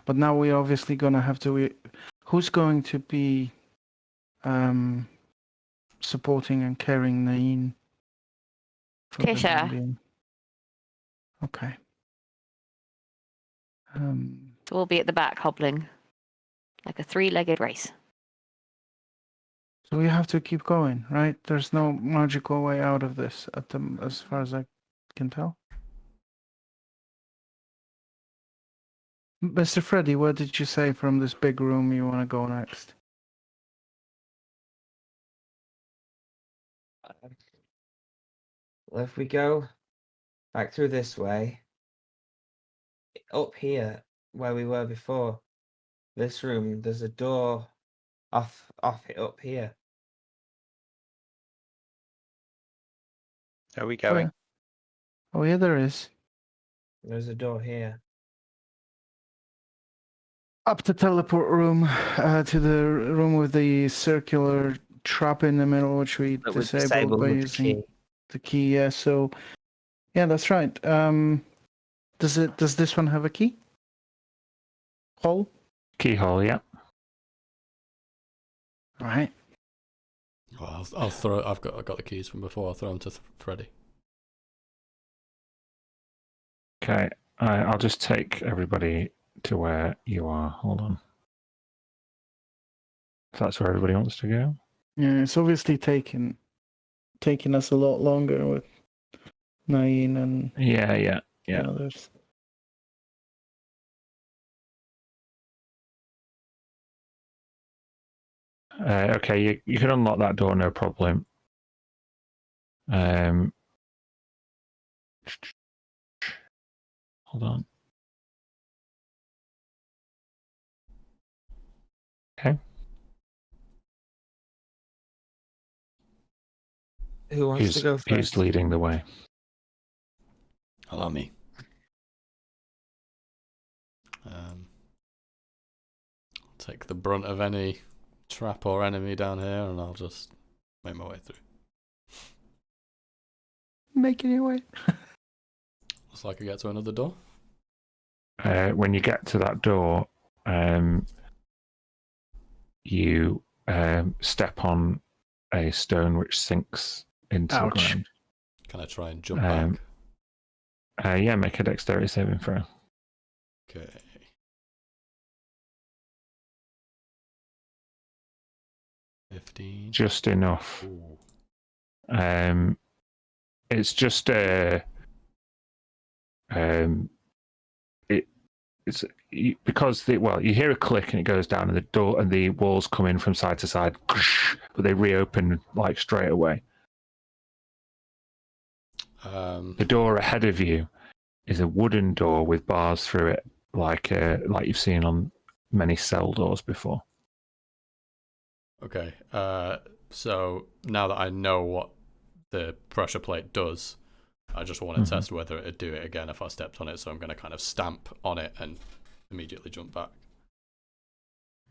but now we're obviously gonna have to. Who's going to be supporting and carrying Nain? for the Tisha. time being? Okay. So we'll be at the back hobbling like a three-legged race. So we have to keep going, right? There's no magical way out of this as far as I can tell. Mr. Freddy, what did you say from this big room you want to go next? Well, if we go back through this way, up here where we were before, this room, there's a door off it up here. Are we going? Oh yeah, there is. There's a door here. Up the teleport room, to the room with the circular trap in the middle, which we That was disabled by with the using key. the key. Yeah, so yeah, that's right. Does this one have a key? Hole? Keyhole, yeah. All right. Well, I'll throw. I've got the keys from before. I'll throw them to Freddy. Okay, I'll just take everybody to where you are. Hold on. If that's where everybody wants to go. Yeah, it's obviously taking us a lot longer with Nain and Yeah. the others. Okay, you can unlock that door, no problem. Hold on. Okay. Who wants to go first? Who's leading the way? Allow me. Take the brunt of any trap or enemy down here, and I'll just make my way through. Making your way. Looks like I get to another door. When you get to that door, you step on a stone which sinks into the ground. Can I try and jump back? Yeah, make a dexterity saving throw. Okay. Just enough. Ooh. It's just because you hear a click and it goes down, and the door and the walls come in from side to side, but they reopen like straight away. The door ahead of you is a wooden door with bars through it, like you've seen on many cell doors before. Okay. So now that I know what the pressure plate does, I just want to test whether it'd do it again if I stepped on it. So I'm going to kind of stamp on it and immediately jump back.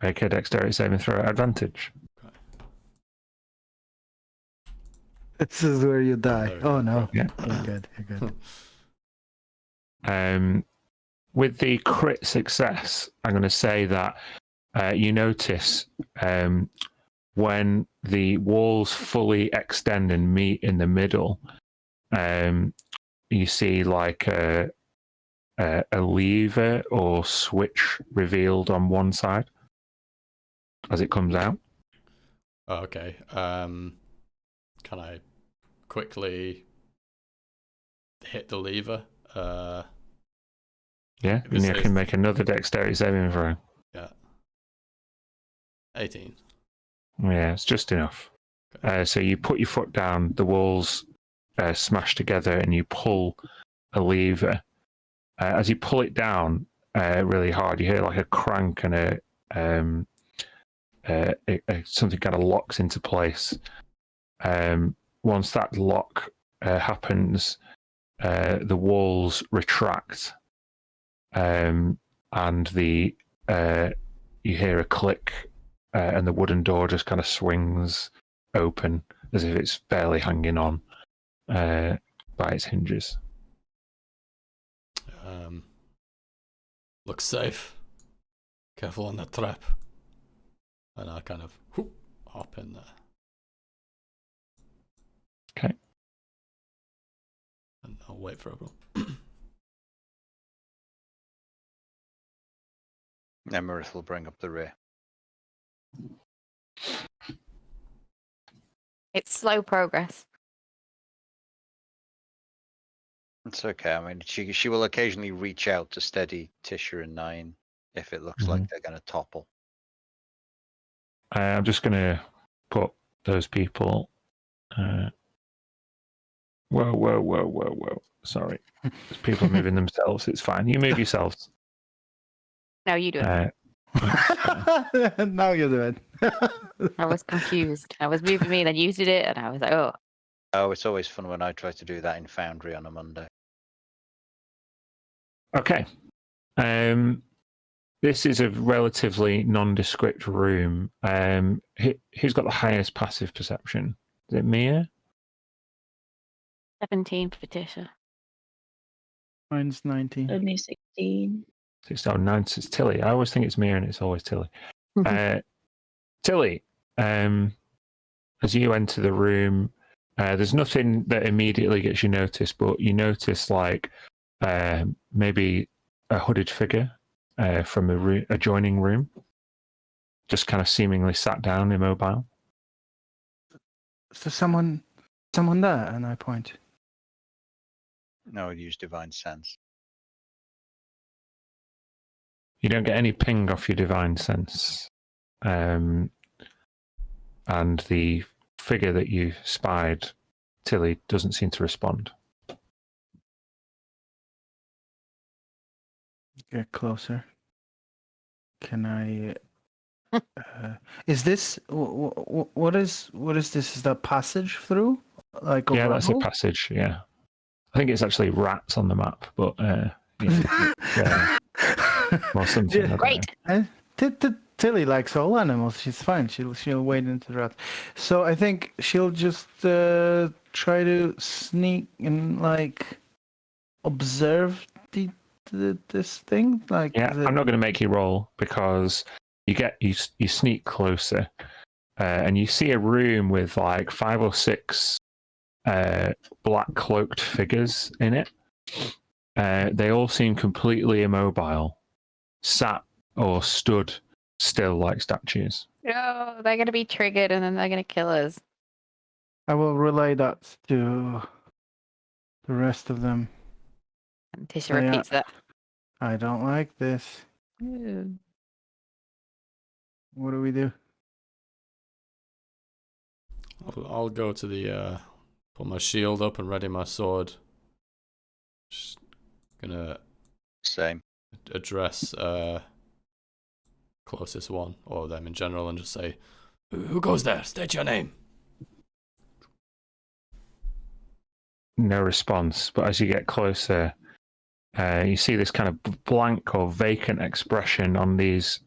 Make a dexterity saving throw at advantage. Okay. This is where you die. Oh no. Yeah. You're good. With the crit success, I'm going to say that you notice when the walls fully extend and meet in the middle, you see like a lever or switch revealed on one side as it comes out. Oh, okay. Can I quickly hit the lever? Yeah, you can make another dexterity saving throw. Yeah. 18. Yeah, it's just enough. Okay. So you put your foot down, the walls smash together, and you pull a lever. As you pull it down really hard, you hear like a crank and something kind of locks into place. Once that lock happens, the walls retract, and you hear a click, and the wooden door just kind of swings open as if it's barely hanging on by its hinges. Looks safe. Careful on the trap. And I kind of hop in there. Okay. And I'll wait for everyone. Emerith will bring up the rear. It's slow progress. It's okay. I mean, she will occasionally reach out to steady Tisha and Nine if it looks like they're going to topple. I'm just going to put those people. Whoa. Sorry. There's people moving themselves. It's fine. You move yourselves. No, you do it. Now you're doing. I was confused. I was moving me, then you did it, and I was like, oh. Oh, it's always fun when I try to do that in Foundry on a Monday. Okay. This is a relatively nondescript room. Who's got the highest passive perception? Is it Mia? 17 for Tisha. Mine's 19. Only 16. 9, it's Tilly. I always think it's Mia and it's always Tilly. Tilly, as you enter the room, there's nothing that immediately gets you noticed, but you notice like maybe a hooded figure from a adjoining room, just kind of seemingly sat down, immobile. there someone there? And I point. No, use divine sense. You don't get any ping off your divine sense. And the figure that you spied, Tilly, doesn't seem to respond. Get closer. Can I? Is this what is this? Is that passage through? Like a Yeah, that's a rubble? passage. Yeah, I think it's actually rats on the map, but yeah, or something. Yeah. I don't Great. know. Tilly likes all animals. She's fine. She'll wade into the rat. So I think she'll just try to sneak and like observe this thing. Like Yeah, I'm not going to make you roll because you sneak closer, and you see a room with like 5 or 6 black cloaked figures in it. They all seem completely immobile, sat or stood still like statues. Oh, they're going to be triggered and then they're going to kill us. I will relay that to the rest of them. And Tisha Yeah. repeats that. I don't like this. Ooh. What do we do? I'll go to the put my shield up and ready my sword. Just gonna Same. address closest one or them in general and just say, "Who goes there? State your name." No response, but as you get closer, you see this kind of blank or vacant expression on these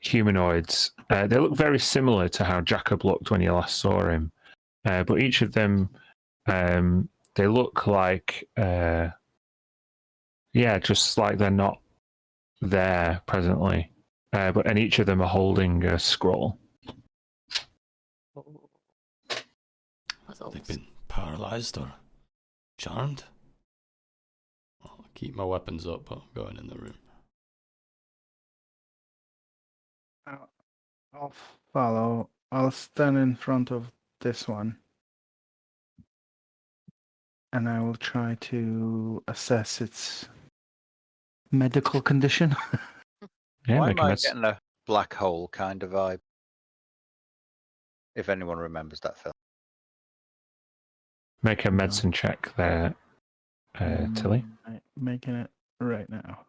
humanoids. They look very similar to how Jacob looked when you last saw him, but each of them, they look like, just like they're not there presently. And each of them are holding a scroll. They've been paralyzed or charmed. I'll keep my weapons up, but I'm going in the room. I'll follow. I'll stand in front of this one. And I will try to assess its medical condition. Yeah, Why make am a I med- getting a black hole kind of vibe? If anyone remembers that film. make a medicine check there, Tilly. I'm making it right now.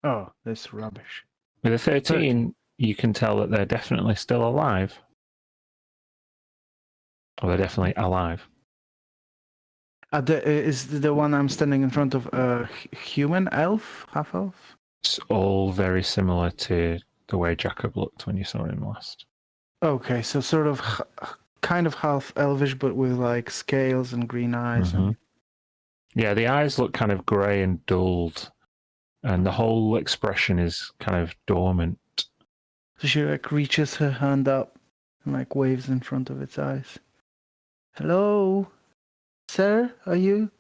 Oh, this rubbish. With a 13, you can tell that they're definitely still alive. Or they're definitely alive. Is the one I'm standing in front of a human elf, half elf? It's all very similar to the way Jacob looked when you saw him last. Okay, so sort of kind of half elvish, but with like scales and green eyes. Mhm. Yeah, the eyes look kind of grey and dulled, and the whole expression is kind of dormant. So she like reaches her hand up and like waves in front of its eyes. Hello, sir. Are you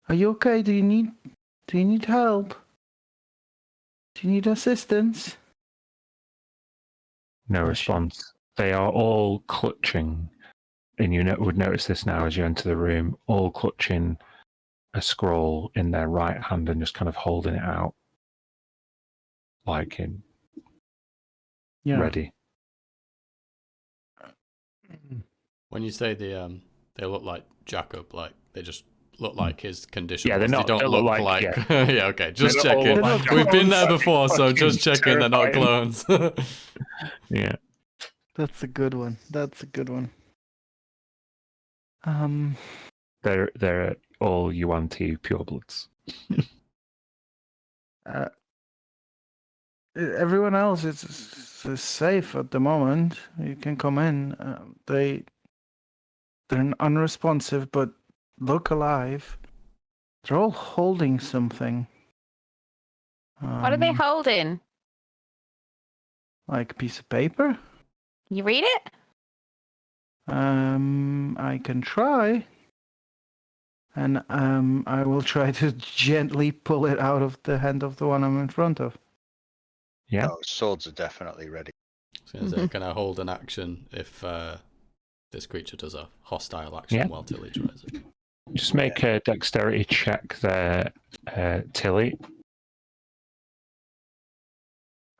okay? Do you need help? Do you need assistance? No Oh, response. They are all clutching, and you would notice this now as you enter the room, all clutching a scroll in their right hand and just kind of holding it out, like in ready. When you say they look like Jacob, like they just look like his condition. Yeah, was. they They don't look look like- like. yeah. Yeah, okay, just They don't all checking. look like We've been clones. there before, so Fucking just checking they're not terrifying. clones. Yeah. That's a good one. They're all Yuan-Ti purebloods. Everyone else is safe at the moment. You can come in. They're unresponsive, but look alive. They're all holding something. What are they holding? Like a piece of paper? You read it? I can try. And I will try to gently pull it out of the hand of the one I'm in front of. Yeah. Oh, swords are definitely ready. So can I hold an action if this creature does a hostile action Yeah. while Tilly tries it. Just make a dexterity check there, Tilly.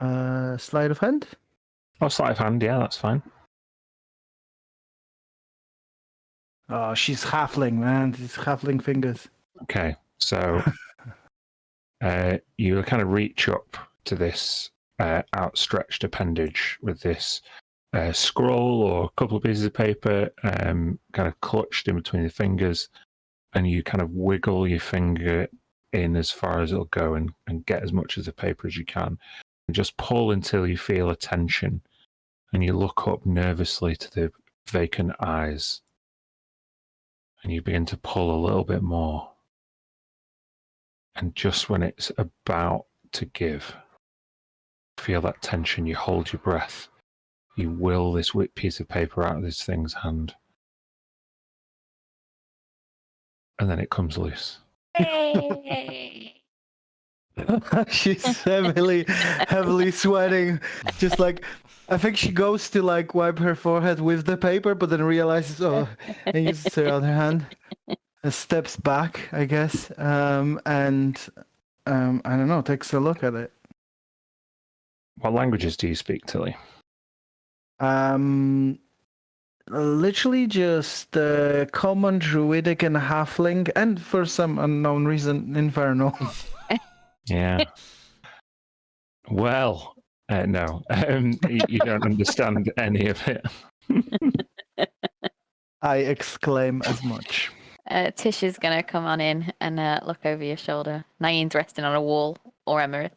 Sleight of hand. Oh, sleight of hand, yeah, that's fine. Oh, she's halfling, man. She's halfling fingers. Okay, so you kind of reach up to this outstretched appendage with this scroll or a couple of pieces of paper kind of clutched in between the fingers, and you kind of wiggle your finger in as far as it'll go and get as much of the paper as you can. And just pull until you feel a tension, and you look up nervously to the vacant eyes, and you begin to pull a little bit more. And just when it's about to give, feel that tension, you hold your breath, you will this piece of paper out of this thing's hand, and then it comes loose. Hey! She's heavily sweating. Just like, I think she goes to like wipe her forehead with the paper, but then realizes, and uses her other hand. And steps back, I guess, and I don't know, takes a look at it. What languages do you speak, Tilly? Literally just common, druidic, and halfling, and for some unknown reason, infernal. Yeah. Well, no, you don't understand any of it. I exclaim as much. Tish is going to come on in and look over your shoulder. Naeem's resting on a wall, or Emerith.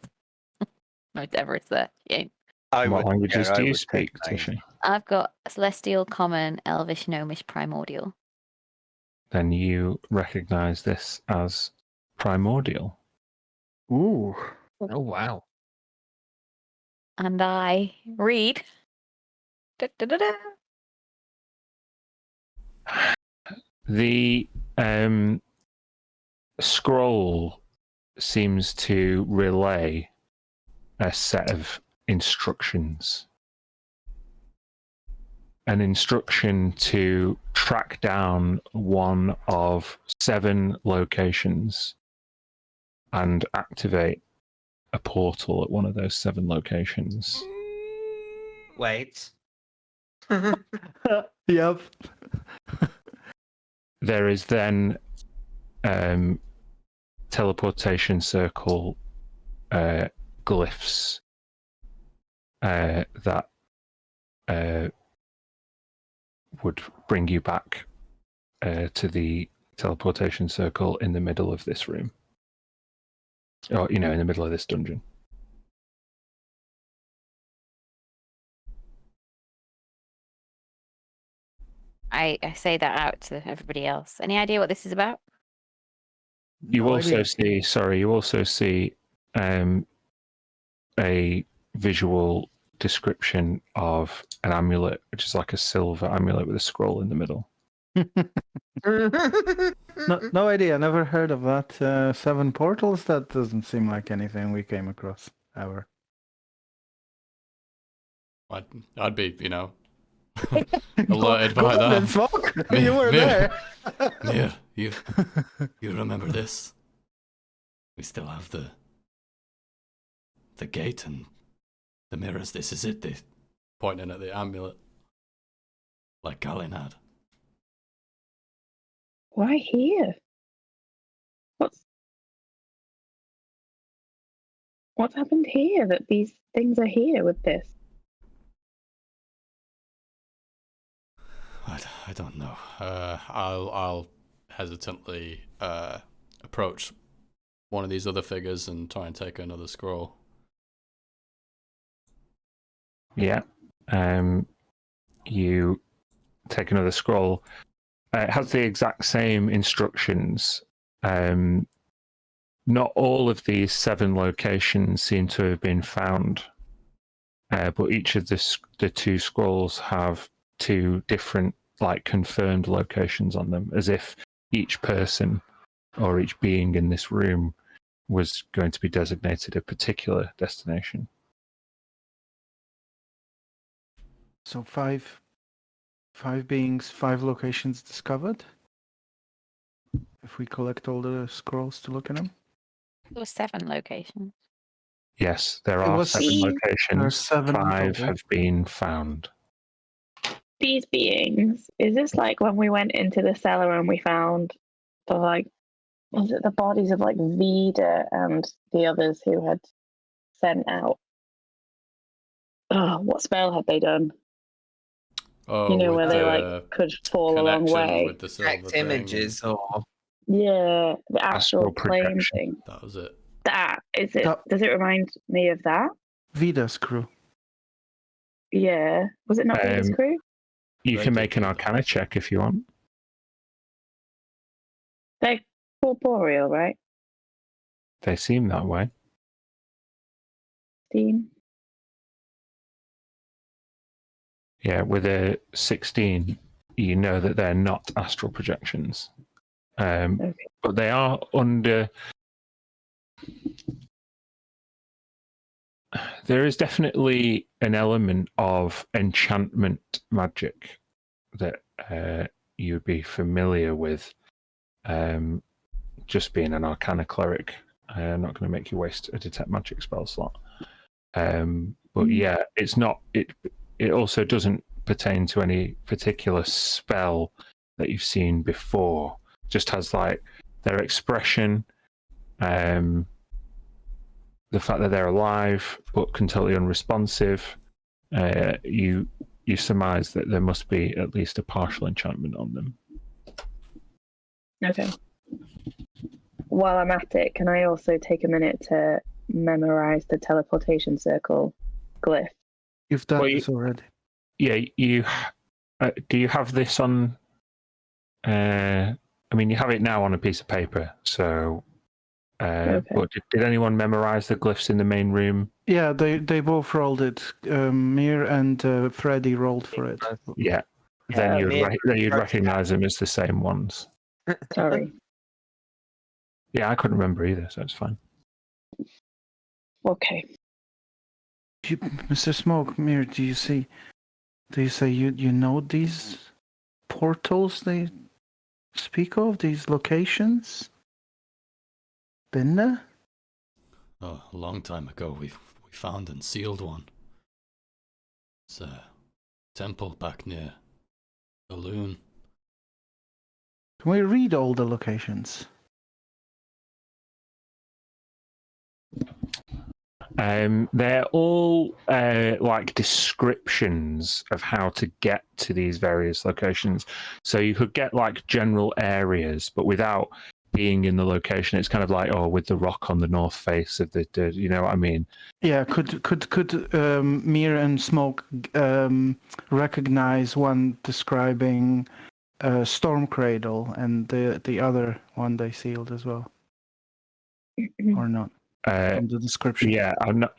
No, Everett's there. Yeah. What languages do you would speak, take Tishy? I've got Celestial, Common, Elvish, Gnomish, Primordial. Then you recognize this as primordial. Ooh. Oh wow. And I read. Da-da-da-da. The scroll seems to relay a set of instructions. An instruction to track down one of 7 locations and activate a portal at one of those 7 locations. Wait. Yep. There is then teleportation circle glyphs that would bring you back to the teleportation circle in the middle of this room. Or, in the middle of this dungeon. I say that out to everybody else. Any idea what this is about? You No also idea. see a visual description of an amulet, which is like a silver amulet with a scroll in the middle. No idea. Never heard of that. 7 portals? That doesn't seem like anything we came across ever. I'd be, alerted Go by on that. then, Smoke. Me- You were me- there. Mir, you remember this? We still have the gate and the mirrors. This is it. They pointing at the amulet, like Galen had. Why here? What's happened here that these things are here with this? I don't know. I'll hesitantly approach one of these other figures and try and take another scroll. Yeah. You take another scroll. It has the exact same instructions. Not all of these 7 locations seem to have been found, but each of the 2 scrolls have 2 different, confirmed locations on them, as if each person or each being in this room was going to be designated a particular destination. So 5 5 beings, 5 locations discovered. If we collect all the scrolls to look at them. There were 7 locations. Yes, there It are was 7 There are locations. 7 in 5 total. have been found. These beings, is this like when we went into the cellar and we found the was it the bodies of like Vida and the others who had sent out? Oh, what spell had they done? Oh, You know, with where they the like could fall a long connection way. with the silver Text thing. images or Yeah, the astral Astral plane projection. thing. That was it. That is it. That- Does it remind me of that? Vida's crew. Yeah. Was it not Vida's Um, crew? You They can did make an do that. Arcana check if you want. They're corporeal, right? They seem that way. Team. Yeah, with a 16, you know that they're not astral projections. Okay. But they are under. There is definitely an element of enchantment magic that you would be familiar with. Just being an Arcana cleric, I'm not going to make you waste a detect magic spell slot. But yeah, it's not. It also doesn't pertain to any particular spell that you've seen before. Just has like their expression, the fact that they're alive but can totally unresponsive. You surmise that there must be at least a partial enchantment on them. Okay. While I'm at it, can I also take a minute to memorize the teleportation circle glyph? You've done Well, this already. Yeah, you do you have this on? I mean, you have it now on a piece of paper. So, Okay. but did anyone memorize the glyphs in the main room? Yeah, they both rolled it. Mir and Freddy rolled for it. Yeah, then Mir- you'd recognize them as the same ones. Sorry. Yeah, I couldn't remember either, so it's fine. Okay. Mr. Smoke, Mir, do you say you know these portals they speak of, these locations? Been there? Oh, a long time ago, we found and sealed one. It's a temple back near the loon. Can we read all the locations? They're all like descriptions of how to get to these various locations. So you could get like general areas, but without being in the location. It's kind of like, oh, with the rock on the north face of the you know what I mean? Yeah, could Mir and Smoke recognize one describing Storm Cradle and the other one they sealed as well, or not? From the description. Yeah, I'm not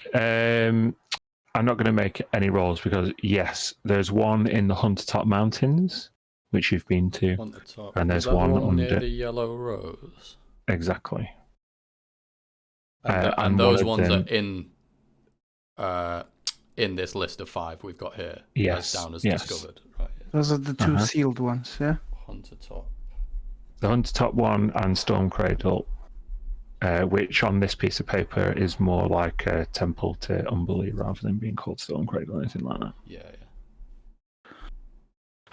going to make any rolls because yes, there's one in the Hunter Top Mountains, which you've been to, On the top. and there's Is that one the one near under the yellow rose. exactly. And, and those one of ones them, are in this list of 5 we've got here. Yes, As down as yes. discovered. Right. Those are the two sealed ones, yeah? Hunter top. The Hunter Top one and Storm Cradle, which on this piece of paper is more like a temple to Umberlee rather than being called Storm Cradle or anything like that. Yeah.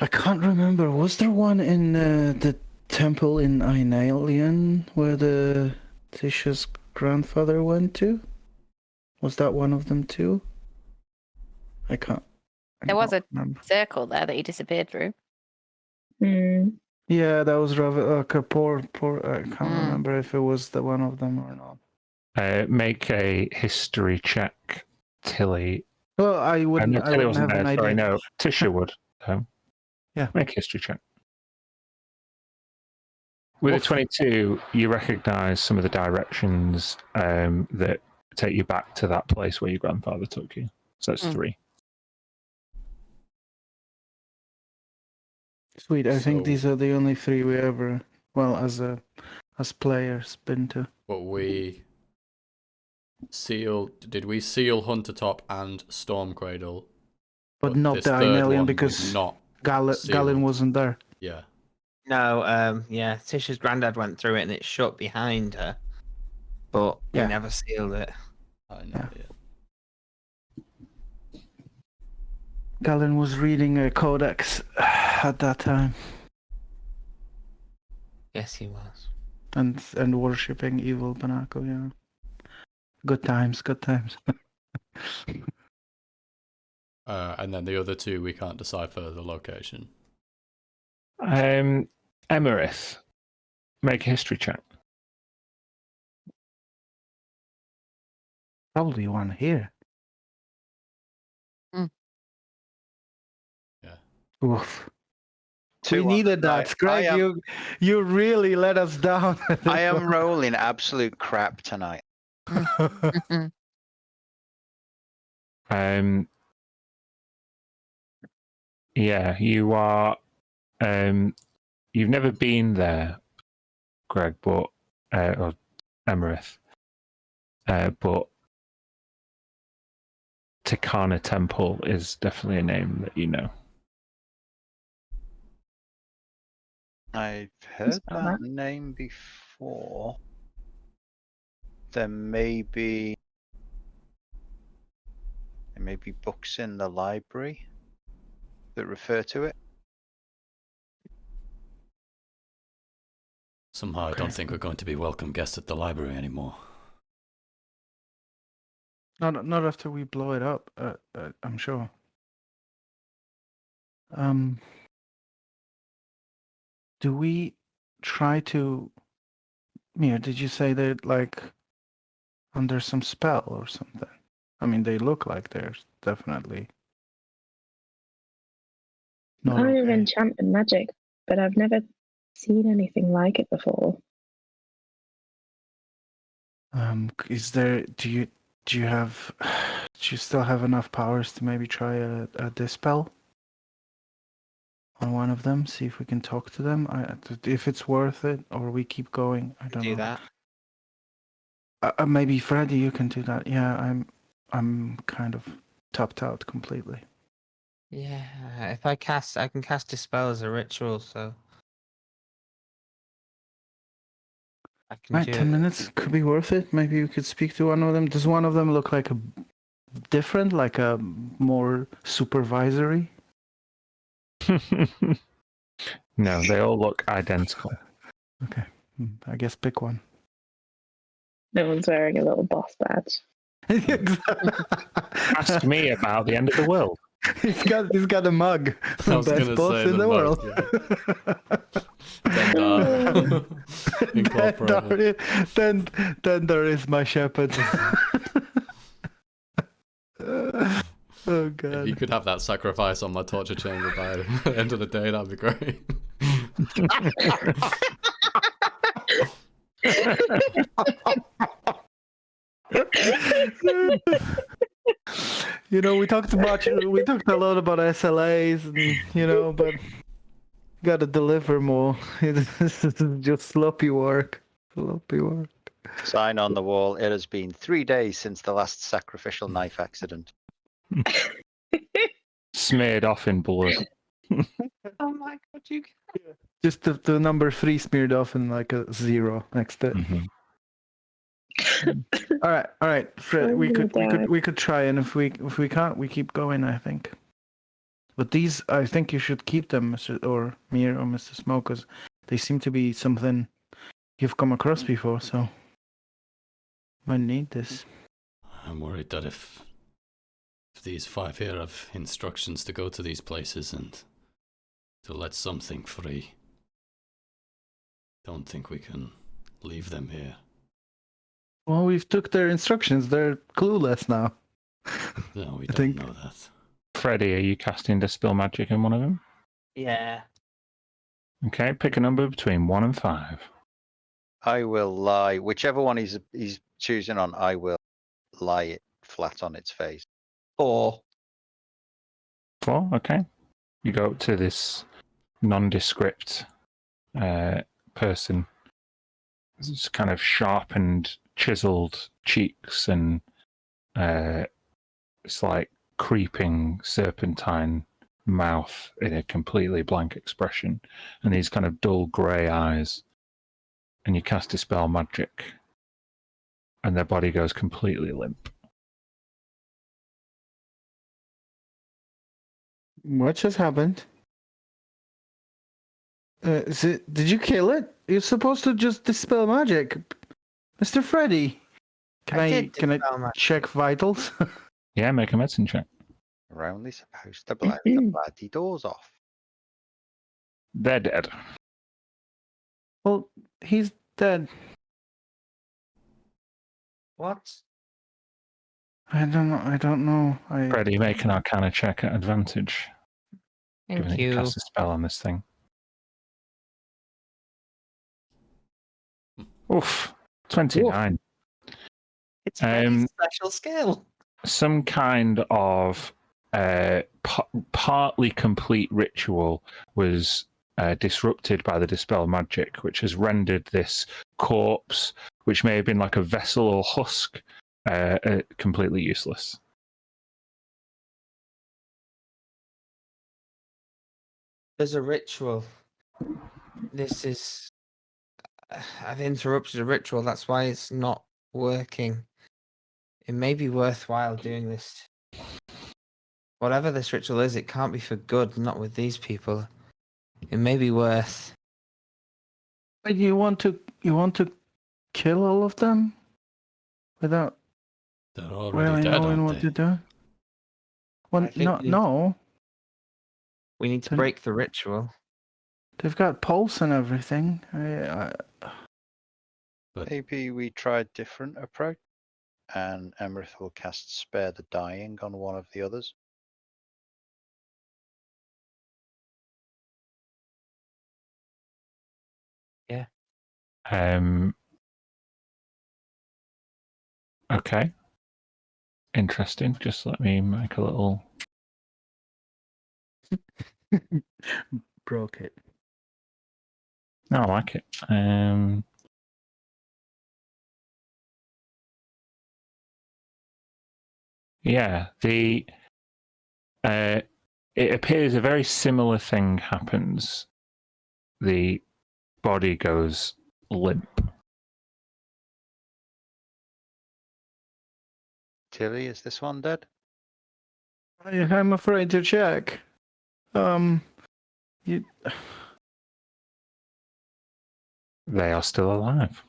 I can't remember. Was there one in the temple in Ainalian where the Tisha's grandfather went to? Was that one of them too? I can't. There was a remember. circle there that he disappeared through. Yeah, that was rather like a poor. I can't remember if it was the one of them or not. Make a history check, Tilly. Well, I wouldn't. No, I Tilly wouldn't wasn't have there. an Sorry, idea. no, Tisha would. Yeah. Make a history check. With a 22, you recognise some of the directions that take you back to that place where your grandfather took you. So that's 3. Sweet. I think So- these are the only 3 we ever, well, as players, been to. But we did we seal Hunter Top and Storm Cradle? But not this the third Ainalian one because we've not Galen wasn't there. Yeah. No, yeah, Tisha's granddad went through it and it shut behind her, but he Yeah. never sealed it. I know. Yeah. Galen was reading a codex at that time Yes, he was. and worshipping evil Banako. Yeah. Good times. Good times. And then the other two, we can't decipher the location. Emerith, make a history check. Probably one here. Mm. Yeah. Oof. Two We on- needed that, I Greg. am- You really let us down. I am rolling absolute crap tonight. Mhm. Yeah, you are. You've never been there, Greg, but or Emerith, but Takana Temple is definitely a name that you know. I've heard spell that that. name before. There may be books in the library that refer to it. Somehow, I Okay. don't think we're going to be welcome guests at the library anymore. Not after we blow it up. I'm sure. Do we try to? Mia, did you say they're like under some spell or something? I mean, they look like they're definitely not Kind of okay. enchantment magic, but I've never seen anything like it before. Is there? Do you have? Do you still have enough powers to maybe try a dispel on one of them? See if we can talk to them. If it's worth it, or we keep going. I don't Do know. that. Maybe Freddy, you can do that. Yeah, I'm kind of tapped out completely. Yeah, if I can cast Dispel as a ritual, so I can Right, do 10 minutes could be worth it. Maybe we could speak to one of them. Does one of them look like a different, like a more supervisory? No, they all look identical. Okay, I guess pick one. No one's wearing a little boss badge. Ask me about the end of the world. He's got a mug. I was Best gonna boss say in the the world. Incorporated. Then there is my shepherd. Oh If god. you could have that sacrifice on my torture chamber by the end of the day, that'd be great. You know, we talked a lot about SLAs, and but gotta deliver more. This is just sloppy work. Sloppy work. Sign on the wall. It has been 3 days since the last sacrificial knife accident. Smeared off in blood. Oh my god, you Just the number 3 smeared off and like a 0 next to it. Mm-hmm. All right, Fred. I'm We gonna could try, and if we can't, we keep going. I think. But these, I think you should keep them, Mr. or Mir or Mr. Smoke, because they seem to be something you've come across before. So might need this. I'm worried that if these 5 here have instructions to go to these places and to let something free, don't think we can leave them here. Well, we've took their instructions. They're clueless now. No, we I don't think- know that. Freddy, are you casting Dispel Magic in one of them? Yeah. Okay, pick a number between 1 and 5. I will lie. Whichever one he's choosing on, I will lie it flat on its face. 4. 4, okay. You go up to this nondescript person. It's kind of sharpened, chiseled cheeks, and it's like creeping serpentine mouth in a completely blank expression and these kind of dull grey eyes. And you cast Dispel Magic, and their body goes completely limp. What just happened? Did you kill it? You're supposed to just dispel magic, Mr. Freddy. Can I dispel magic. check vitals? Yeah, make a medicine check. We're only supposed to blow the bloody doors off. They're dead. Well, he's dead. What? I don't know. Freddy, make an Arcana check at advantage, given Thank that you you. cast a spell on this thing. Oof, 29. It's very Um, special skill. Some kind of partly complete ritual was disrupted by the Dispel Magic, which has rendered this corpse, which may have been like a vessel or husk, completely useless. There's a ritual. This is. I've interrupted a ritual. That's why it's not working. It may be worthwhile doing this. Whatever this ritual is, it can't be for good. Not with these people. It may be worth. But you want to kill all of them without They're already really dead, knowing aren't what they? to do? Well, I think no. We need to Then- break the ritual. They've got pulse and everything. But Maybe we try a different approach, and Emerith will cast Spare the Dying on one of the others. Okay. Interesting. Just let me make a little. Broke it. No, I like it. Yeah, it appears a very similar thing happens. The body goes limp. Tilly, is this one dead? I'm afraid to check. You. They are still alive.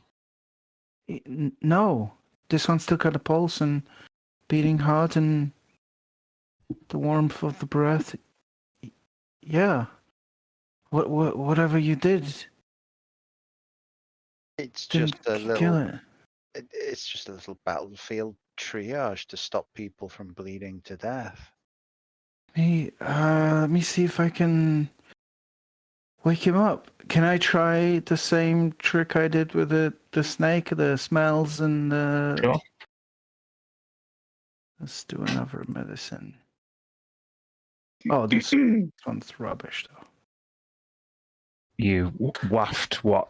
No, this one's still got a pulse and beating heart and the warmth of the breath. Yeah. Whatever you did It's didn't just a kill little. it. It's just a little battlefield triage to stop people from bleeding to death. Let me see if I can wake him up. Can I try the same trick I did with the snake, the smells and the... Sure. Let's do another medicine. Oh, this one's rubbish, though. You waft what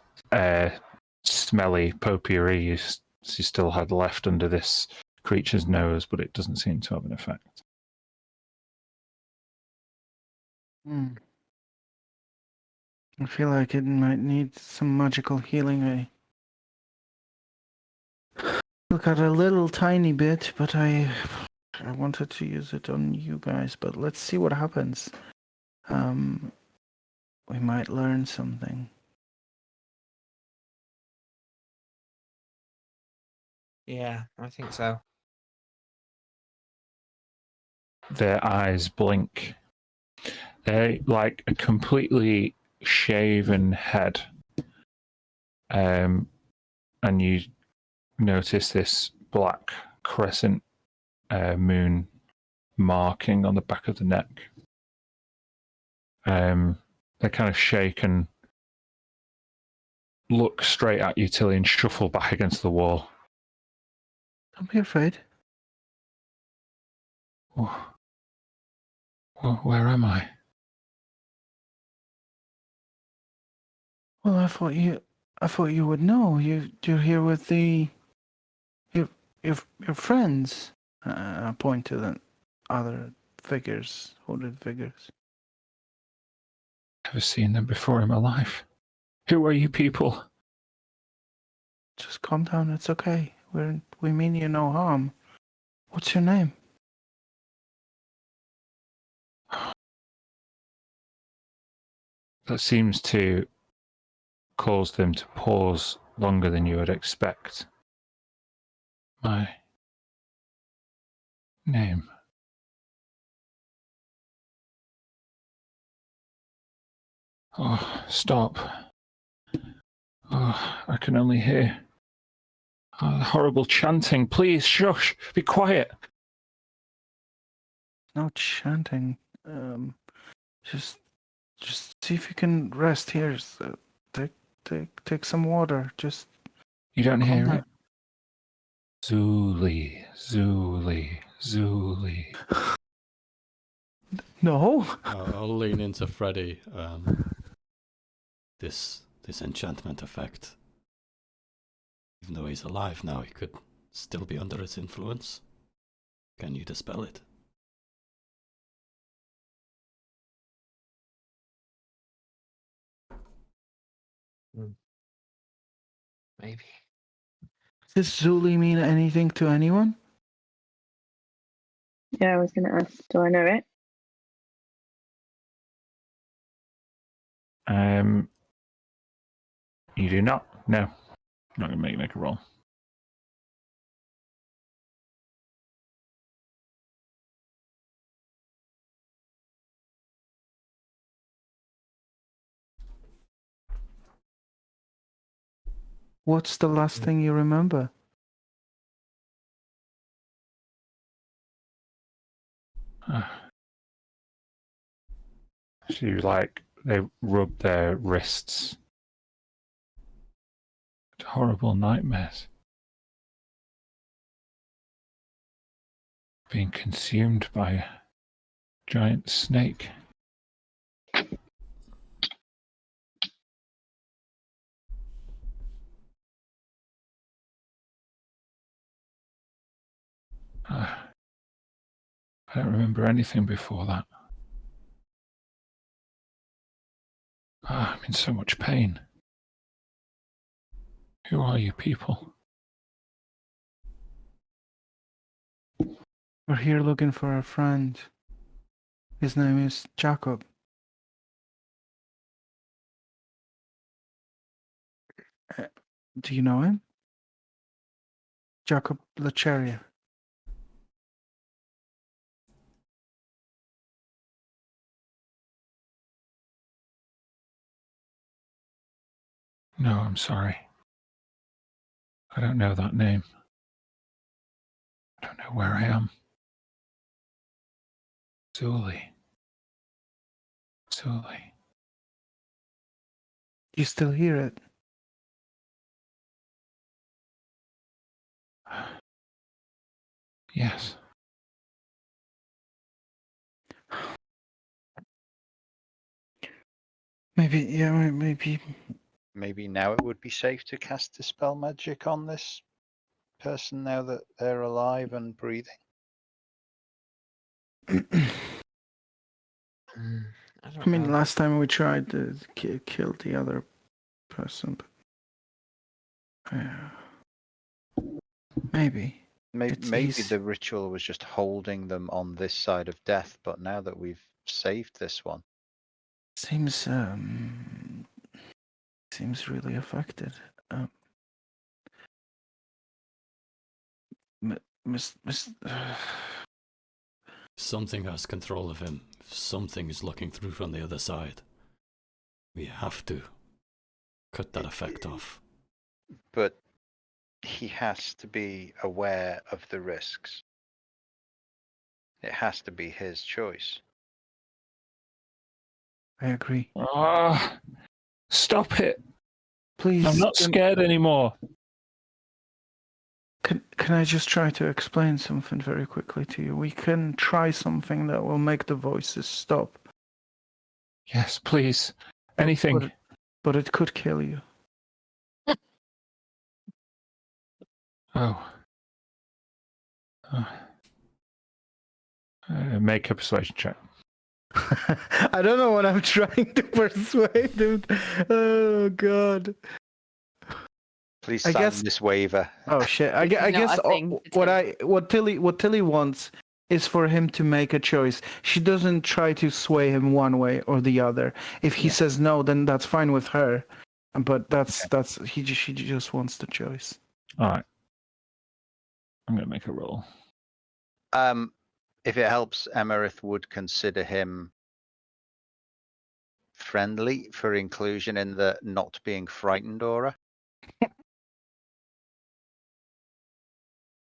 smelly potpourri you still had left under this creature's nose, but it doesn't seem to have an effect. I feel like it might need some magical healing. I got a little tiny bit, but I wanted to use it on you guys. But let's see what happens. We might learn something. Yeah, I think so. Their eyes blink. They're like a completely shaven head. And you notice this black crescent moon marking on the back of the neck. They kind of shake and look straight at you, Tilly, and shuffle back against the wall. Don't be afraid. Where am I? Well, I thought you would know. You're here with your friends. I point to the other figures, hooded figures. Never seen them before in my life. Who are you people? Just calm down. It's okay. We mean you no harm. What's your name? That seems to cause them to pause longer than you would expect. My name. Oh, stop. Oh, I can only hear horrible chanting. Please, shush, be quiet. No chanting. Just see if you can rest here. Take some water. Just You don't calm hear down. it? Zuli, Zuli, Zuli. No. I'll lean into Freddy. This enchantment effect. Even though he's alive now, he could still be under its influence. Can you dispel it? Maybe. Does Zuli mean anything to anyone? Yeah, I was going to ask, do I know it? You do not? No. I'm not going to make a roll. What's the last thing you remember? So they rub their wrists. Horrible nightmares. Being consumed by a giant snake. I don't remember anything before that. I'm in so much pain. Who are you people? We're here looking for a friend. His name is Jacob. Do you know him? Jacob Lacheria. No, I'm sorry. I don't know that name. I don't know where I am. Zuli. Zuli. You still hear it? Yes. Maybe. Maybe now it would be safe to cast Dispel Magic on this person now that they're alive and breathing. I mean, last time we tried to kill the other person, but maybe. Maybe the ritual was just holding them on this side of death, but now that we've saved this one, Seems really affected. Something has control of him. Something is looking through from the other side. We have to cut that effect off. but he has to be aware of the risks. It has to be his choice. I agree. Stop it. Please. I'm not scared anymore. Can I just try to explain something very quickly to you? We can try something that will make the voices stop. Yes, please. Anything. But it could kill you. Oh. Make a persuasion check. I don't know what I'm trying to persuade him. Oh God. Please I sign guess- this waiver. Oh shit. I This is guess not a thing for what Tilly wants is for him to make a choice. She doesn't try to sway him one way or the other. If he says no, then that's fine with her. But she just wants the choice. All right. I'm going to make a roll. If it helps, Emerith would consider him friendly for inclusion in the not being frightened aura.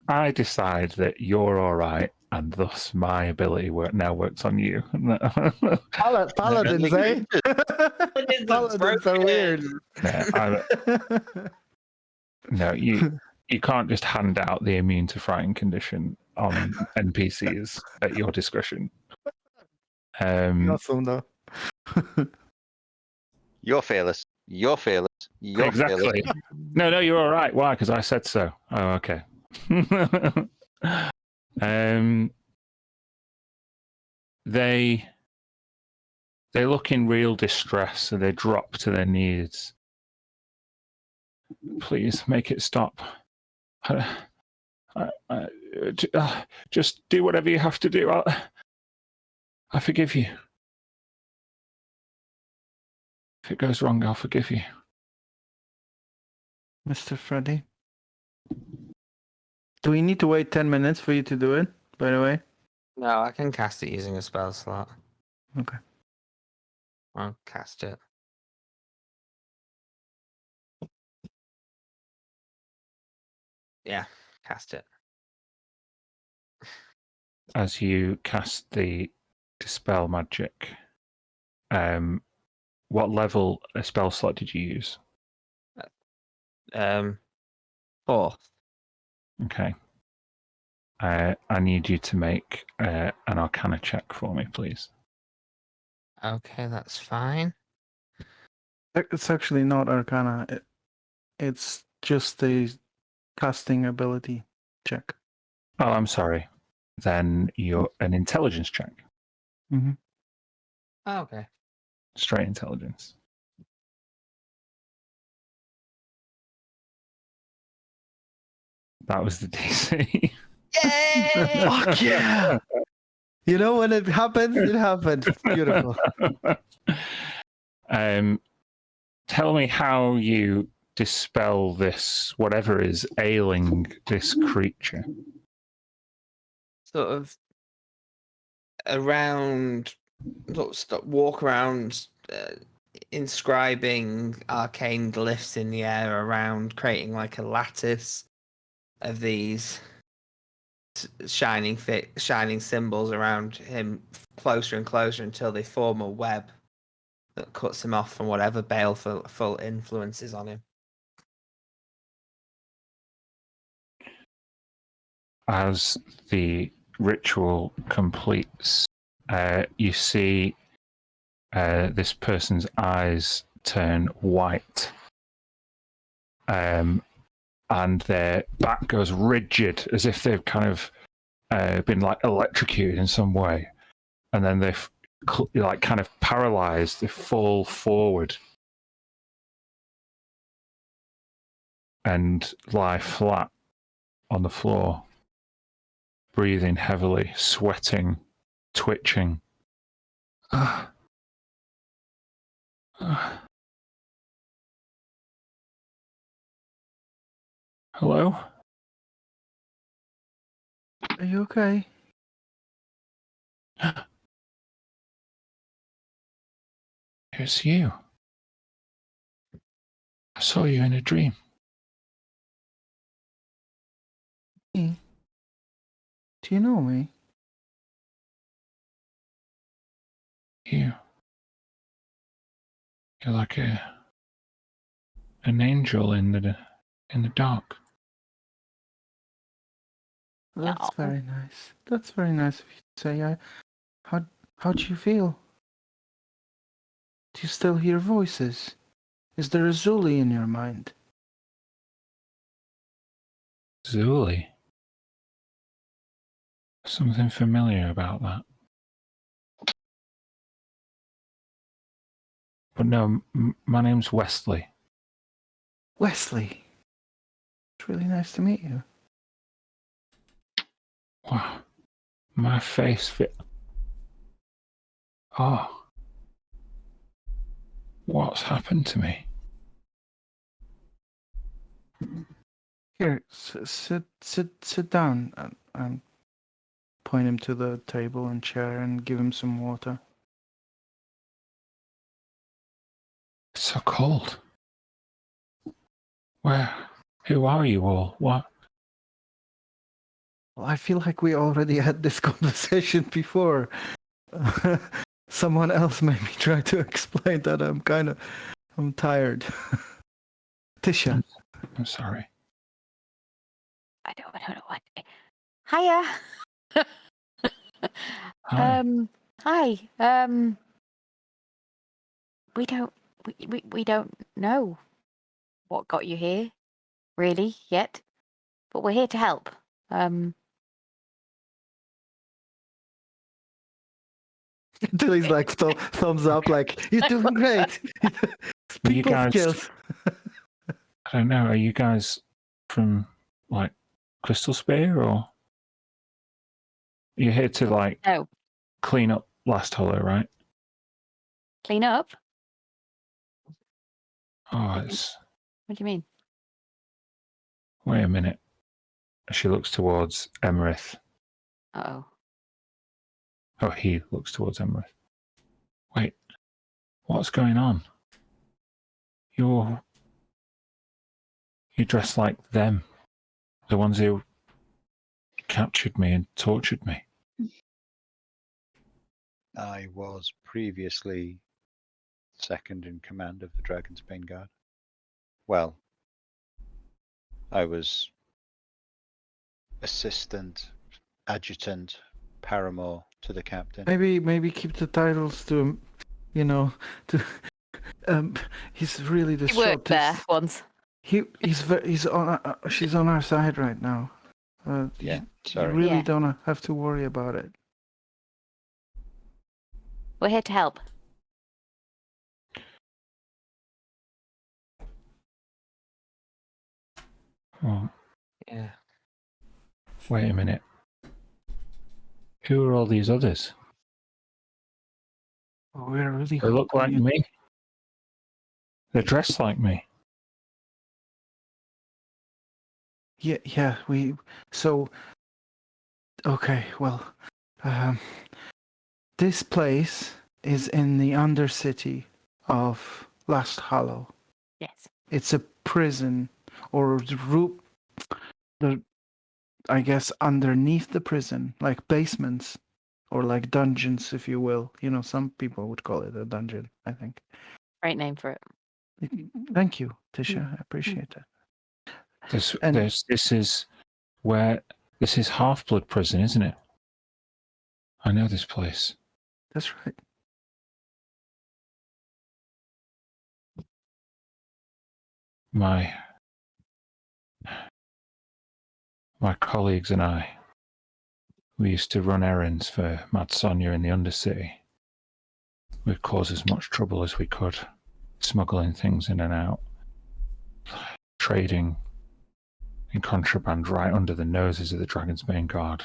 I decide that you're all right, and thus my ability now works on you. Paladins, eh? Paladins are weird. No, you can't just hand out the immune to frightened condition on NPCs at your discretion. Awesome though. You're fearless. You're fearless. You're Exactly. fearless. No, you're all right. Why? Because I said so. Oh, okay. They look in real distress, so they drop to their knees. Please make it stop. Just do whatever you have to do. I forgive you. If it goes wrong, I'll forgive you. Mr. Freddy. Do we need to wait 10 minutes for you to do it, by the way? No, I can cast it using a spell slot. Okay. I'll cast it. Yeah, cast it. As you cast the dispel magic, what level a spell slot did you use? 4th. Okay. I need you to make an Arcana check for me, please. Okay, that's fine. It's actually not Arcana. It's just a casting ability check. Oh, I'm sorry. Then you're an intelligence check. Mm-hmm. Oh, okay. Straight intelligence. That was the DC. Yay! Fuck yeah! You know, when it happens, it happens. Beautiful. Tell me how you dispel this, whatever is ailing this creature. Sort of around, walk around, inscribing arcane glyphs in the air around, creating like a lattice of these shining symbols around him, closer and closer until they form a web that cuts him off from whatever baleful influence is on him. As the ritual completes, you see this person's eyes turn white, and their back goes rigid, as if they've kind of been like electrocuted in some way, and then they've like kind of paralyzed. They fall forward and lie flat on the floor, breathing heavily, sweating, twitching. Hello? Are you okay? It's you. I saw you in a dream. Me? Do you know me? You're like an angel in the dark. That's No. very nice. That's very nice of you to say. How do you feel? Do you still hear voices? Is there a Zuli in your mind? Zuli. Something familiar about that. But no, my name's Wesley. Wesley. It's really nice to meet you. Wow. My face fit. Oh. What's happened to me? Here, sit down and point him to the table and chair and give him some water. It's so cold. Where? Who are you all? What? Well, I feel like we already had this conversation before. Someone else made me try to explain that I'm tired. Tisha. I'm sorry. I don't know what. Hiya. Hi. Hi. We don't know what got you here, really, yet. But we're here to help. He's like thumbs up, like you're doing great. You People guys- skills. I don't know. Are you guys from like Crystal Spear, or you're here to like No. clean up Last Hollow, right? Clean up? Oh, it's. What do you mean? Wait a minute. She looks towards Emerith. Uh-oh. Oh, he looks towards Emerith. Wait, what's going on? You're dressed like them, the ones who captured me and tortured me. I was previously second in command of the Dragon's Bane Guard. Well, I was assistant, adjutant, paramour to the captain. Maybe keep the titles to, to. He's really the You worked there shortest. once. He's on. She's on our side right now. Yeah, You sorry. really Yeah. don't have to worry about it. We're here to help. Oh, Yeah. wait a minute. Who are all these others? Oh, we're really. They look like hoping me. They're dressed like me. Yeah. So. Okay. Well, this place is in the Undercity of Last Hollow. Yes. It's a prison, or I guess underneath the prison, like basements, or like dungeons, if you will. Some people would call it a dungeon, I think. Great name for it. Thank you, Tisha. I appreciate that. And- This is Half-Blood Prison, isn't it? I know this place. That's right. My colleagues and I, we used to run errands for Mad Sonia in the Undercity. We'd cause as much trouble as we could, smuggling things in and out, trading in contraband right under the noses of the Dragon's Bane Guard.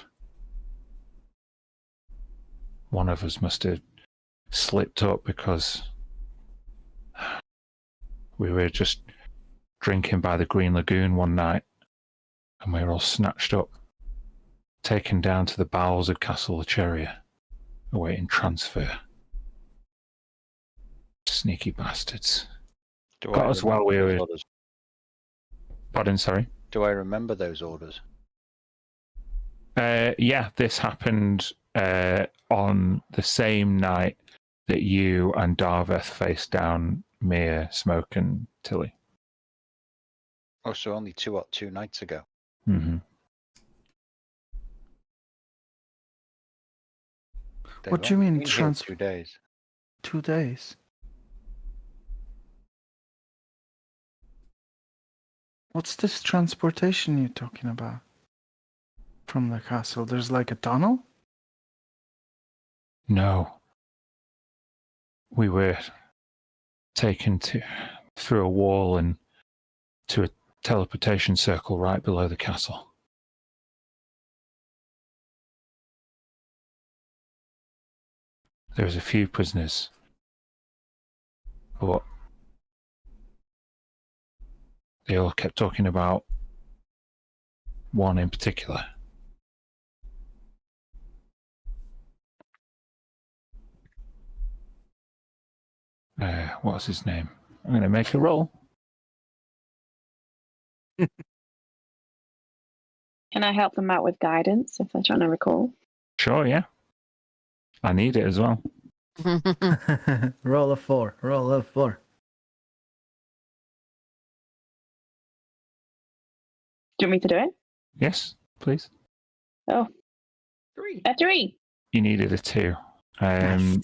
One of us must have slipped up because we were just drinking by the Green Lagoon one night, and we were all snatched up, taken down to the bowels of Castle Cerulea, awaiting transfer. Sneaky bastards. Do Got I us while remember we those were. orders? Pardon, sorry. Do I remember those orders? Yeah, this happened on the same night that you and Darveth faced down Mia, Smoke, and Tilly. Oh, so only two nights ago. Mm-hmm. They've What do you only mean been here 2 days. 2 days? What's this transportation you're talking about? From the castle, there's like a tunnel? No. We were taken through a wall and to a teleportation circle right below the castle. There was a few prisoners, but they all kept talking about one in particular. What's his name? I'm going to make a roll. Can I help them out with guidance if they're trying to recall? Sure, yeah. I need it as well. Roll a 4. Roll a 4. Do you want me to do it? Yes, please. Oh, 3. a 3. You needed a 2. Nice.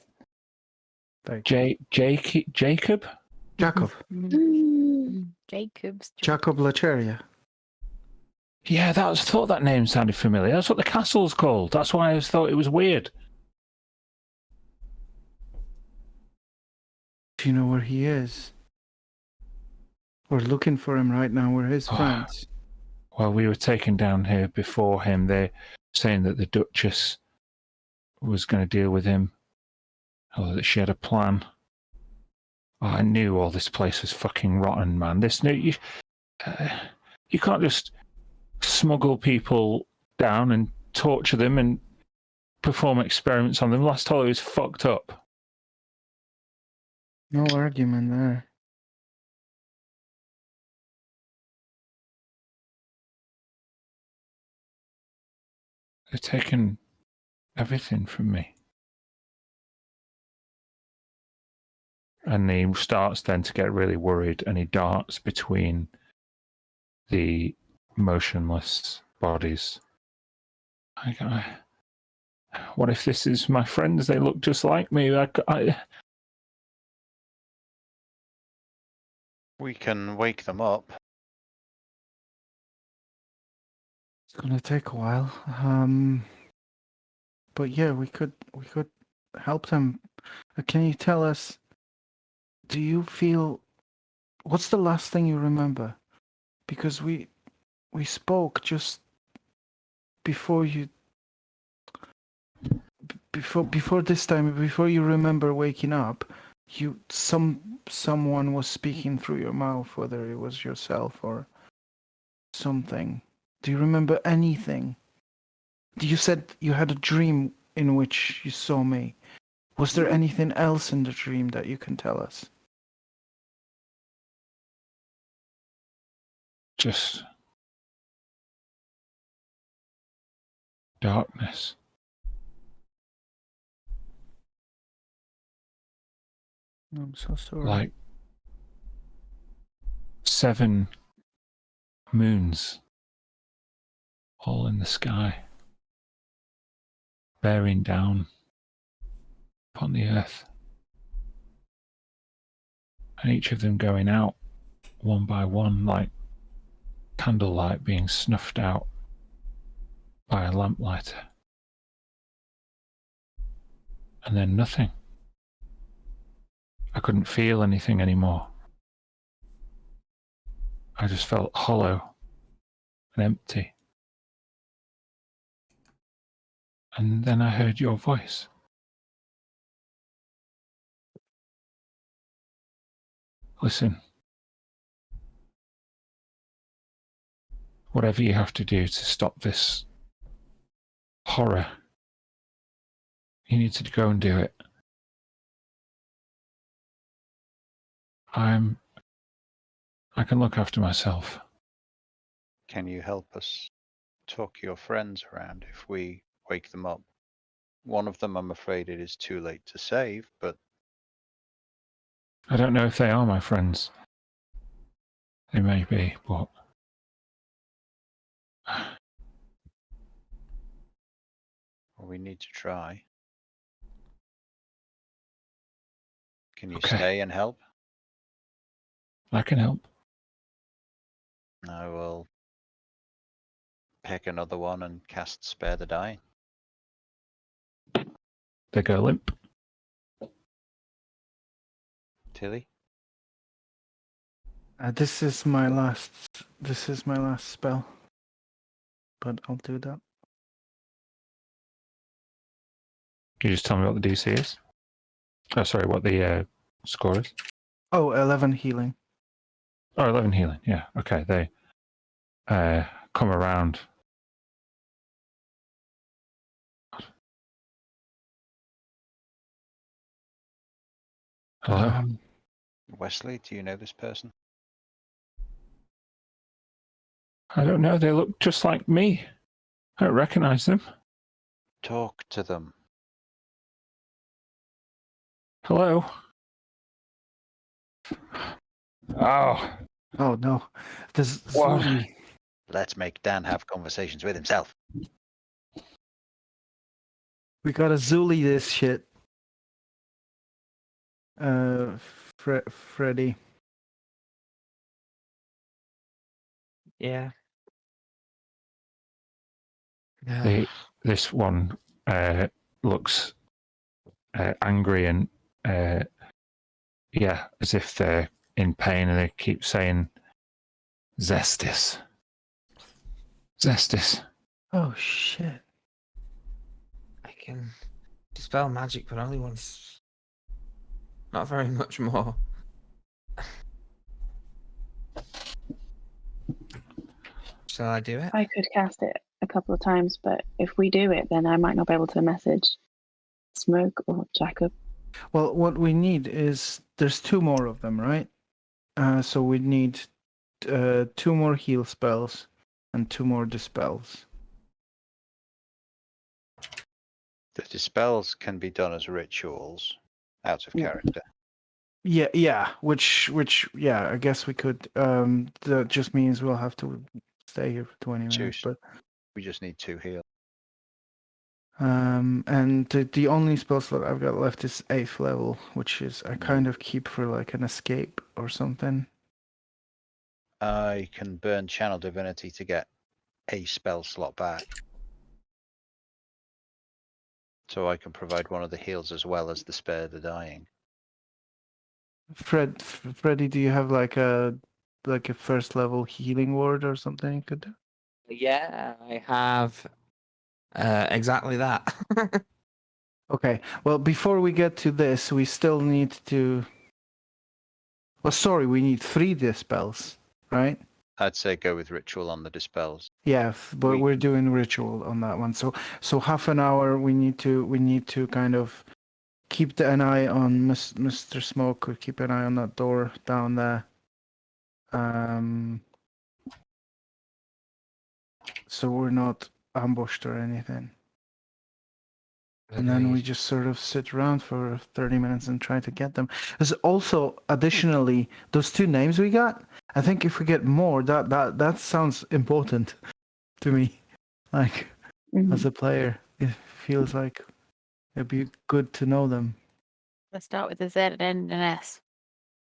Very good. Jacob? Jacob. Jacob's. Jacob Lacheria. Yeah, thought that name sounded familiar. That's what the castle's called. That's why I thought it was weird. Do you know where he is? We're looking for him right now. We're his friends. Well, we were taken down here before him. They're saying that the Duchess was going to deal with him, or that she had a plan. Oh, I knew all this place was fucking rotten, man. You can't just smuggle people down and torture them and perform experiments on them. Last time it was fucked up. No argument there. They've taken everything from me. And he starts then to get really worried, and he darts between the motionless bodies. What if this is my friends? They look just like me. We can wake them up. It's gonna take a while. But yeah, we could help them. Can you tell us? Do you feel? What's the last thing you remember? Because we spoke just before you. Before this time, before you remember waking up, someone was speaking through your mouth, whether it was yourself or something. Do you remember anything? You said you had a dream in which you saw me. Was there anything else in the dream that you can tell us? Just darkness. I'm so sorry. Like 7 moons, all in the sky, bearing down upon the earth, and each of them going out one by one, like candlelight being snuffed out by a lamplighter. And then nothing. I couldn't feel anything anymore. I just felt hollow and empty. And then I heard your voice. Listen. Whatever you have to do to stop this horror, you need to go and do it. I can look after myself. Can you help us talk your friends around if we wake them up? One of them, I'm afraid it is too late to save, but I don't know if they are my friends. They may be, but well, we need to try. Can you Okay. stay and help? I can help. I will pick another one and cast Spare the Dying. They go limp. Tilly? This is my last. This is my last spell. But I'll do that. Can you just tell me what the DC is? Oh, sorry, what the score is? Oh, 11 healing. Oh, 11 healing. Yeah. Okay. They come around. Hello. Wesley, do you know this person? I don't know. They look just like me. I don't recognize them. Talk to them. Hello. Oh. Oh no, this What? Zuli. Let's make Dan have conversations with himself. We gotta Zuli this shit. Freddy. Yeah. This one looks angry and yeah, as if they're in pain, and they keep saying Zestis. Zestis. Oh shit. I can dispel magic, but only once. Not very much more. Shall I do it? I could cast it a couple of times, but if we do it, then I might not be able to message Smoke or Jacob. Well, what we need is there's 2 more of them, right? So we need 2 more heal spells and 2 more dispels. The dispels can be done as rituals out of Yeah. character. Yeah. Which yeah, I guess we could. That just means we'll have to stay here for 20 minutes. Choose. But We just need 2 heal. and the only spell slot I've got left is 8th level, which is I kind of keep for like an escape or something. I can burn Channel Divinity to get a spell slot back. So I can provide one of the heals as well as the Spare the Dying. Freddy, do you have like a 1st level healing ward or something you could do? Yeah, I have exactly that. Okay. Well, before we get to this, we still need to. Well, sorry, we need 3 dispels, right? I'd say go with ritual on the dispels. Yeah, but We- we're doing ritual on that one. So half an hour. We need to kind of keep an eye on Mr. Smoke. Or keep an eye on that door down there. So we're not ambushed or anything. And then we just sort of sit around for 30 minutes and try to get them. There's also, additionally, those 2 names we got. I think if we get more, that sounds important to me. Like, as a player, it feels like it'd be good to know them. Let's start with the Z and end in S.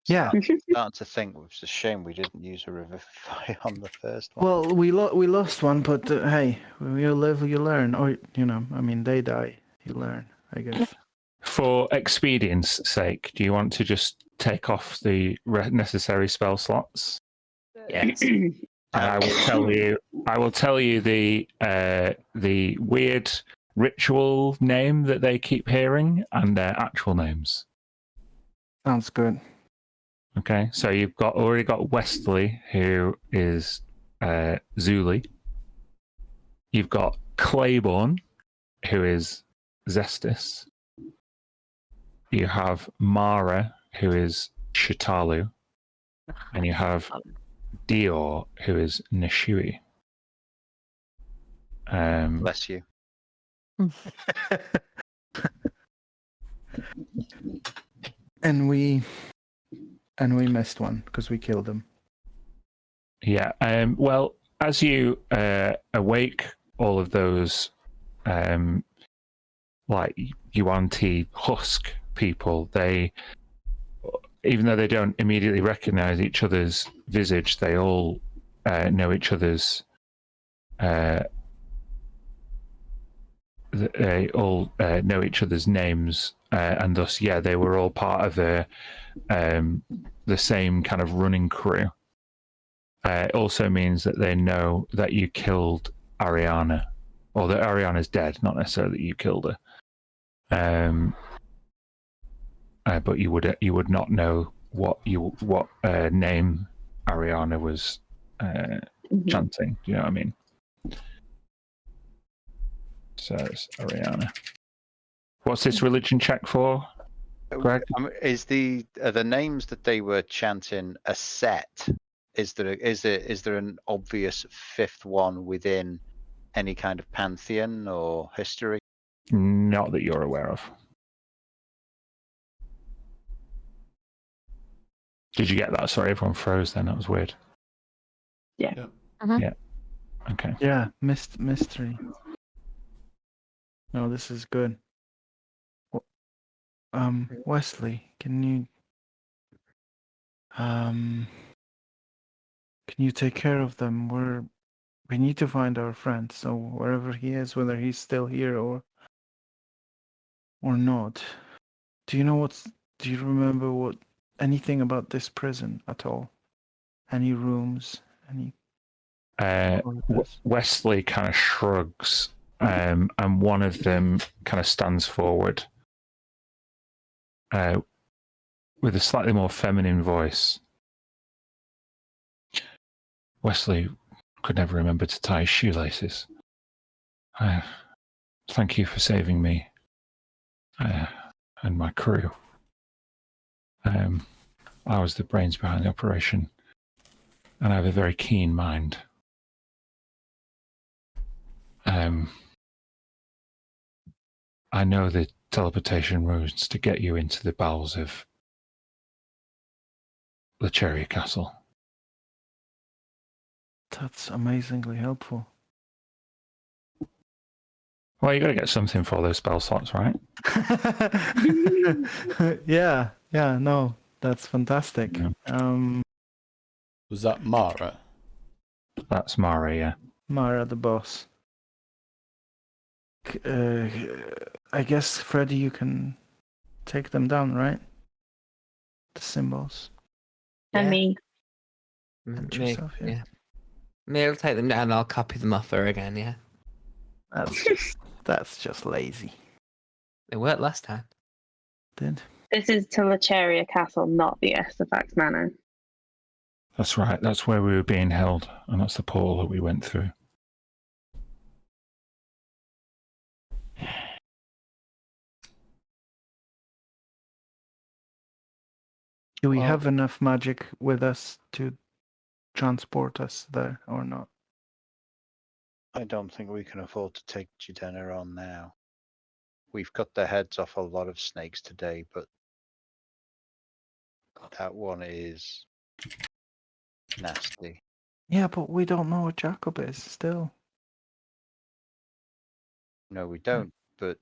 Yeah. Starting to think it's a shame we didn't use a Revivify on the first one. Well, we lost one, but hey, you live, you learn. Or, I mean, they die, you learn, I guess. For expedience sake, do you want to just take off the necessary spell slots? Yes. And I will tell you the weird ritual name that they keep hearing and their actual names. Sounds good. Okay, so you've already got Wesley, who is Zuli. You've got Claiborne, who is Zestis. You have Mara, who is Shitalu. And you have Dior, who is Nishui. Bless you. And we missed one because we killed him. Yeah. Well, as you awake all of those, like Yuan-Ti husk people, they, even though they don't immediately recognize each other's visage, they all know each other's they all know each other's names, and thus, yeah, they were all part of the same kind of running crew. It also means that they know that you killed Ariana, or that Ariana's dead, not necessarily that you killed her. But you would not know what name Ariana was chanting. Do you know what I mean? So it's Ariana. What's this religion check for, Greg? Are the names that they were chanting a set? Is there an obvious fifth one within any kind of pantheon or history? Not that you're aware of. Did you get that? Sorry, everyone froze then. That was weird. Yeah. Mhm. Yeah. Okay. Yeah, mystery. No, this is good. Wesley, can you take care of them? We need to find our friend. So wherever he is, whether he's still here or not. Do you remember anything about this prison at all? Any rooms? Any Wesley kind of shrugs, and one of them kind of stands forward with a slightly more feminine voice. Wesley could never remember to tie his shoelaces. Thank you for saving me and my crew. I was the brains behind the operation, and I have a very keen mind. I know the teleportation routes to get you into the bowels of the Cerulea Castle. That's amazingly helpful. Well, you got to get something for those spell slots, right? yeah, no, that's fantastic. Yeah. Was that Mara? That's Mara, yeah. Mara, the boss. I guess, Freddy, you can take them down, right? The symbols. And me. And Me, yourself, yeah. yeah. Me, I'll take them down and I'll copy them off her again, yeah. That's just lazy. It worked last time. Did? This is to Cerulea Castle, not the Estifax Manor. That's right. That's where we were being held, and that's the portal that we went through. Do we have enough magic with us to transport us there or not? I don't think we can afford to take Jidenna on now. We've cut the heads off a lot of snakes today, but that one is nasty. Yeah, but we don't know what Jacob is still. No, we don't, but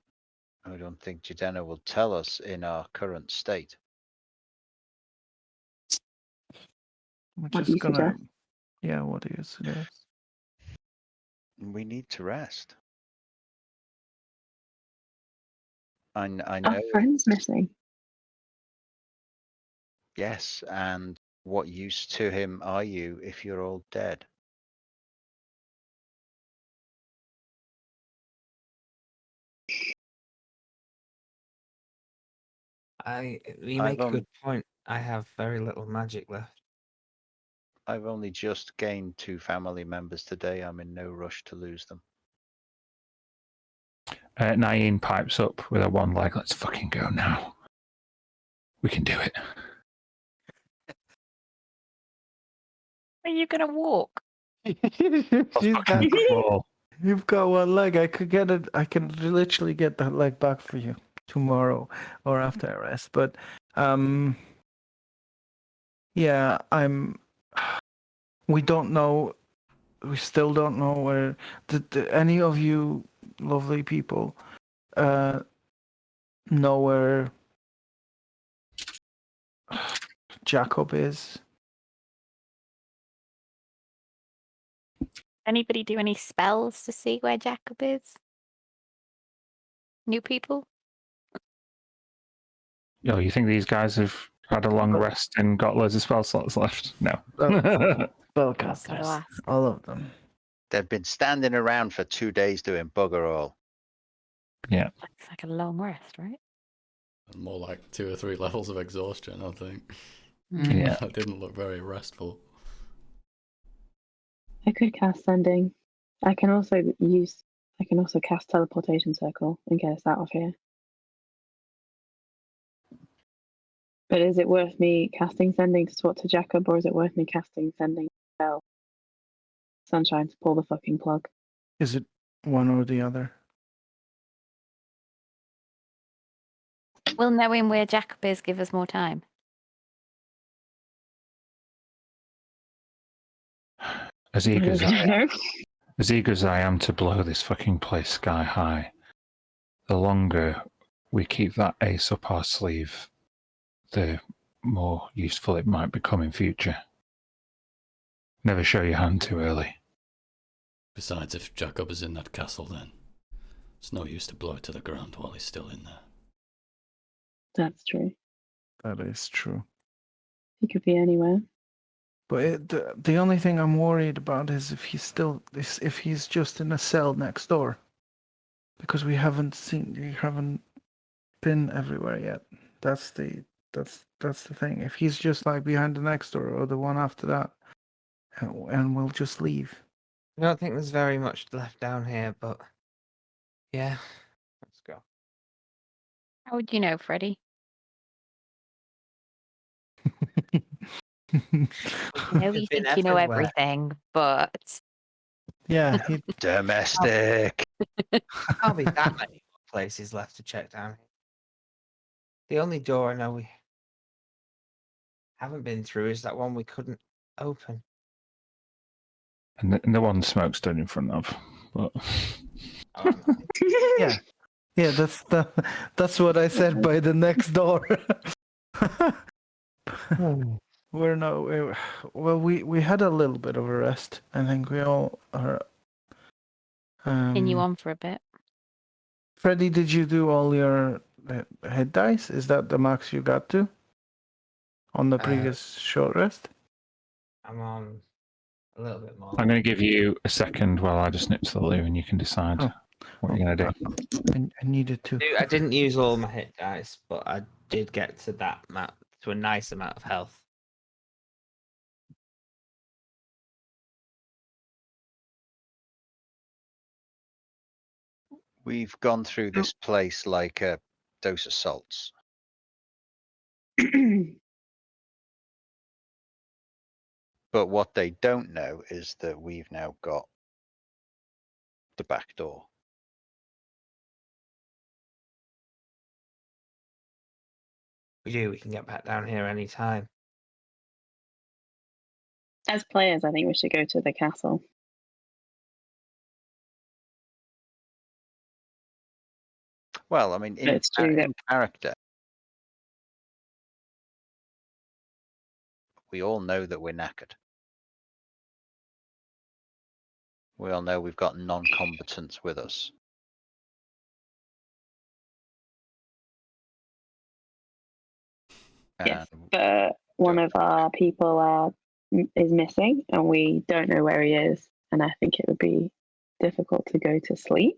I don't think Jidenna will tell us in our current state. What do you suggest? Yeah, what do you suggest? We need to rest. I know. Our friend's missing. Yes, and what use to him are you if you're all dead? You make a good point. I have very little magic left. I've only just gained 2 family members today. I'm in no rush to lose them. Naeem pipes up with a one leg. Let's fucking go now. We can do it. Are you gonna walk? You've got one leg. I could get it. I can literally get that leg back for you tomorrow or after I rest. But yeah, we don't know. We still don't know where. Did any of you lovely people know where Jacob is? Anybody do any spells to see where Jacob is? new people? Yo, you think these guys have had a long rest and got loads of spell slots left? No. Spellcasters, Gotta ask. all of them. They've been standing around for 2 days doing bugger all. Yeah. It's like a long rest, right? More like 2 or 3 levels of exhaustion, I think. Yeah. That didn't look very restful. I could cast sending. I can also cast teleportation circle and get us out of here. But is it worth me casting sending to swap to Jacob, or is it worth me casting sending to Sunshine to pull the fucking plug? Is it one or the other? Will knowing where Jacob is give us more time? As eager as, I, No. as eager as I am to blow this fucking place sky high, the longer we keep that ace up our sleeve, the more useful it might become in future. Never show your hand too early. Besides, if Jacob is in that castle, then it's no use to blow it to the ground while he's still in there. That's true. That is true. He could be anywhere. But the only thing I'm worried about is if he's just in a cell next door, because we haven't been everywhere yet. That's the thing. If he's just like behind the next door or the one after that, and we'll just leave. I don't think there's very much left down here, but yeah, let's go. How would you know, Freddie? I know you He's been think you know everywhere. everything, but Yeah, Domestic. Can't be that many places left to check down here. The only door I know we haven't been through is that one we couldn't open. And the one Smoke stood in front of. But Oh, yeah, yeah. That's what I said by the next door. We had a little bit of a rest. I think we all are. continue on for a bit. Freddie, did you do all your hit dice? Is that the max you got to on the previous short rest? I'm on a little bit more. I'm going to give you a second while I just nip to the loo and you can decide what you're going to do. I needed to. I didn't use all my hit dice, but I did get to that amount, to a nice amount of health. We've gone through this place like a dose of salts. But what they don't know is that we've now got the back door. We do. We can get back down here anytime. As players, I think we should go to the castle. Well, I mean, It's true that- in character, we all know that we're knackered. We all know we've got non-combatants with us. Yes, And but one of our people is missing, and we don't know where he is. And I think it would be difficult to go to sleep.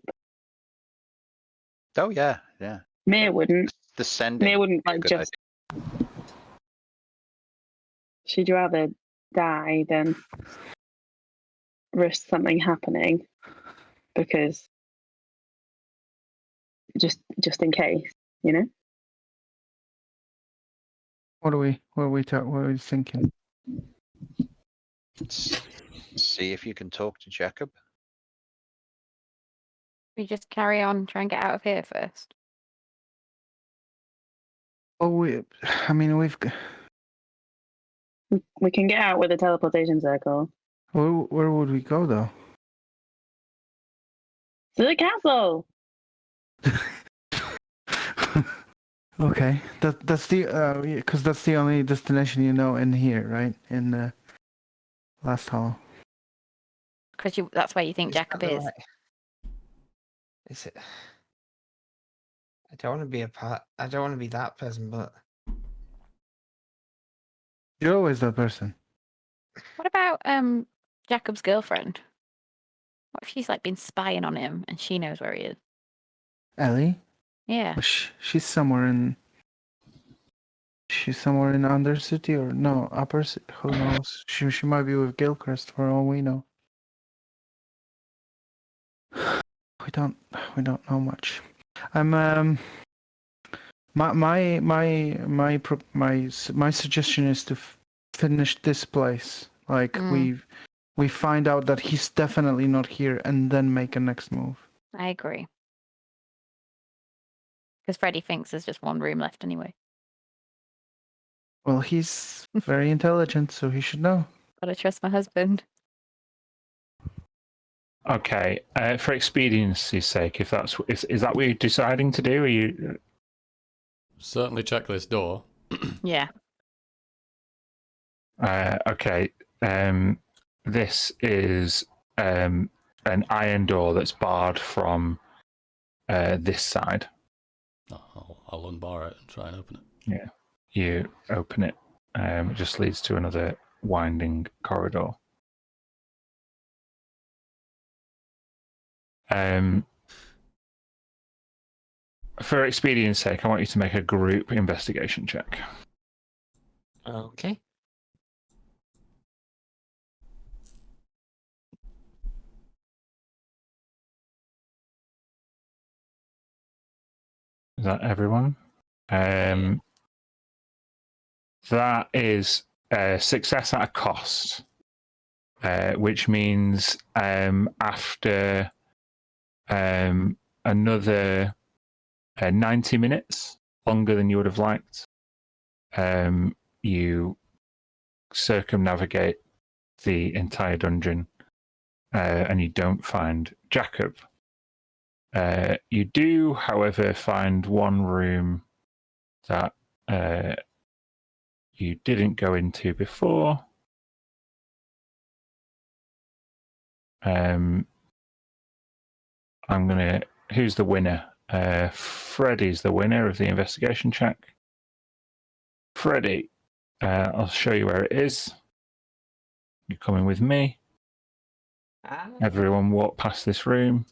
oh yeah, yeah. Mia wouldn't. The sending. Mia wouldn't would be a like good just. She'd rather die than risk something happening, because just in case, you know. What are we thinking? See if you can talk to Jacob. We just carry on, try and get out of here first. Oh, we've. We can get out with a teleportation circle Where would we go though? to the castle. Okay, that's the because that's the only destination you know in here, right? In the last hollow. Because that's where you think Is Jacob that the is. right- Is it? I don't want to be a part. I don't want to be that person, but You're always that person. What about Jacob's girlfriend? What if she's like been spying on him and she knows where he is? Ellie? Yeah. She's somewhere in. She's somewhere in Undercity or no Upper City. Who knows? She might be with Gilchrist for all we know. We don't know much. I'm my suggestion is to finish this place. Like we find out that he's definitely not here, and then make a next move. I agree. Because Freddy thinks there's just one room left anyway. Well, he's very intelligent, so he should know. Gotta trust my husband. Okay, for expediency's sake, if that's is that what you're deciding to do? Are you Certainly check this door. Yeah. okay? This is an iron door that's barred from this side. Oh, I'll unbar it and try and open it. Yeah, you open it. It just leads to another winding corridor. For expediency's sake, I want you to make a group investigation check. okay. Is that everyone? That is success at a cost, which means after another 90 minutes, longer than you would have liked, you circumnavigate the entire dungeon and you don't find Jacob. You do, however, find one room that you didn't go into before. Who's the winner? Freddy's the winner of the investigation check. Freddy, I'll show you where it is. You're coming with me. Everyone walk past this room.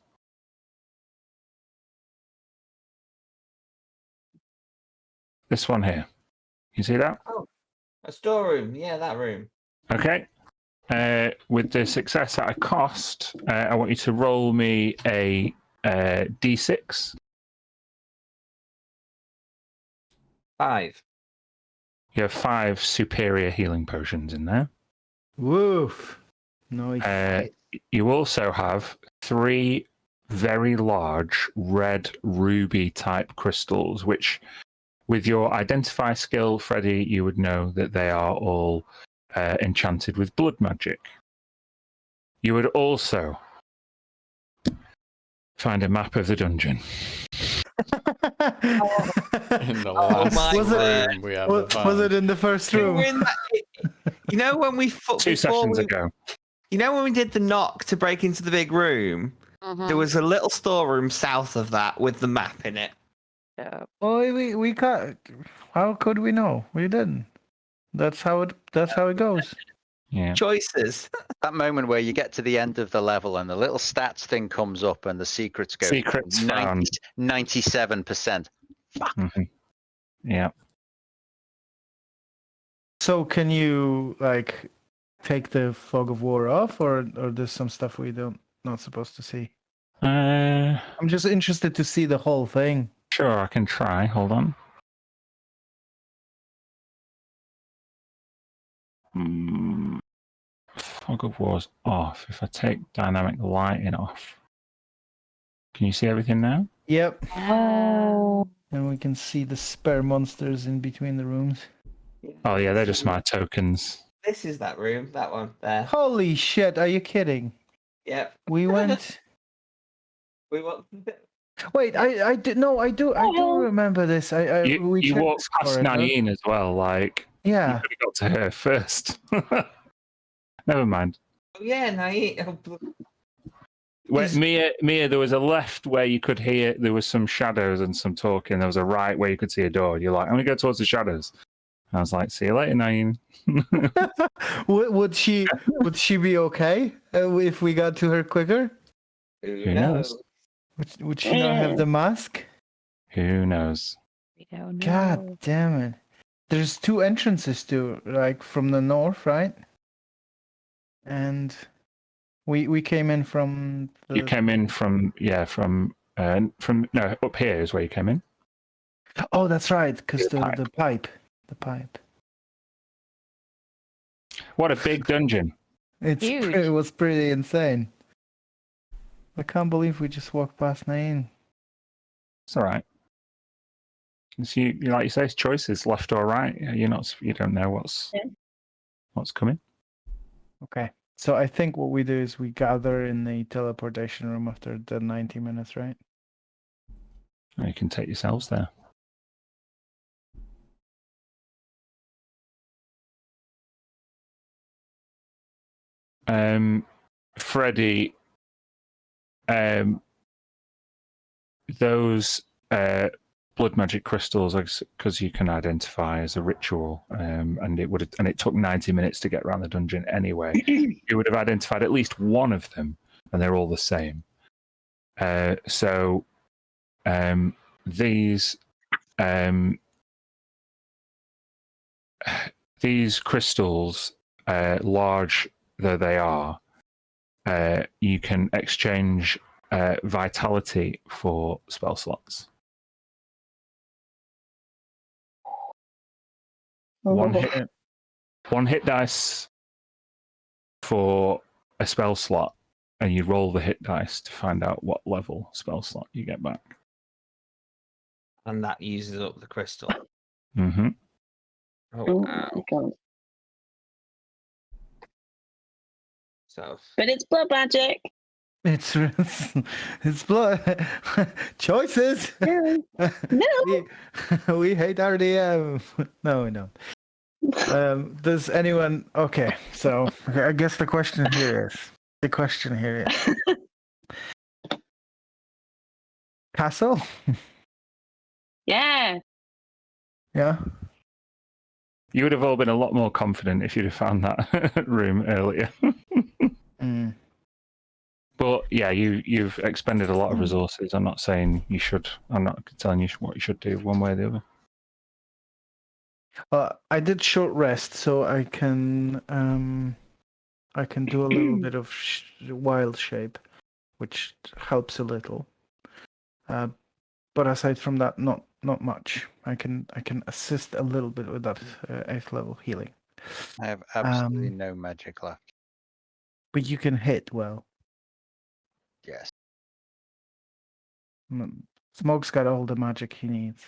This one here. You see that? Oh, a storeroom. Yeah, that room. Okay. With the success at a cost, I want you to roll me a d6. 5. You have 5 superior healing potions in there. Woof. Nice. You also have 3 very large red ruby type crystals, which with your identify skill, Freddy, you would know that they are all enchanted with blood magic. You would also find a map of the dungeon. In the last room we ever found. Was it in the first room? You know when we 2 sessions ago. You know when we did the knock to break into the big room? There was a little storeroom south of that with the map in it. Oh, we can't. How could we know? We didn't. That's how it goes. Yeah. Choices. That moment where you get to the end of the level and the little stats thing comes up and the secrets go Secrets found. 97%. Fuck. Mm-hmm. Yeah. So can you like take the fog of war off, or there's some stuff we not supposed to see? I'm just interested to see the whole thing. Sure, I can try. Hold on. Fog of War's off. If I take dynamic lighting off, can you see everything now? Yep. Oh. And we can see the spare monsters in between the rooms. Oh yeah, they're just my tokens. This is that room. That one there. Holy shit! Are you kidding? Yep. We went. We went. Wait, I do remember this. We You checked walked this past corridor. Nain as well. Like Yeah. you could have got to her first. Never mind. Oh yeah, Naeem. Mia, there was a left where you could hear there was some shadows and some talking. There was a right where you could see a door. You're like, I'm gonna go towards the shadows. I was like, see you later, Naeem. Would she be okay if we got to her quicker? Who knows? Would she not have the mask? Who knows? We don't know. God damn it! There's 2 entrances to from the north, right? And we came in from. You came in from up here is where you came in. Oh, that's right, because the pipe. What a big dungeon! Huge. It was pretty insane. I can't believe we just walked past Naeem. It's all right. You like you say, it's choices left or right. You don't know what's coming. Okay. So I think what we do is we gather in the teleportation room after the 90 minutes, right? You can take yourselves there. Freddie, those blood magic crystals, because you can identify as a ritual, and it took 90 minutes to get around the dungeon anyway. You would have identified at least one of them, and they're all the same. So these crystals, large though they are, you can exchange vitality for spell slots. One hit dice for a spell slot, and you roll the hit dice to find out what level spell slot you get back. And that uses up the crystal. Mm-hmm. Oh, wow. my God. So, But it's blood magic. It's blood choices. No. we hate RDM. No, we don't. Does anyone? Okay, so I guess the question here is castle. Yeah. Yeah. You would have all been a lot more confident if you'd have found that room earlier. Mm. But yeah, you've expended a lot of resources. I'm not saying you should. I'm not telling you what you should do one way or the other. I did short rest, so I can do a little bit of wild shape, which helps a little. But aside from that, not much. I can assist a little bit with that 8th level healing. I have absolutely no magic left. But you can hit well. Yes. Smoke's got all the magic he needs.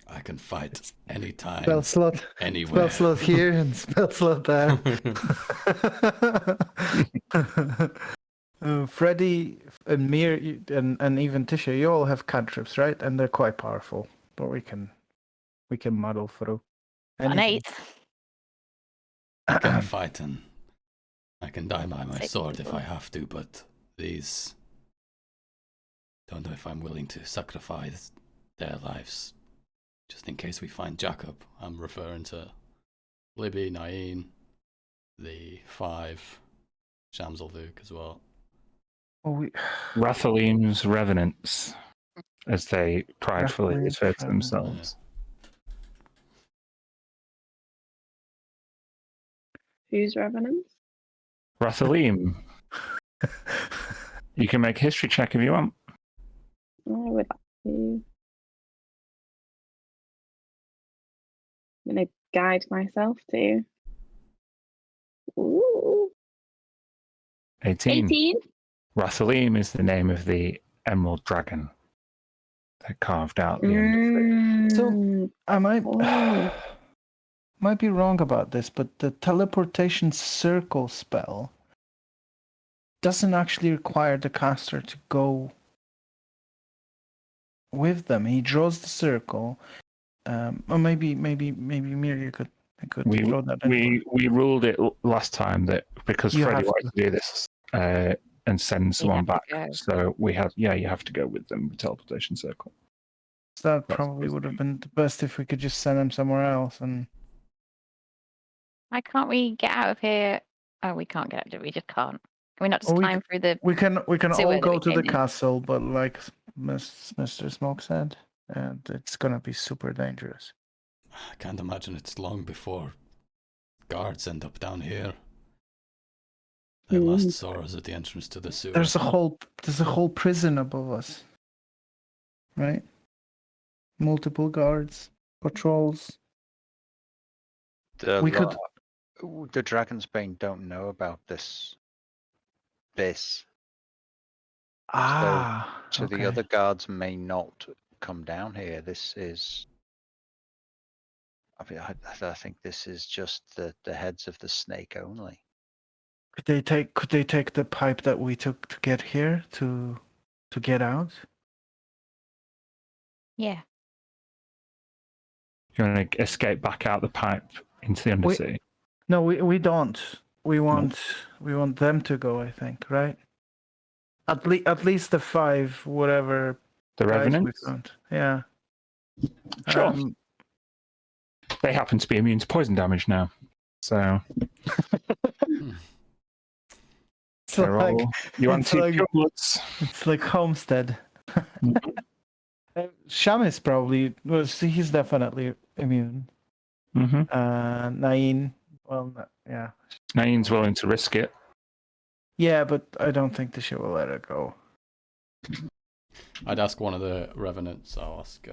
I can fight anytime, spell slot, anywhere. spell slot here and spell slot there. Freddy and Mir and even Tisha, you all have cantrips, right? And they're quite powerful, but we can muddle through. An 8. I can fight and I can die by my sword if I have to, but these don't know if I'm willing to sacrifice their lives just in case we find Jacob. I'm referring to Libby, Naeem, the 5, Shamsel-Vuk as well. Rathalim's revenants, as they pridefully refer to themselves. Who's revenants? Rathalim. You can make a history check if you want. I would like to. I'm going to guide myself to. Ooh. 18. 18? Rathalim is the name of the emerald dragon that carved out the end. So I might be wrong about this, but the teleportation circle spell doesn't actually require the caster to go with them. He draws the circle, or maybe Mir, you could throw that in. We ruled it last time that because You Freddie have wanted to do this and send someone have to back. go. So you have to go with them with teleportation circle. So that That's probably supposed would to have be. been the best if we could just send them somewhere else. And Why can't we get out of here? Oh, we can't get out. We just can't. Can we not just Or we climb through the? we can sewer all that go we to the came in? castle, but like Mr. Smoke said, and it's gonna be super dangerous. I can't imagine it's long before guards end up down here. They last saw us at the entrance to the sewer. There's a whole prison above us, right? Multiple guards, patrols. We could. The Dragonsbane don't know about this. So Okay. the other guards may not come down here. This is. I mean, I think this is just the heads of the snake only. Could they take the pipe that we took to get here to get out? Yeah. You want to escape back out the pipe into the Undercity? No, we don't. We want them to go, I think, right? At least the 5 whatever The guys we Revenants? found. Yeah. Sure. They happen to be immune to poison damage now. So It's they're like all you it's anti like- pure bloods. it's like Homestead. Shamis probably he's definitely immune. Mm-hmm. Nain, well, yeah. Nain's willing to risk it. Yeah, but I don't think the ship will let it go. I'd ask one of the revenants. I'll ask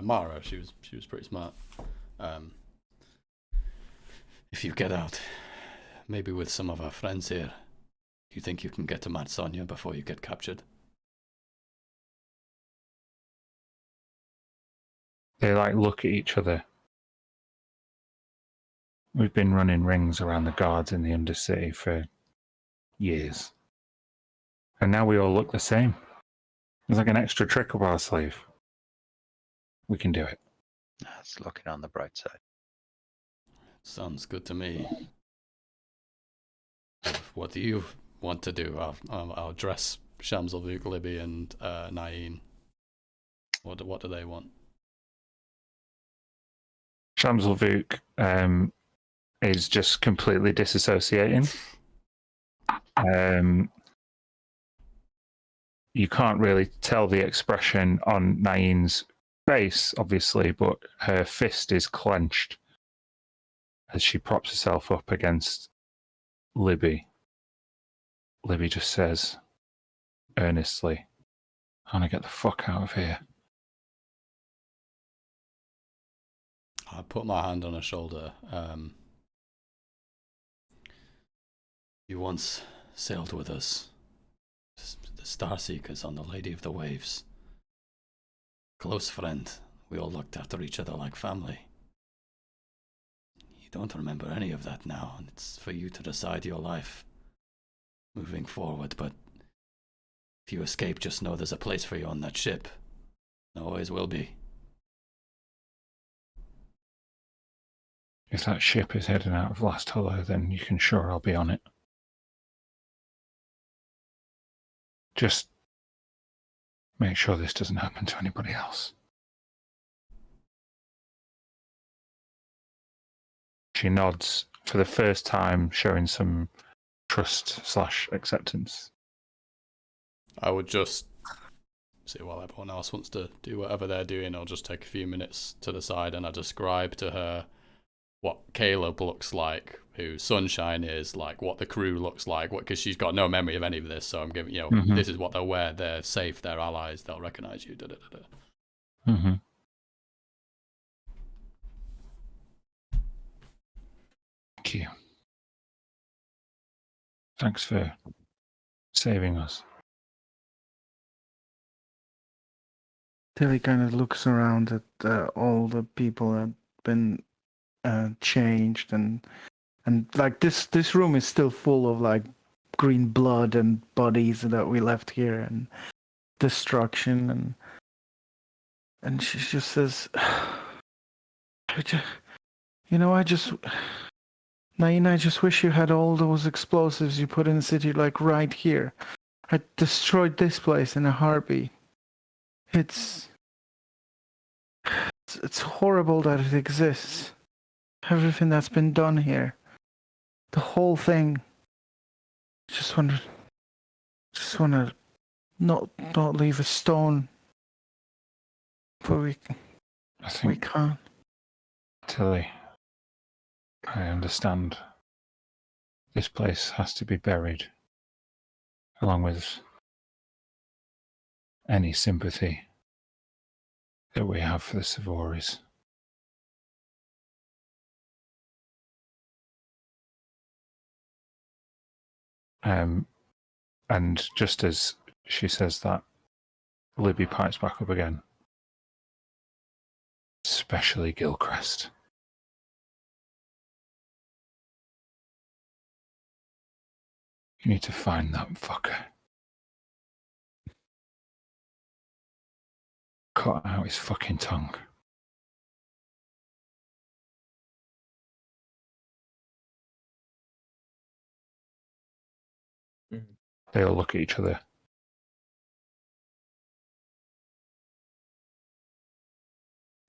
Mara. She was pretty smart. If you get out, maybe with some of our friends here, you think you can get to Mad Sonia before you get captured? They look at each other. We've been running rings around the guards in the Undercity for years. And now we all look the same. There's like an extra trick up our sleeve. We can do it. That's looking on the bright side. Sounds good to me. What do you want to do? I'll address Shamsel, Libby, and Nain. What do they want? Shamsel is just completely disassociating. You can't really tell the expression on Nain's face, obviously, but her fist is clenched as she props herself up against Libby. Libby just says earnestly, I want to get the fuck out of here. I put my hand on her shoulder. You once sailed with us, the Starseekers on the Lady of the Waves. Close friend. We all looked after each other like family. You don't remember any of that now, and it's for you to decide your life moving forward, but if you escape, just know there's a place for you on that ship. There always will be. If that ship is heading out of Last Hollow, then you can sure I'll be on it. Just make sure this doesn't happen to anybody else. She nods for the first time, showing some trust/acceptance. I would just see while everyone else wants to do whatever they're doing, I'll just take a few minutes to the side and I describe to her what Caleb looks like, who Sunshine is, like what the crew looks like, because she's got no memory of any of this. So I'm giving, this is what they'll wear. They're safe. They're allies. They'll recognize you. Mm-hmm. Thank you. Thanks for saving us. Tilly kind of looks around at all the people that have been changed, and like this room is still full of like green blood and bodies that we left here and destruction, and she just says, I just Naina, I just wish you had all those explosives you put in the city, like right here. I destroyed this place in a heartbeat. It's horrible that it exists. Everything that's been done here, the whole thing. Just wanna not leave a stone. But we I think, can't. Tilly, I understand. This place has to be buried, along with any sympathy that we have for the Savories. And just as she says that, Libby pipes back up again. Especially Gilchrist. You need to find that fucker. Cut out his fucking tongue. They all look at each other.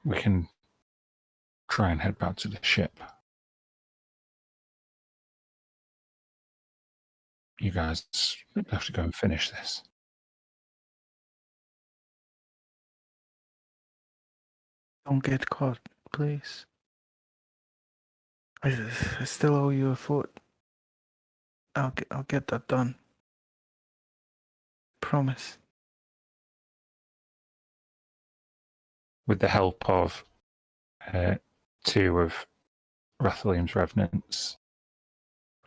We can try and head back to the ship. You guys have to go and finish this. Don't get caught, please. I still owe you a foot. I'll get that done. Promise. With the help of two of Rathelium's revenants,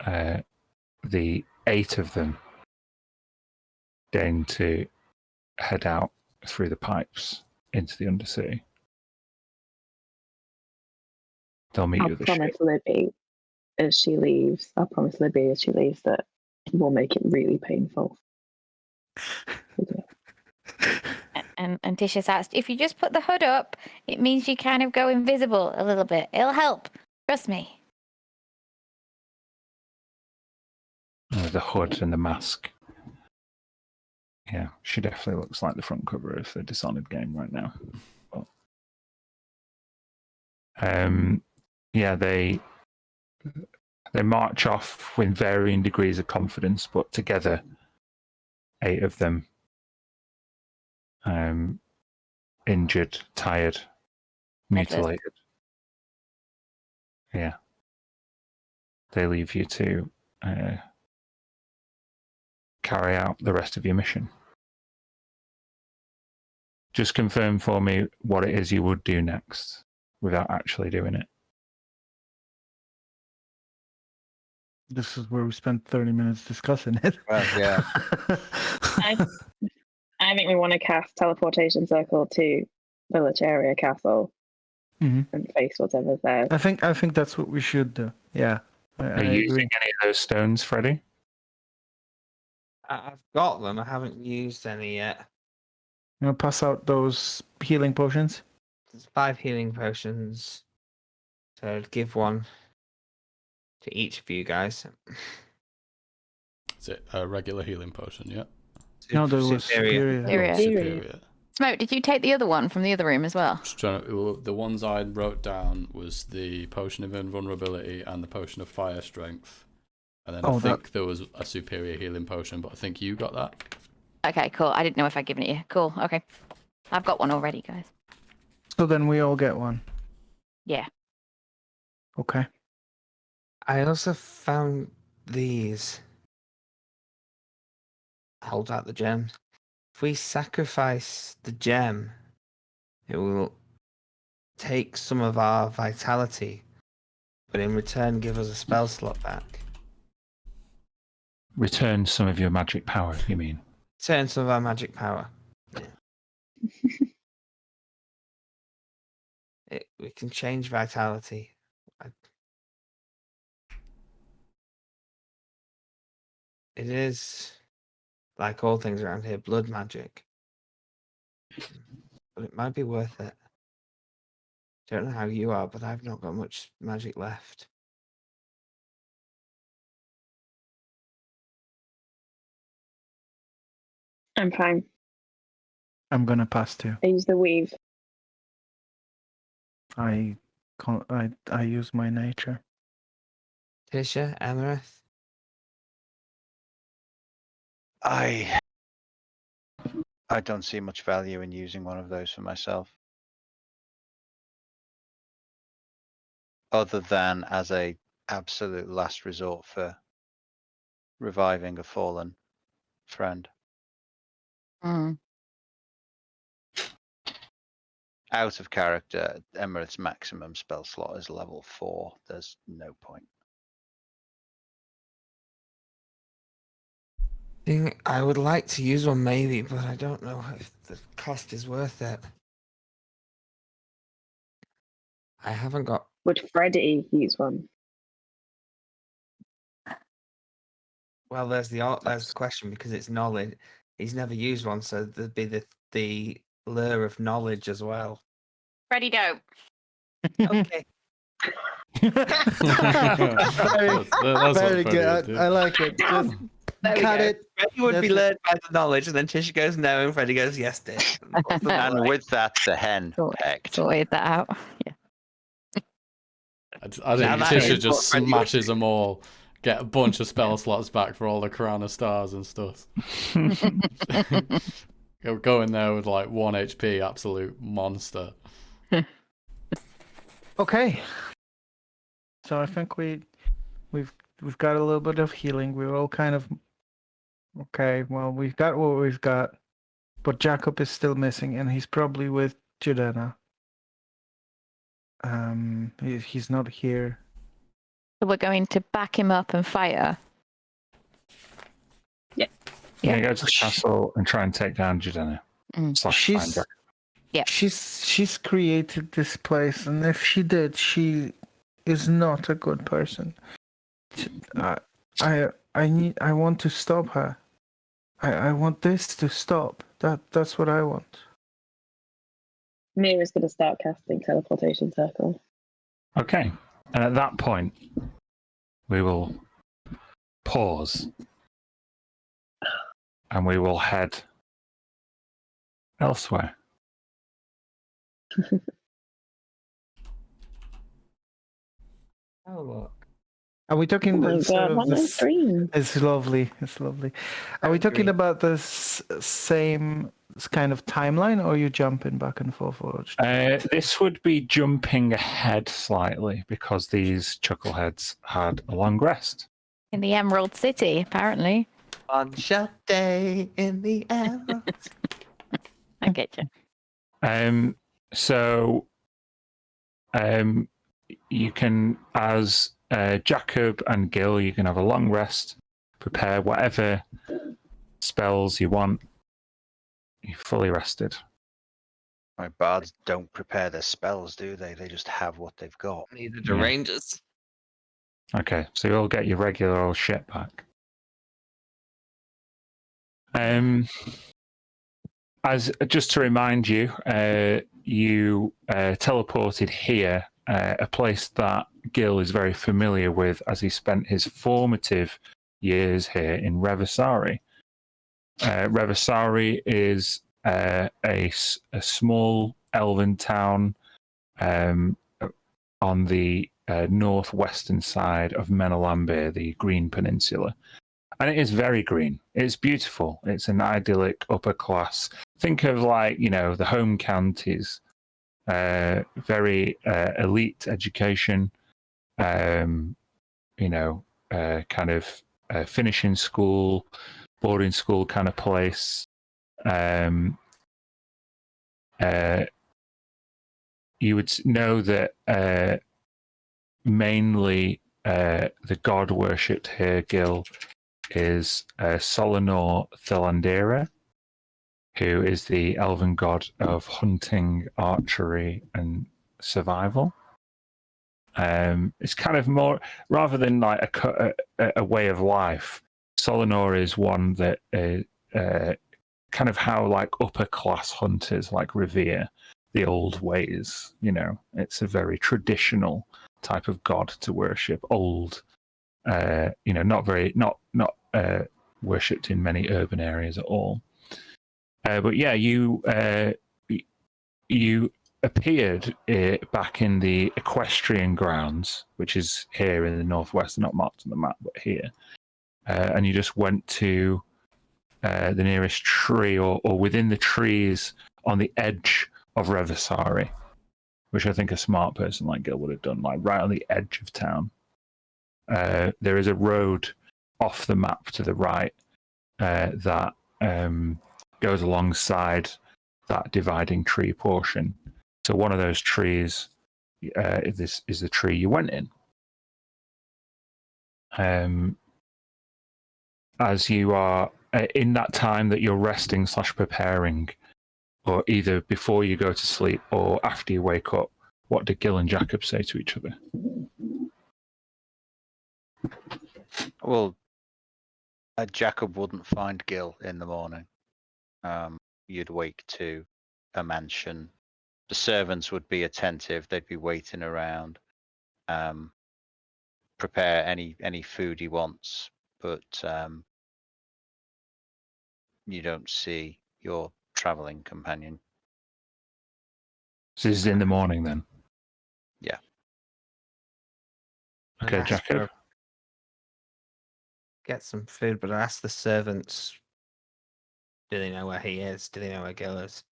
the 8 of them deign to head out through the pipes into the undersea. They'll meet you I'll at the promise ship. Libby as she leaves. I'll promise Libby as she leaves that we'll make it really painful. And Tisha's asked, if you just put the hood up, it means you kind of go invisible a little bit. It'll help. Trust me. With the hood and the mask. Yeah, she definitely looks like the front cover of the Dishonored game right now. But, yeah, they march off with varying degrees of confidence, but together, 8 of them, injured, tired, mutilated. Yeah. They leave you to carry out the rest of your mission. Just confirm for me what it is you would do next without actually doing it. This is where we spent 30 minutes discussing it. Well, yeah. I think we want to cast teleportation circle to the Lecheria castle and face whatever's there. I think that's what we should do. Yeah. I Are you using agree. any of those stones, Freddie? I've got them. I haven't used any yet. You want to pass out those healing potions? There's 5 healing potions. So I'd give one to each of you guys. Is it a regular healing potion? Yeah. No, there was superior. Superior. Smoke, did you take the other one from the other room as well? Just trying to, the ones I wrote down was the potion of invulnerability and the potion of fire strength. And then I think there was a superior healing potion, but I think you got that. Okay, cool. I didn't know if I'd given it you. Cool. Okay. I've got one already, guys. So then we all get one. Yeah. Okay. I also found these. Hold out the gems. If we sacrifice the gem, it will take some of our vitality, but in return give us a spell slot back. Return some of your magic power, you mean? Return some of our magic power. Yeah. We can change vitality. It is, like all things around here, blood magic. But it might be worth it. Don't know how you are, but I've not got much magic left. I'm fine. I'm gonna pass too. I use the weave. I can't. I use my nature. Tisha, Emerith. I don't see much value in using one of those for myself. Other than as a absolute last resort for reviving a fallen friend. Mm. Out of character, Emerith's maximum spell slot is level 4. There's no point. I would like to use one maybe, but I don't know if the cost is worth it. I haven't got. Would Freddy use one? Well, there's the question because it's knowledge. He's never used one, so there'd be the lure of knowledge as well. Ready, go. Okay. That's Very what good. Freddie would I like it. Just There we cut go. it. Freddie would be That's it. lured by the knowledge, and then Tisha goes no, and Freddie goes yes, dear. And with that, the hen pecked. Sorted that out. Yeah. I Now think that Tisha is just what Freddie would smashes them all, get a bunch of spell slots back for all the Crown of Stars and stuff. Go in there with like 1 HP, absolute monster. Okay. So I think we've got a little bit of healing. We're all kind of okay. Well, we've got what we've got, but Jacob is still missing, and he's probably with Judena. He's not here. So we're going to back him up and fight her. Yeah. Yeah, go to the castle and try and take down Judena. She's she's created this place, and if she did, she is not a good person. I want to stop her. I want this to stop. That's what I want. Mira's going to start casting teleportation circle. Okay, and at that point, we will pause, and we will head elsewhere. Oh look. Are we talking Oh my sort god, of what this? a dream. It's lovely. It's lovely. Are we talking Agree. about the same kind of timeline, or are you jumping back and forth? This would be jumping ahead slightly because these chuckleheads had a long rest. In the Emerald City, apparently. On shut day in the Emerald. I get you. So you can, as Jacob and Gil, you can have a long rest, prepare whatever spells you want. You're fully rested. My bards don't prepare their spells, do they? They just have what they've got. Neither do Yeah. Rangers. Okay, so you'll get your regular old shit back. As just to remind you, you teleported here, a place that Gil is very familiar with, as he spent his formative years here in Revasari. Revasari is a small elven town on the northwestern side of Menelambir, the Green Peninsula. And it is very green. It's beautiful. It's an idyllic upper class. Think of like, the home counties, very elite education, kind of finishing school, boarding school kind of place. You would know that mainly the god worshipped here, Gil, is Solanor Thilandera, who is the elven god of hunting, archery, and survival. It's kind of more, rather than like a way of life, Solanor is one that kind of how like upper class hunters like revere the old ways. It's a very traditional type of god to worship. Old, not worshipped in many urban areas at all. But yeah, you appeared back in the equestrian grounds, which is here in the northwest, not marked on the map, but here. And you just went to the nearest tree, or within the trees on the edge of Revisari, which I think a smart person like Gil would have done, like right on the edge of town. There is a road off the map to the right that goes alongside that dividing tree portion. So one of those trees is the tree you went in. As you are in that time that you're resting / preparing, or either before you go to sleep or after you wake up, what did Gil and Jacob say to each other? Well, Jacob wouldn't find Gil in the morning. You'd wake to a mansion. The servants would be attentive. They'd be waiting around. Prepare any food he wants, but you don't see your traveling companion. So this is in the morning then? Yeah. Okay, I'd ask Jacob. Get some food, but I asked the servants, do they know where he is? Do they know where Gil is?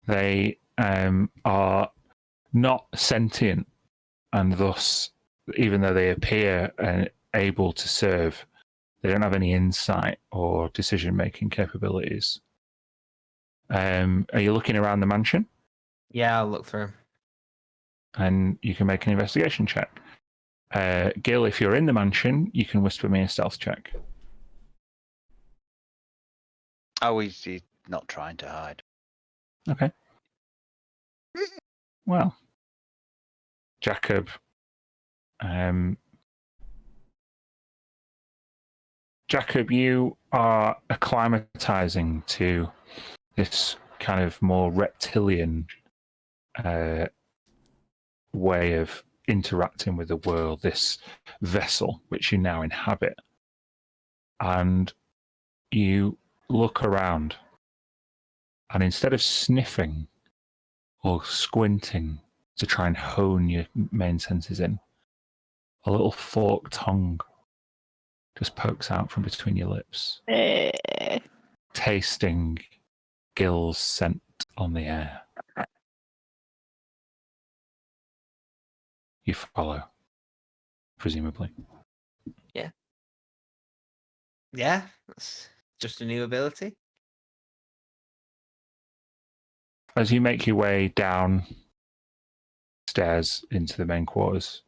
They are not sentient, and thus, even though they appear able to serve, they don't have any insight or decision-making capabilities. Are you looking around the mansion? Yeah, I'll look for him. And you can make an investigation check. Gil, if you're in the mansion, you can whisper me a stealth check. Oh, he's not trying to hide. Okay. Well, Jacob, you are acclimatizing to this kind of more reptilian way of interacting with the world, this vessel which you now inhabit. And you look around, and instead of sniffing or squinting to try and hone your main senses in, a little forked tongue just pokes out from between your lips, tasting Gil's scent on the air. You follow, presumably. Yeah, that's just a new ability. As you make your way down stairs into the main quarters,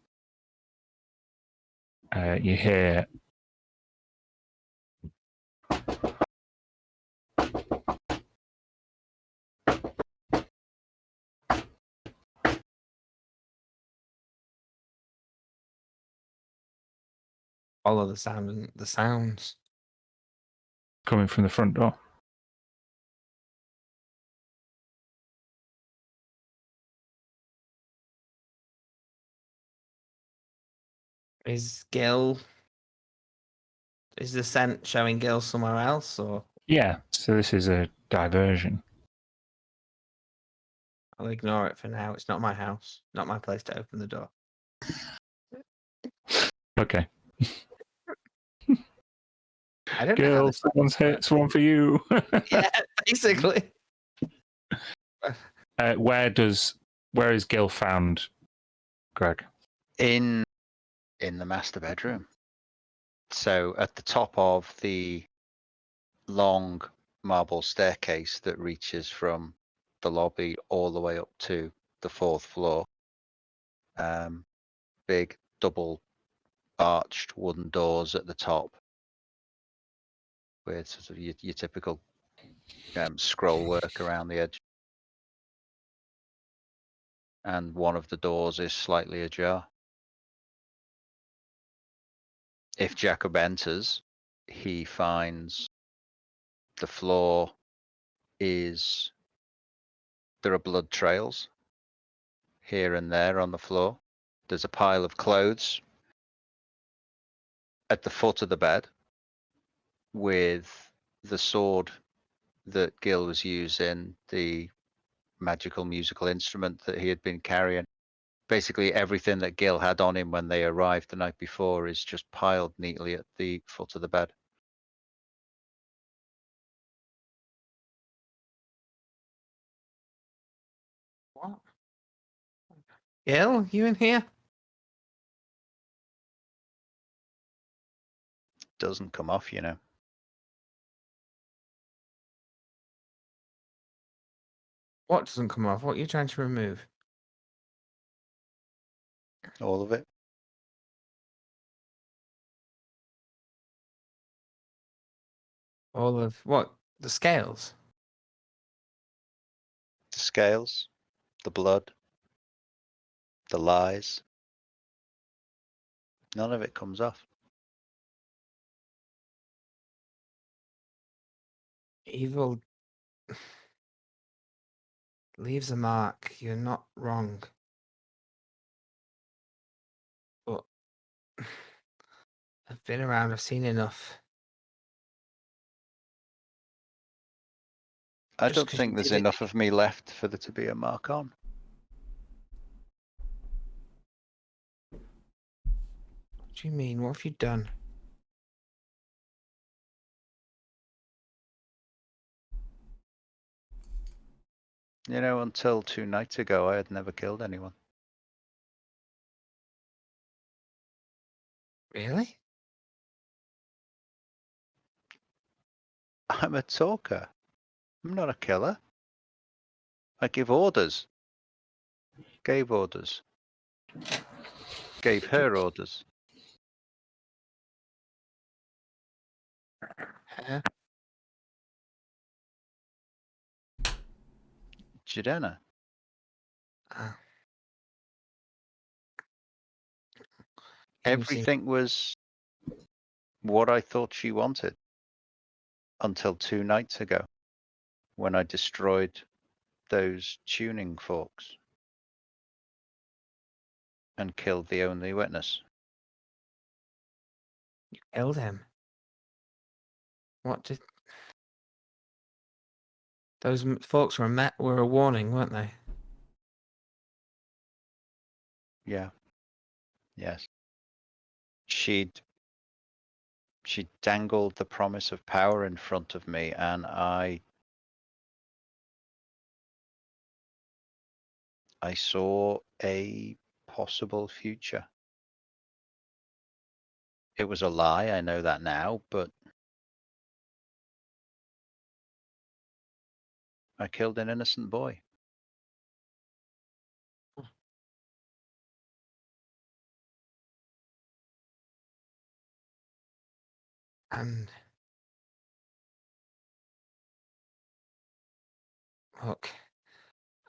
you hear Follow the sounds. coming from the front door. Is the scent showing Gil somewhere else, or Yeah, so this is a diversion. I'll ignore it for now? It's not my house, not my place to open the door. Okay. I don't know how Gil, this someone's hit someone for you. Yeah, basically. Where is Gil found, Greg? In the master bedroom. So at the top of the long marble staircase that reaches from the lobby all the way up to the 4th floor, big double arched wooden doors at the top with sort of your typical scroll work around the edge. And one of the doors is slightly ajar. If Jacob enters, he finds the floor is... there are blood trails here and there on the floor. There's a pile of clothes at the foot of the bed with the sword that Gil was using the magical musical instrument that he had been carrying. Basically, everything that Gil had on him when they arrived the night before is just piled neatly at the foot of the bed. What? Gil, you in here? Doesn't come off, you know. What doesn't come off? What are you trying to remove? All of it. All of what? The scales? The scales, the blood, the lies. None of it comes off. Evil leaves a mark. You're not wrong. But I've been around, I've seen enough. I Just don't 'cause you think there's did it- enough of me left for there to be a mark on. What do you mean? What have you done? You know, until 2 nights ago, I had never killed anyone. Really? I'm a talker. I'm not a killer. I give orders. Gave orders. Gave her orders. Huh? Jadena. Ah. You seem- Everything was what I thought she wanted until 2 nights ago when I destroyed those tuning forks and killed the only witness. You killed him. What did those folks were a warning, weren't they? Yeah. Yes. She'd dangled the promise of power in front of me, and I saw a possible future. It was a lie, I know that now, but I killed an innocent boy. And look,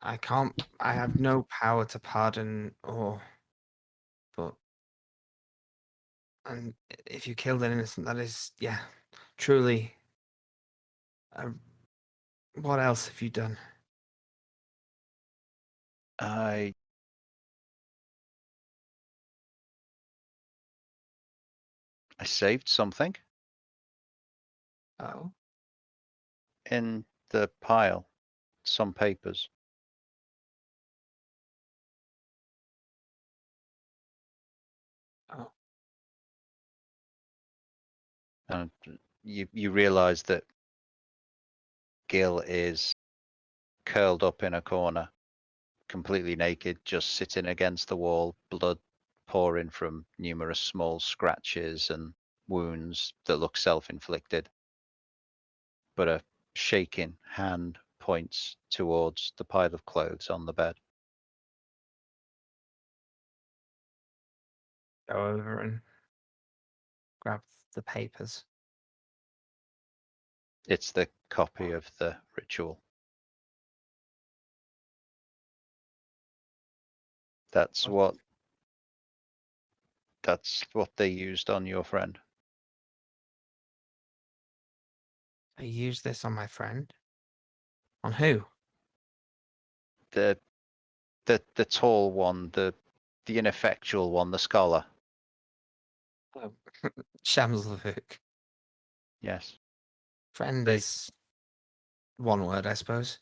I have no power to pardon and if you killed an innocent, that is, yeah, truly. What else have you done? I saved something Oh, in the pile, some papers. oh, And you realize that Gil is curled up in a corner, completely naked, just sitting against the wall, blood pouring from numerous small scratches and wounds that look self-inflicted. But a shaking hand points towards the pile of clothes on the bed. go over and grab the papers. It's the copy of the ritual. That's what they used on your friend. I used this on my friend. On who? The tall one, the ineffectual one, the scholar. Oh, Shamslavuk. Yes. Friend They- is One word, I suppose.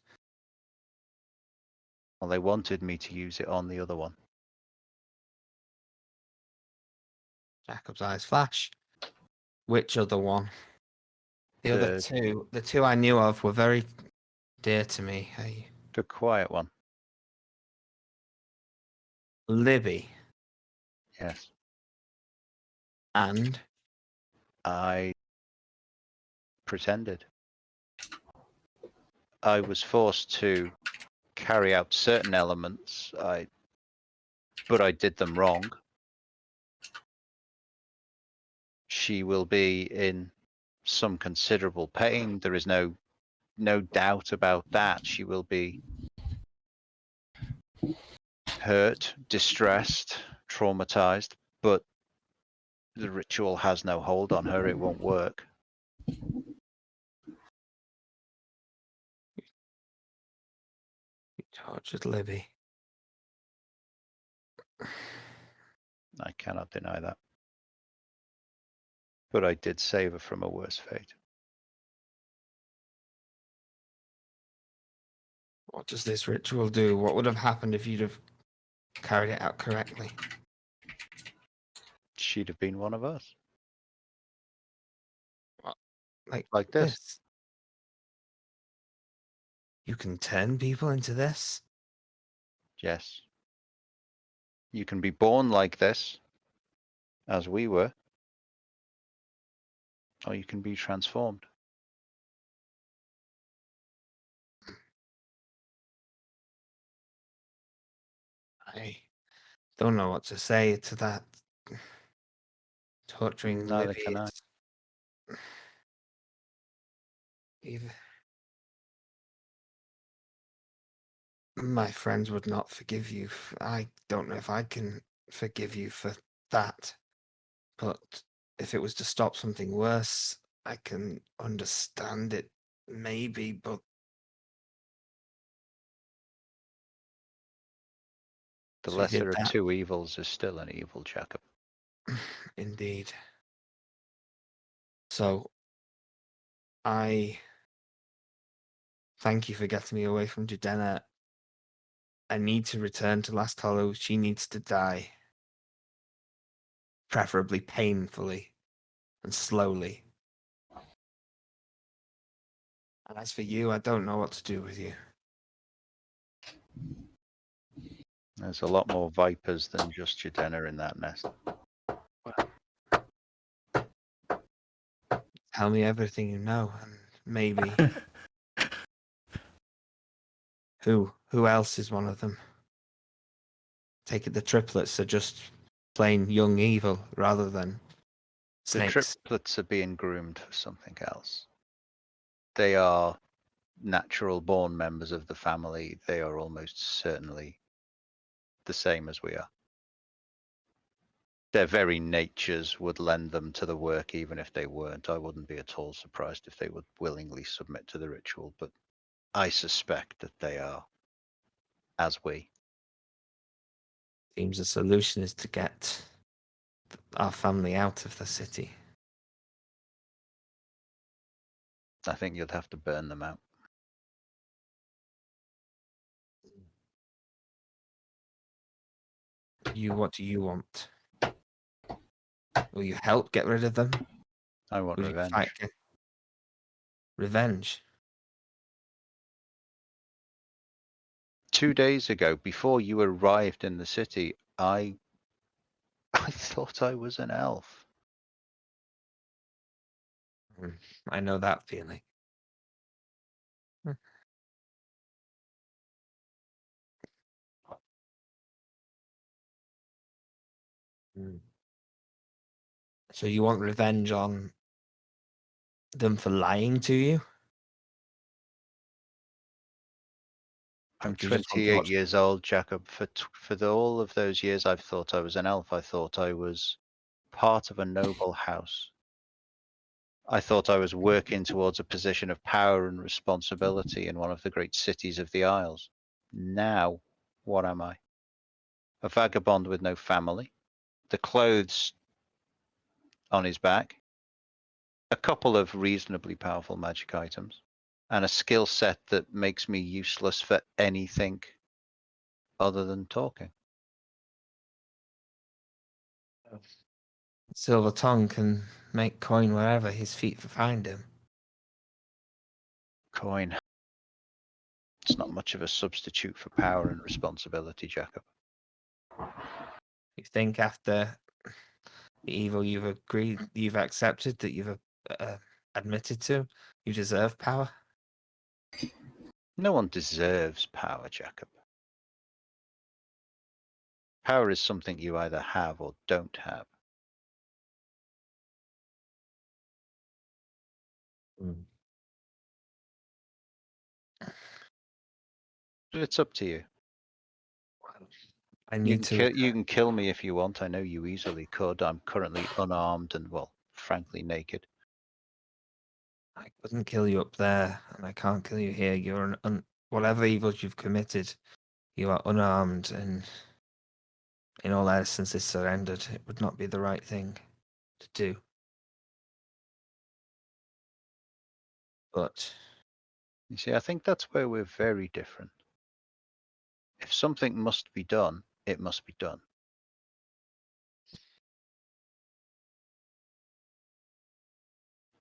Well, they wanted me to use it on the other one. Jacob's eyes flash. Which other one? The two I knew of were very dear to me. Hey, The quiet one. Libby Yes. and I pretended. I was forced to carry out certain elements, but I did them wrong. She will be in some considerable pain. There is no doubt about that. She will be hurt, distressed, traumatized, but the ritual has no hold on her. It won't work. you tortured Libby. I cannot deny that. But I did save her from a worse fate. What does this ritual do? What would have happened if you'd have carried it out correctly? She'd have been one of us. Like this. You can turn people into this? Yes. You can be born like this, as we were, or you can be transformed. I don't know what to say to that. Torturing Neither Libby. can I. Even my friends would not forgive you. I don't know if I can forgive you for that. But if it was to stop something worse, I can understand it, maybe, but The so you did lesser of that. two evils is still an evil, Jacob. Indeed. So, I thank you for getting me away from Jadena. I need to return to Last Hollow. She needs to die. Preferably painfully and slowly. And as for you, I don't know what to do with you. There's a lot more vipers than just Jadena in that nest. Tell me everything you know, and maybe who else is one of them? Take it the triplets are just plain young evil rather than The snakes. triplets are being groomed for something else. They are natural born members of the family. They are almost certainly the same as we are. Their very natures would lend them to the work even if they weren't. I wouldn't be at all surprised if they would willingly submit to the ritual, but I suspect that they are as we. Seems the solution is to get our family out of the city. I think you'd have to burn them out. What do you want? Will you help get rid of them? I want Will you revenge. fight revenge? 2 days ago, before you arrived in the city, I thought I was an elf. I know that feeling. So you want revenge on them for lying to you? Or I'm do you just want to 28 watch- years old, Jacob. For all of those years, I've thought I was an elf. I thought I was part of a noble house. I thought I was working towards a position of power and responsibility in one of the great cities of the Isles. Now, what am I? A vagabond with no family, the clothes on his back, a couple of reasonably powerful magic items, and a skill set that makes me useless for anything other than talking. Silver Tongue can make coin wherever his feet find him. Coin. It's not much of a substitute for power and responsibility, Jacob. You think after the evil you've accepted, that you've admitted to, you deserve power? No one deserves power, Jacob. Power is something you either have or don't have. It's up to you. I You need can, to. you can kill me if you want. I know you easily could. I'm currently unarmed and, well, frankly, naked. I couldn't kill you up there, and I can't kill you here. You're whatever evils you've committed, you are unarmed, and in all essence, is surrendered. It would not be the right thing to do. But You see, I think that's where we're very different. If something must be done, it must be done.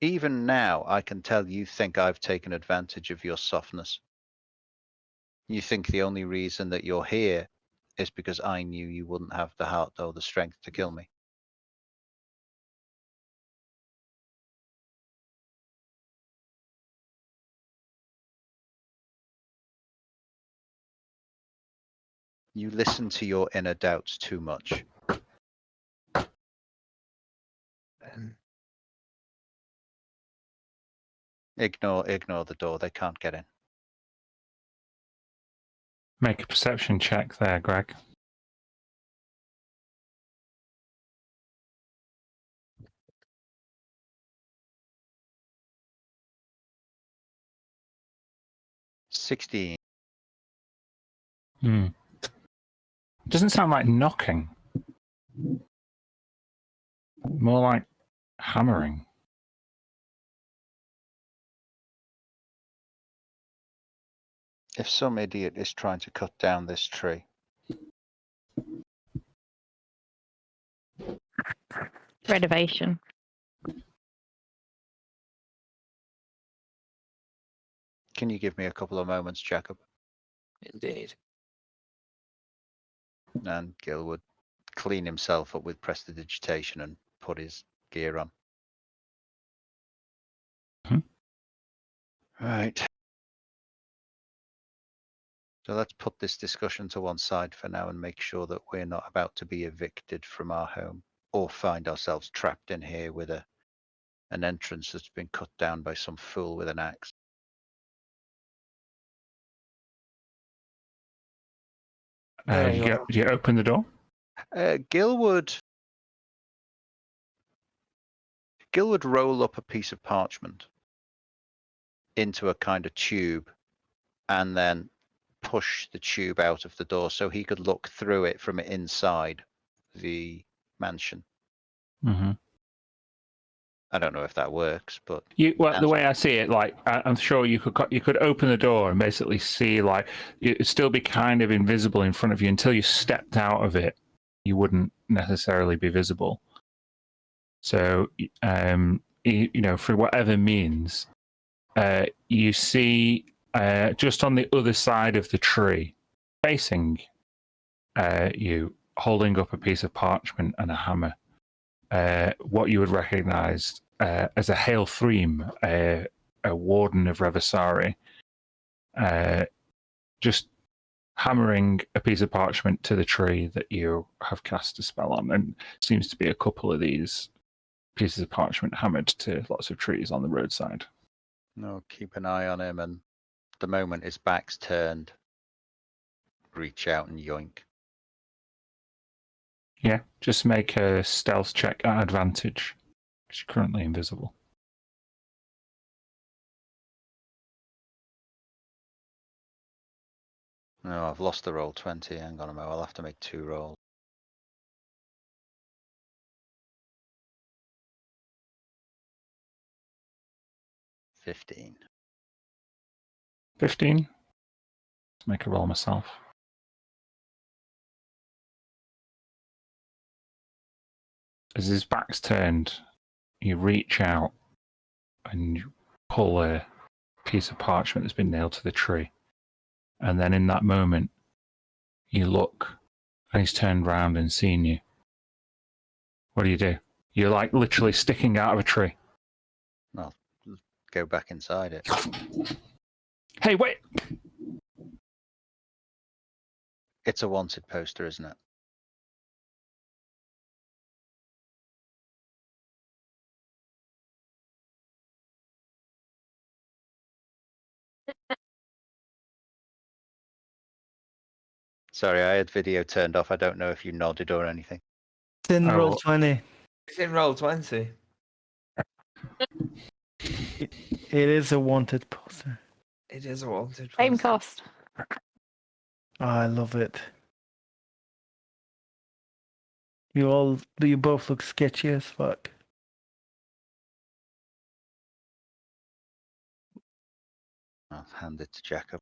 Even now, I can tell you think I've taken advantage of your softness. You think the only reason that you're here is because I knew you wouldn't have the heart or the strength to kill me. You listen to your inner doubts too much. then Ignore the door. They can't get in. Make a perception check there, Greg. $16. Doesn't sound like knocking. More like hammering. If some idiot is trying to cut down this tree, Renovation. can you give me a couple of moments, Jacob? indeed. And Gil would clean himself up with prestidigitation and put his gear on. Right. So let's put this discussion to one side for now and make sure that we're not about to be evicted from our home or find ourselves trapped in here with an entrance that's been cut down by some fool with an axe. Very Do well. you open the door? Gil would roll up a piece of parchment into a kind of tube and then push the tube out of the door so he could look through it from inside the mansion. Mm-hmm. I don't know if that works, but The way I see it, like I'm sure you could open the door and basically see, like, it'd still be kind of invisible in front of you until you stepped out of it. You wouldn't necessarily be visible. So, for whatever means, you see just on the other side of the tree, facing you, holding up a piece of parchment and a hammer, what you would recognise as a Hail Threem, a warden of Revisari, just hammering a piece of parchment to the tree that you have cast a spell on. And seems to be a couple of these pieces of parchment hammered to lots of trees on the roadside. no, keep an eye on him, and the moment his back's turned, reach out and yoink. Yeah, just make a stealth check at advantage, because you're currently invisible. No, I've lost the roll 20. Hang on a moment, I'll have to make 2 rolls. $15. 15. Let's make a roll myself. As his back's turned, you reach out and you pull a piece of parchment that's been nailed to the tree. And then in that moment, you look and he's turned round and seen you. What do? You're like literally sticking out of a tree. I'll go back inside it. Hey, wait! It's a wanted poster, isn't it? Sorry, I had video turned off. I don't know if you nodded or anything. It's in Oh. roll 20. It's in roll 20. It is a wanted poster. It is a wanted. Same poster. cost. Oh, I love it. You both look sketchy as fuck. I'll hand it to Jacob.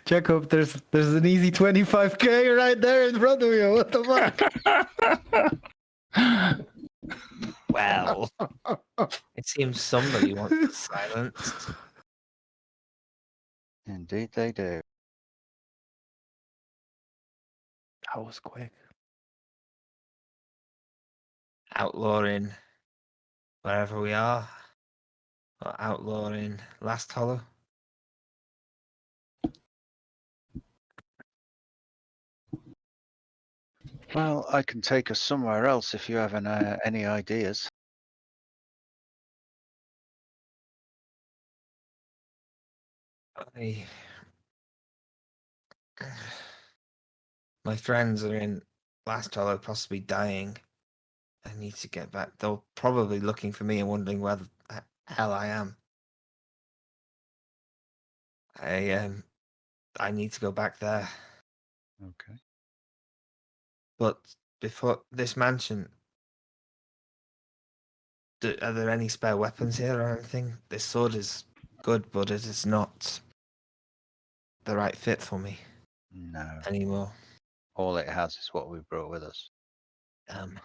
Jacob, there's an easy 25k right there in front of you. What the fuck? Well, it seems somebody wants silenced. Indeed they do. That was quick. Outlawing wherever we are. Or outlawing Last Hollow. Well, I can take us somewhere else if you have any ideas. My friends are in Last Hollow, possibly dying. I need to get back. They're probably looking for me and wondering where the hell I am. I need to go back there. Okay. But before this mansion, are there any spare weapons here or anything? This sword is good, but it is not the right fit for me No. anymore. All it has is what we brought with us. And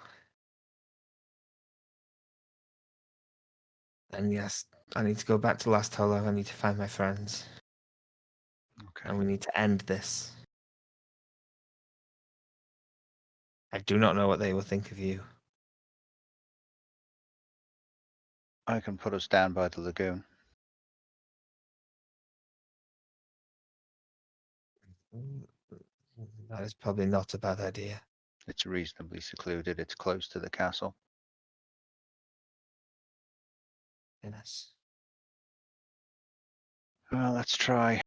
yes, I need to go back to Last Hollow. I need to find my friends. Okay. And we need to end this. I do not know what they will think of you. I can put us down by the lagoon. That is probably not a bad idea. It's reasonably secluded. It's close to the castle. Yes. Well, let's try.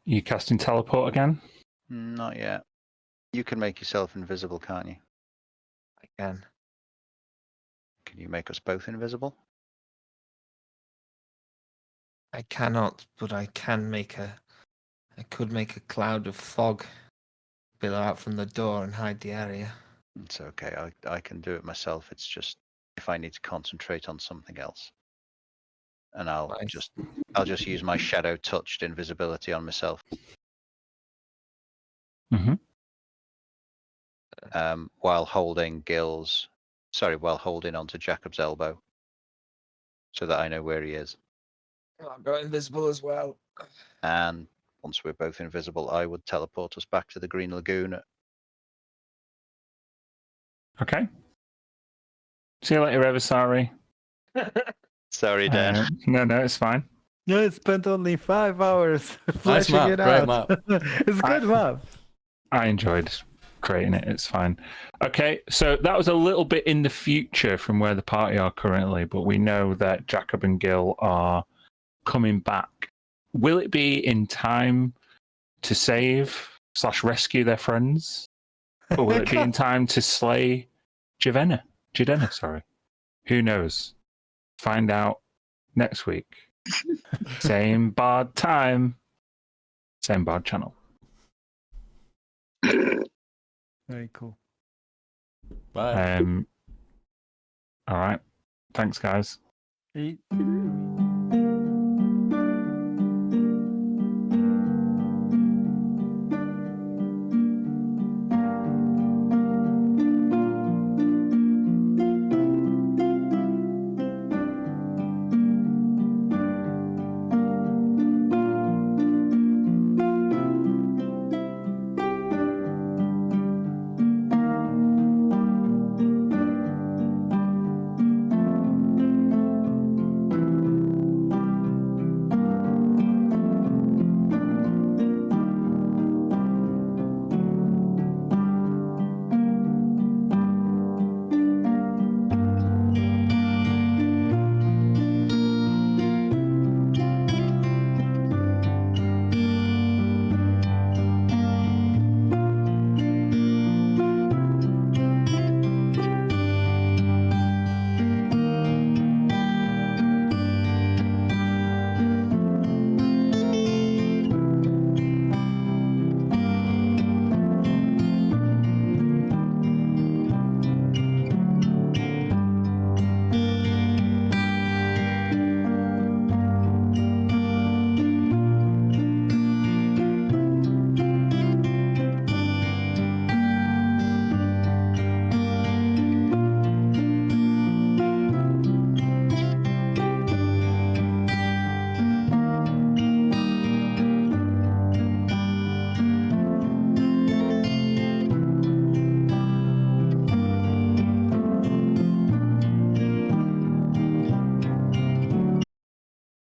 You casting teleport again? Not yet. You can make yourself invisible, can't you? I can. Can you make us both invisible? I cannot, but I can make I could make a cloud of fog billow out from the door and hide the area. It's okay. I can do it myself. It's just if I need to concentrate on something else. And I'll just use my shadow touched invisibility on myself. Mm-hmm. While holding onto Jacob's elbow. So that I know where he is. I'll go invisible as well. And once we're both invisible, I would teleport us back to the Green Lagoon. Okay. See you later, Evisari. Sorry, Dan. No, it's fine. No, it spent only 5 hours Nice fleshing map, it great out. map. It's a good map. I enjoyed creating it. It's fine. Okay, so that was a little bit in the future from where the party are currently, but we know that Jacob and Gil are coming back. Will it be in time to save / rescue their friends? Or will it be in time to slay Jidenna, sorry. Who knows? Find out next week. Same bard time, same bard channel. Very cool. Bye. All right. Thanks, guys. Eat.